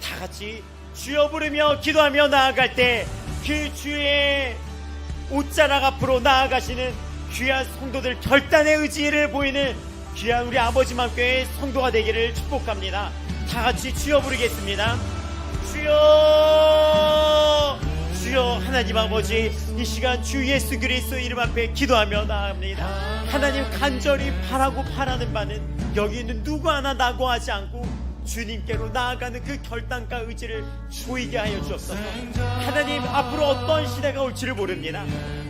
D: 다 같이 주여 부르며 기도하며 나아갈 때 그 주의 옷자락 앞으로 나아가시는 귀한 성도들, 결단의 의지를 보이는 귀한 우리 아버지 마음교회 성도가 되기를 축복합니다. 다 같이 주여 부르겠습니다. 주여, 주여. 하나님 아버지, 이 시간 주 예수 그리스도 이름 앞에 기도하며 나아갑니다. 하나님, 간절히 바라고 바라는 바는 여기 있는 누구 하나 낙오하지 않고 주님께로 나아가는 그 결단과 의지를 보이게 하여 주옵소서. 하나님, 앞으로 어떤 시대가 올지를 모릅니다.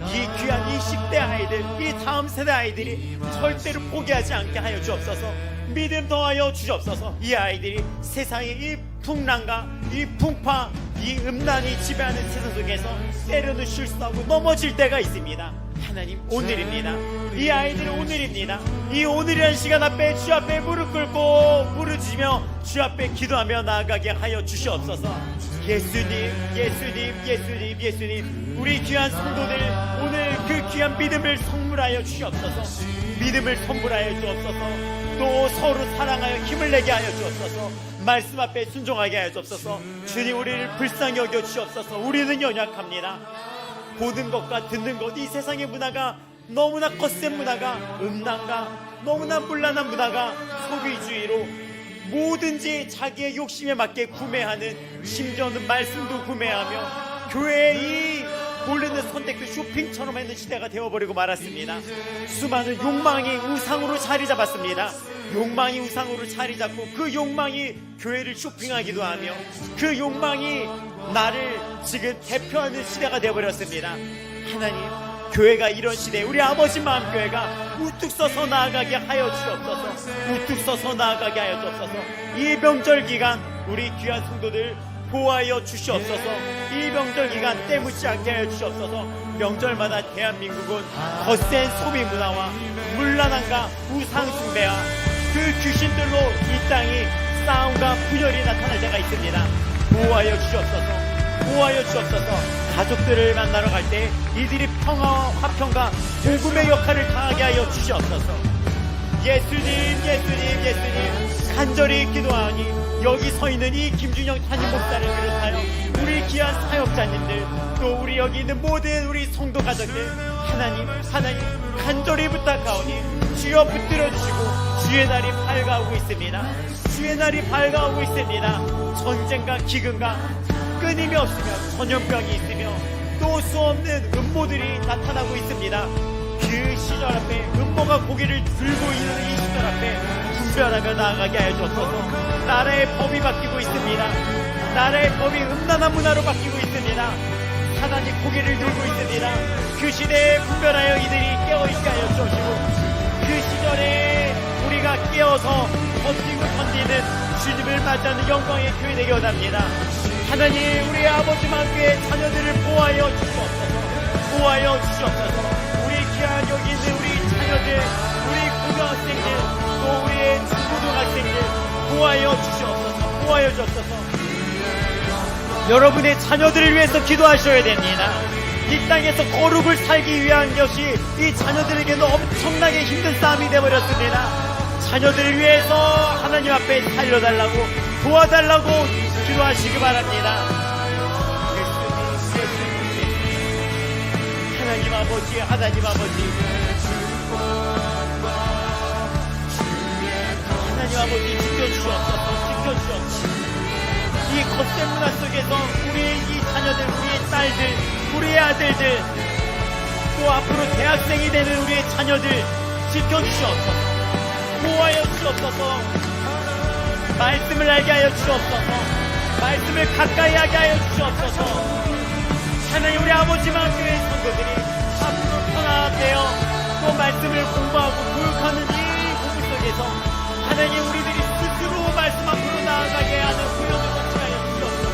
D: 이 귀한 이 10대 아이들, 이 다음 세대 아이들이 절대로 포기하지 않게 하여 주옵소서. 믿음 더하여 주옵소서. 이 아이들이 세상의 이 풍랑과 이 풍파, 이 음란이 지배하는 세상 속에서 때로는 실수하고 넘어질 때가 있습니다. 하나님, 오늘입니다. 이 아이들은 오늘입니다. 이 오늘이라는 시간 앞에 주 앞에 무릎 꿇고 부르짖으며 주 앞에 기도하며 나아가게 하여 주시옵소서. 예수님, 예수님, 예수님, 예수님, 우리 귀한 성도들 오늘 그 귀한 믿음을 선물하여 주시옵소서. 믿음을 선물하여 주옵소서. 또 서로 사랑하여 힘을 내게 하여 주옵소서. 말씀 앞에 순종하게 하여 주옵소서. 주님, 우리를 불쌍히 여겨 주옵소서. 우리는 연약합니다. 보는 것과 듣는 것, 이 세상의 문화가 너무나 거센 문화가, 음란과 너무나 문란한 문화가 소비주의로 뭐든지 자기의 욕심에 맞게 구매하는, 심지어는 말씀도 구매하며 교회의 이 고르는 선택도 쇼핑처럼 하는 시대가 되어버리고 말았습니다. 수많은 욕망이 우상으로 자리 잡았습니다. 욕망이 우상으로 자리 잡고 그 욕망이 교회를 쇼핑하기도 하며 그 욕망이 나를 지금 대표하는 시대가 되어버렸습니다. 하나님, 교회가 이런 시대에 우리 아버지 마음교회가 우뚝 서서 나아가게 하여 주옵소서. 우뚝 서서 나아가게 하여 주옵소서. 이 명절 기간 우리 귀한 성도들 보호하여 주시옵소서. 이 명절 기간 때묻지 않게 하여 주시옵소서. 명절마다 대한민국은 거센 소비 문화와 문란함과 우상 숭배와 그 귀신들로 이 땅이 싸움과 분열이 나타날 때가 있습니다. 보호하여 주시옵소서. 보호하여 주옵소서. 가족들을 만나러 갈 때 이들이 평화와 화평과 복음의 역할을 다하게 하여 주시옵소서. 예수님 간절히 기도하니 여기 서 있는 이 김준영 담임 목사를 비롯하여 우리 귀한 사역자님들, 또 우리 여기 있는 모든 우리 성도 가족들, 하나님 간절히 부탁하오니 주여 붙들어 주시고, 주의 날이 밝아오고 있습니다. 주의 날이 밝아오고 있습니다. 전쟁과 기근과 끊임이 없으며 전염병이 있으며 또 수없는 음모들이 나타나고 있습니다. 그 시절 앞에 음모가 고개를 들고 있는 이 시절 앞에 분별하며 나아가게 하여 주옵소서. 나라의 법이 바뀌고 있습니다. 나라의 법이 음란한 문화로 바뀌고 있습니다. 사단이 고개를 들고 있습니다. 그 시대에 분별하여 이들이 깨어있게 하여 주시고, 그 시절에 우리가 깨어서 버티고 견디는 주님을 맞이하는 영광의 교회 되게 원합니다. 하나님, 우리 아버지 만교의 자녀들을 보호하여 주시옵소서. 보호하여 주시옵소서. 우리 귀한 여기 있는 우리 자녀들, 우리 고등학생들, 또 우리의 중고등학생들 보호하여 주시옵소서. 보호하여 주옵소서. 여러분의 자녀들을 위해서 기도하셔야 됩니다. 이 땅에서 거룩을 살기 위한 것이 이 자녀들에게는 엄청나게 힘든 싸움이 되어버렸습니다. 자녀들을 위해서 하나님 앞에 살려달라고, 도와달라고 기도하시기 바랍니다. 하나님 아버지, 하나님 아버지, 하나님 아버지, 지켜주시옵소서. 지켜주시옵소서. 이 겉된 문화 속에서 우리의 이 자녀들, 우리의 딸들, 우리의 아들들, 또 앞으로 대학생이 되는 우리의 자녀들 지켜주시옵소서. 보호하여 주옵소서. 말씀을 알게 하여 주옵소서. 말씀을 가까이 하게 하여 주옵소서. 하나님, 우리 아버지만 교회 성도들이 앞으로 편안되어 또 말씀을 공부하고 교육하는 이 공부 속에서 하나님, 우리들이 스스로 말씀 앞으로 나아가게 하는 훈련을 거치하여 주옵소서.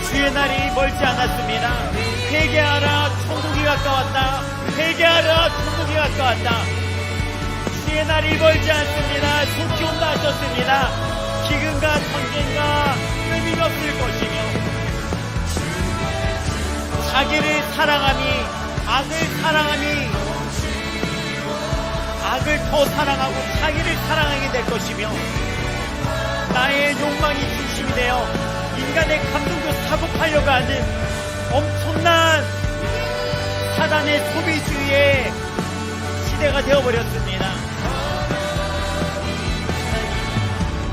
D: 주의 날이 멀지 않았습니다. 회개하라, 천국이 가까웠다. 회개하라, 천국이 가까웠다. 주의 날이 멀지 않습니다. 속히 온다 하셨습니다. 기근과 전쟁과 끊임이 없을 것이며, 자기를 사랑함이 악을 더 사랑하고 자기를 사랑하게 될 것이며, 나의 욕망이 중심이 되어 인간의 감정도 사고하려고 하는 엄청난 사단의 소비주의의 시대가 되어버렸습니다.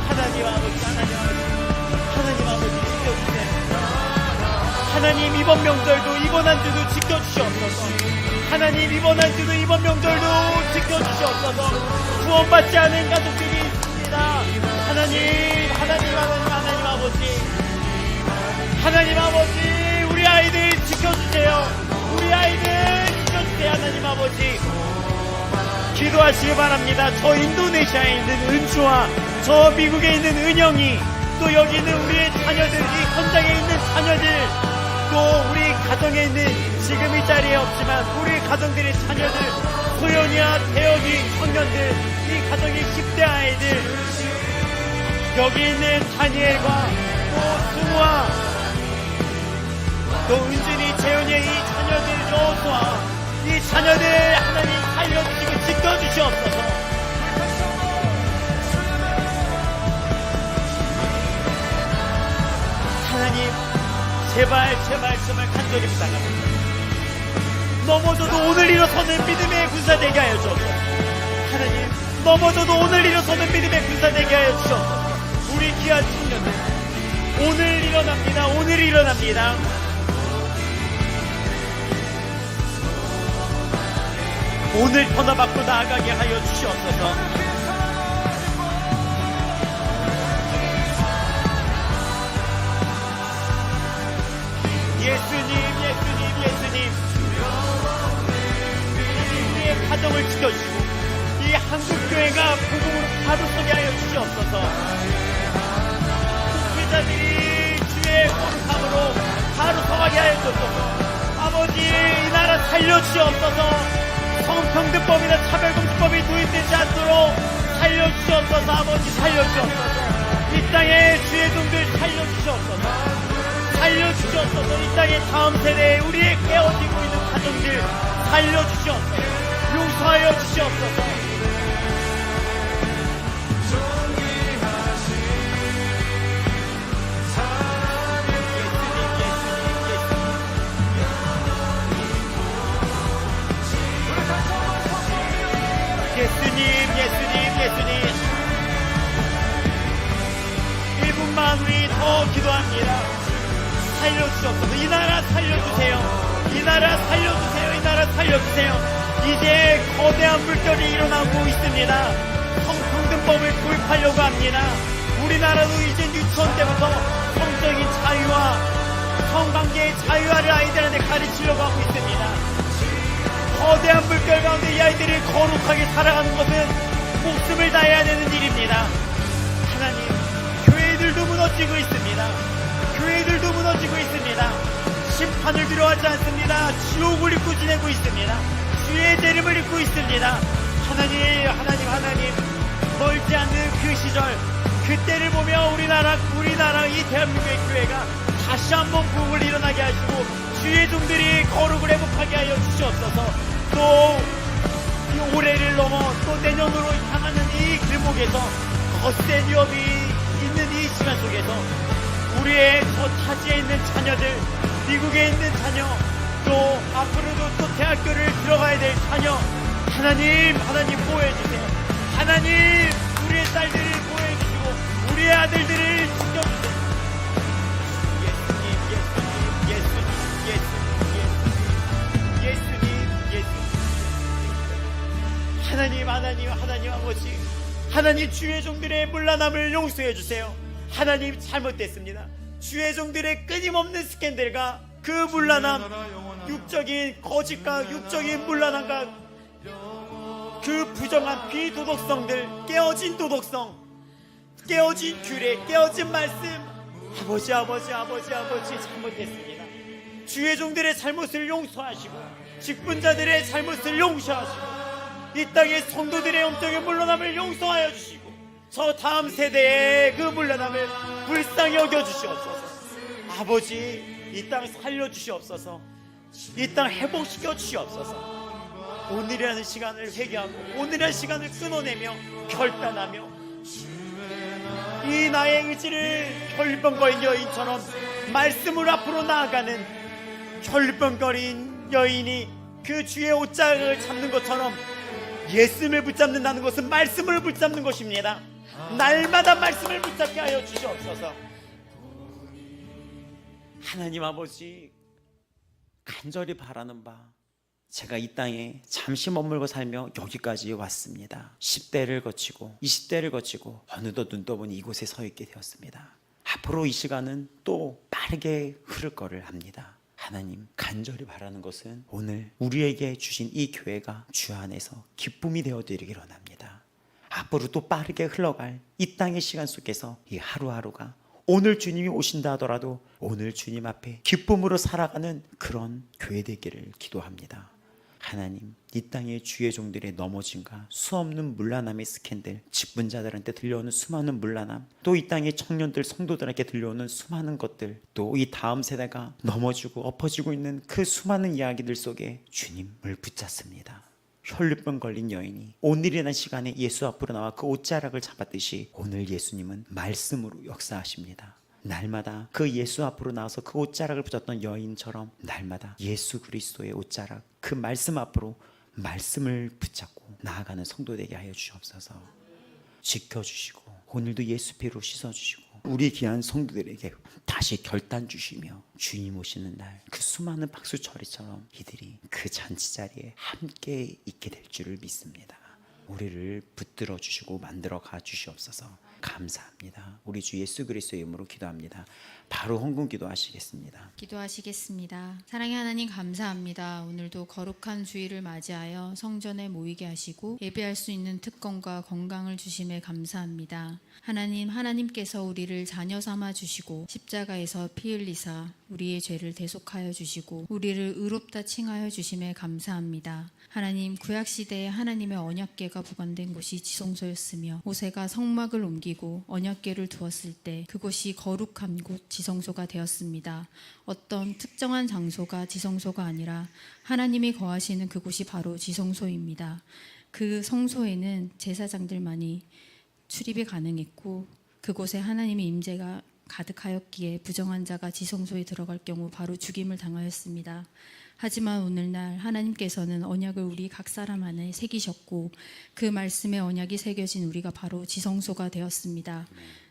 D: 하나님 아버지, 하나님 아버지 지켜주세요. 하나님, 이번 명절도, 이번 한 주도 지켜주시옵소서. 하나님, 이번 한 주도, 이번 명절도 지켜주시옵소서. 구원받지 않은 가족들이 있습니다. 하나님 아버지, 우리 아이들 지켜주세요. 우리 아이들 지켜주세요. 하나님 아버지, 기도하시기 바랍니다. 저 인도네시아에 있는 은주와 저 미국에 있는 은영이, 또 여기 있는 우리의 자녀들, 이 현장에 있는 자녀들, 또 우리 가정에 있는, 지금 이 자리에 없지만 우리 가정들의 자녀들, 소연이와 태혁이 청년들, 이 가정의 10대 아이들, 여기 있는 다니엘과 또 승우와 또 은진이, 재훈이의 이 자녀들, 여호수아, 이 자녀들 하나님 살려주시고 지켜주시옵소서. 하나님, 제발 간절히 부탁합니다. 넘어져도 오늘 일어서는 믿음의 군사 되게 하여 주옵소서. 하나님, 넘어져도 오늘 일어서는 믿음의 군사 되게 하여 주옵소서. 우리 귀한 청년들, 오늘 일어납니다. 오늘 전화받고 나아가게 하여 주시옵소서. 예수님, 우리의 가정을 지켜주시고 이 한국교회가 복음으로 바로 서게 하여 주시옵소서. 목회자들이 주의 거룩함으로 바로 서게 하여 주옵소서. 아버지, 이 나라 살려주시옵소서. 성평등법이나 차별금지법이 도입되지 않도록 살려주시옵소서. 아버지, 살려주시옵소서. 이 땅의 주의 종들 살려주시옵소서. 이 땅의 다음 세대에 우리의 깨어지고 있는 가정들 살려주시옵소서. 용서하여 주시옵소서. 예수님 1분만 우리 더 기도합니다. 살려주시옵소서. 이 나라 살려주세요. 이제 거대한 물결이 일어나고 있습니다. 성평등법을 도입하려고 합니다. 우리나라도 이제 유치원 때부터 성적인 자유와 성관계의 자유화를 아이들한테 가르치려고 하고 있습니다. 거대한 물결 가운데 이 아이들이 거룩하게 살아가는 것은 목숨을 다해야 되는 일입니다. 하나님, 교회들도 무너지고 있습니다. 심판을 두려워하지 않습니다. 지옥을 입고 지내고 있습니다. 주의 재림을 입고 있습니다. 하나님, 멀지 않는 그 시절, 그때를 보며 우리나라 이 대한민국의 교회가 다시 한번 부흥을 일어나게 하시고 주의 종들이 거룩을 회복하게 하여 주시옵소서. 또 올해를 넘어 또 내년으로 향하는 이 길목에서 거센 위협이 있는 이 시간 속에서 우리의 저 타지에 있는 자녀들, 미국에 있는 자녀, 또 앞으로도 또 대학교를 들어가야 될 자녀, 하나님 보호해주세요. 하나님, 우리의 딸들을 보호해주시고 우리의 아들들을 지켜주세요. 하나님 아버지, 하나님 주의 종들의 문란함을 용서해 주세요. 하나님 잘못됐습니다. 주의 종들의 끊임없는 스캔들과 그 문란함, 육적인 거짓과 육적인 문란함과 그 부정한 비도덕성들, 깨어진 도덕성, 깨어진 규례, 깨어진 말씀, 아버지 잘못됐습니다. 주의 종들의 잘못을 용서하시고 직분자들의 잘못을 용서하시고 이 땅의 성도들의 영적인 물러남을 용서하여 주시고 저 다음 세대의 그 물러남을 불쌍히 여겨주시옵소서. 아버지, 이 땅 살려주시옵소서. 이 땅 회복시켜 주시옵소서. 오늘이라는 시간을 회개하고 오늘이라는 시간을 끊어내며 결단하며 이 나의 의지를 혈병거린 여인처럼 말씀을 앞으로 나아가는 혈병거린 여인이 그 주의 옷자락을 잡는 것처럼 예수님을 붙잡는다는 것은 말씀을 붙잡는 것입니다. 날마다 말씀을 붙잡게 하여 주시옵소서. 하나님 아버지, 간절히 바라는 바, 제가 이 땅에 잠시 머물고 살며 여기까지 왔습니다. 10대를 거치고 20대를 거치고 어느덧 눈 떠보니 이곳에 서 있게 되었습니다. 앞으로 이 시간은 또 빠르게 흐를 거를 압니다. 하나님, 간절히 바라는 것은 오늘 우리에게 주신 이 교회가 주 안에서 기쁨이 되어드리길 원합니다. 앞으로 또 빠르게 흘러갈 이 땅의 시간 속에서 이 하루하루가 오늘 주님이 오신다 하더라도 오늘 주님 앞에 기쁨으로 살아가는 그런 교회 되기를 기도합니다. 하나님, 이 땅의 주의 종들의 넘어짐과 수없는 문란함의 스캔들, 직분자들한테 들려오는 수많은 문란함, 또 이 땅의 청년들, 성도들에게 들려오는 수많은 것들, 또 이 다음 세대가 넘어지고 엎어지고 있는 그 수많은 이야기들 속에 주님을 붙잡습니다. 혈류병 걸린 여인이 오늘이라는 시간에 예수 앞으로 나와 그 옷자락을 잡았듯이 오늘 예수님은 말씀으로 역사하십니다. 날마다 그 예수 앞으로 나와서 그 옷자락을 붙였던 여인처럼 날마다 예수 그리스도의 옷자락, 그 말씀 앞으로 말씀을 붙잡고 나아가는 성도 되게 하여 주시옵소서. 지켜주시고 오늘도 예수 피로 씻어주시고 우리 귀한 성도들에게 다시 결단 주시며 주님 오시는 날 그 수많은 박수처리처럼 이들이 그 잔치자리에 함께 있게 될 줄을 믿습니다. 우리를 붙들어 주시고 만들어 가 주시옵소서. 감사합니다. 우리 주 예수 그리스도의 이름으로 기도합니다. 바로 헌금 기도하시겠습니다.
F: 기도하시겠습니다. 사랑의 하나님, 감사합니다. 오늘도 거룩한 주일을 맞이하여 성전에 모이게 하시고 예배할 수 있는 특권과 건강을 주심에 감사합니다. 하나님, 하나님께서 우리를 자녀 삼아 주시고 십자가에서 피 흘리사 우리의 죄를 대속하여 주시고 우리를 의롭다 칭하여 주심에 감사합니다. 하나님, 구약시대에 하나님의 언약궤가 보관된 곳이 지성소였으며 모세가 성막을 옮기고 언약궤를 두었을 때 그곳이 거룩한 곳 지성소가 되었습니다. 어떤 특정한 장소가 지성소가 아니라 하나님이 거하시는 그곳이 바로 지성소입니다. 그 성소에는 제사장들만이 출입이 가능했고 그곳에 하나님의 임재가 가득하였기에 부정한 자가 지성소에 들어갈 경우 바로 죽임을 당하였습니다. 하지만 오늘날 하나님께서는 언약을 우리 각 사람 안에 새기셨고 그 말씀의 언약이 새겨진 우리가 바로 지성소가 되었습니다.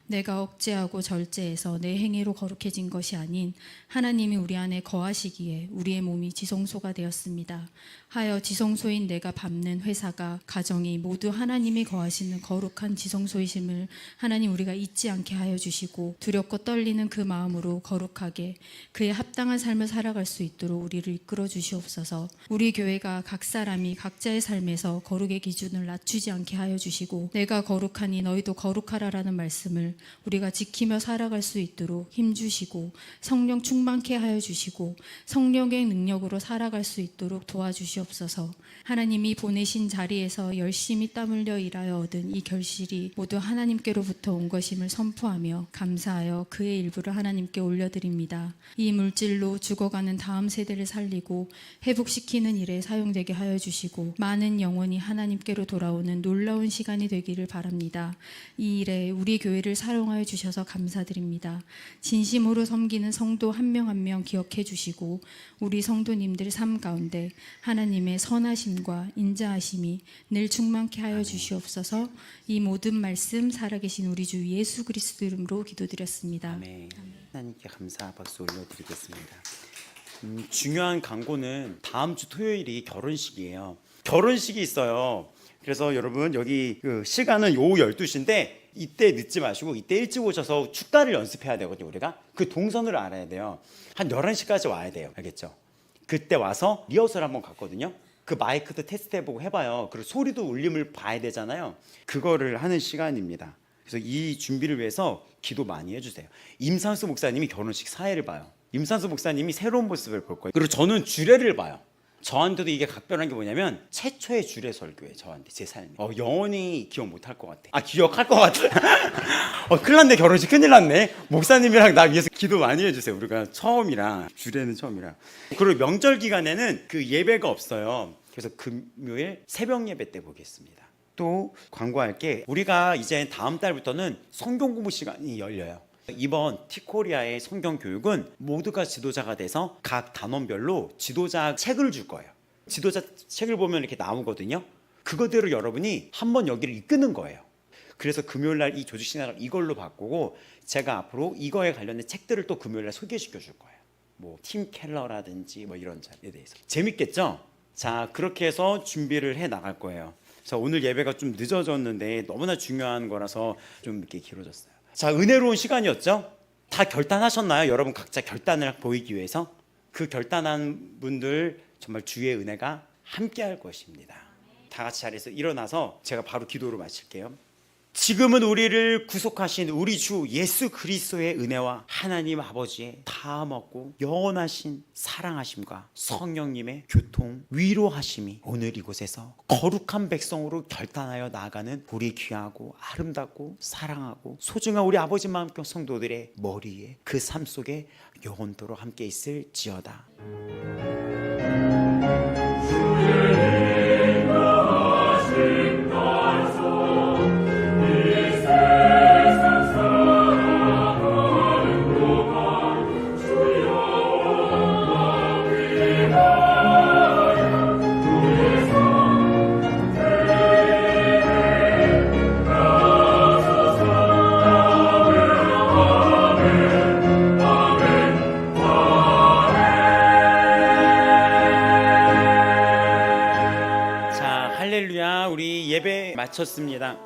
F: 내가 억제하고 절제해서 내 행위로 거룩해진 것이 아닌 하나님이 우리 안에 거하시기에 우리의 몸이 지성소가 되었습니다. 하여 지성소인 내가 밟는 회사가 가정이 모두 하나님이 거하시는 거룩한 지성소이심을 하나님 우리가 잊지 않게 하여 주시고 두렵고 떨리는 그 마음으로 거룩하게 그에 합당한 삶을 살아갈 수 있도록 우리를 이끌어 주시옵소서. 우리 교회가 각 사람이 각자의 삶에서 거룩의 기준을 낮추지 않게 하여 주시고 내가 거룩하니 너희도 거룩하라라는 말씀을 우리가 지키며 살아갈 수 있도록 힘주시고 성령 충만케 하여 주시고 성령의 능력으로 살아갈 수 있도록 도와주시옵소서. 하나님이 보내신 자리에서 열심히 땀 흘려 일하여 얻은 이 결실이 모두 하나님께로부터 온 것임을 선포하며 감사하여 그의 일부를 하나님께 올려드립니다. 이 물질로 죽어가는 다음 세대를 살리고 회복시키는 일에 사용되게 하여 주시고 많은 영혼이 하나님께로 돌아오는 놀라운 시간이 되기를 바랍니다. 이 일에 우리 교회를 사용하여 주셔서 감사드립니다. 진심으로 섬기는 성도 한 명 한 명 기억해 주시고 우리 성도님들 삶 가운데 하나님의 선하심과 인자하심이 늘 충만케 하여 주시옵소서. 이 모든 말씀 살아계신 우리 주 예수 그리스도 이름으로 기도드렸습니다.
A: 아멘. 하나님께 감사 박수 올려드리겠습니다. 중요한 광고는 다음 주 토요일이 결혼식이에요. 결혼식이 있어요. 그래서 여러분 여기 그 시간은 오후 12시인데 이때 늦지 마시고 이때 일찍 오셔서 축가를 연습해야 되거든요. 우리가 그 동선을 알아야 돼요. 한 11시까지 와야 돼요. 알겠죠? 그때 와서 리허설 한번 갔거든요. 그 마이크도 테스트해보고 해봐요. 그리고 소리도 울림을 봐야 되잖아요. 그거를 하는 시간입니다. 그래서 이 준비를 위해서 기도 많이 해주세요. 임산수 목사님이 결혼식 사회를 봐요. 임산수 목사님이 새로운 모습을 볼 거예요. 그리고 저는 주례를 봐요. 저한테도 이게 각별한 게 뭐냐면 최초의 주례 설교예요. 저한테 제 삶이 영원히 기억 못할 것 같아. 기억할 것 같아. 큰일 났네. 결혼식 큰일 났네. 목사님이랑 나 위해서 기도 많이 해주세요. 우리가 처음이라 주례는 처음이라. 그리고 명절 기간에는 그 예배가 없어요. 그래서 금요일 새벽 예배 때 보겠습니다. 또 광고할게. 우리가 이제 다음 달부터는 성경 공부 시간이 열려요. 이번 티코리아의 성경 교육은 모두가 지도자가 돼서 각 단원별로 지도자 책을 줄 거예요. 지도자 책을 보면 이렇게 나오거든요. 그거대로 여러분이 한번 여기를 이끄는 거예요. 그래서 금요일날 이 조직 시간을 이걸로 바꾸고 제가 앞으로 이거에 관련된 책들을 또 금요일날 소개시켜 줄 거예요. 뭐 팀 켈러라든지 뭐 이런 자에 대해서. 재밌겠죠? 자, 그렇게 해서 준비를 해 나갈 거예요. 그래서 오늘 예배가 좀 늦어졌는데 너무나 중요한 거라서 좀 이렇게 길어졌어요. 자, 은혜로운 시간이었죠? 다 결단하셨나요? 여러분 각자 결단을 보이기 위해서 그 결단한 분들 정말 주의 은혜가 함께 할 것입니다. 다 같이 자리에서 일어나서 제가 바로 기도로 마칠게요. 지금은 우리를 구속하신 우리 주 예수 그리스도의 은혜와 하나님 아버지의 다함 없고 영원하신 사랑하심과 성령님의 교통 위로하심이 오늘 이곳에서 거룩한 백성으로 결단하여 나아가는 우리 귀하고 아름답고 사랑하고 소중한 우리 아버지 마음격 성도들의 머리에 그 삶 속에 영원토록 함께 있을지어다. 할렐루야. 우리 예배 마쳤습니다.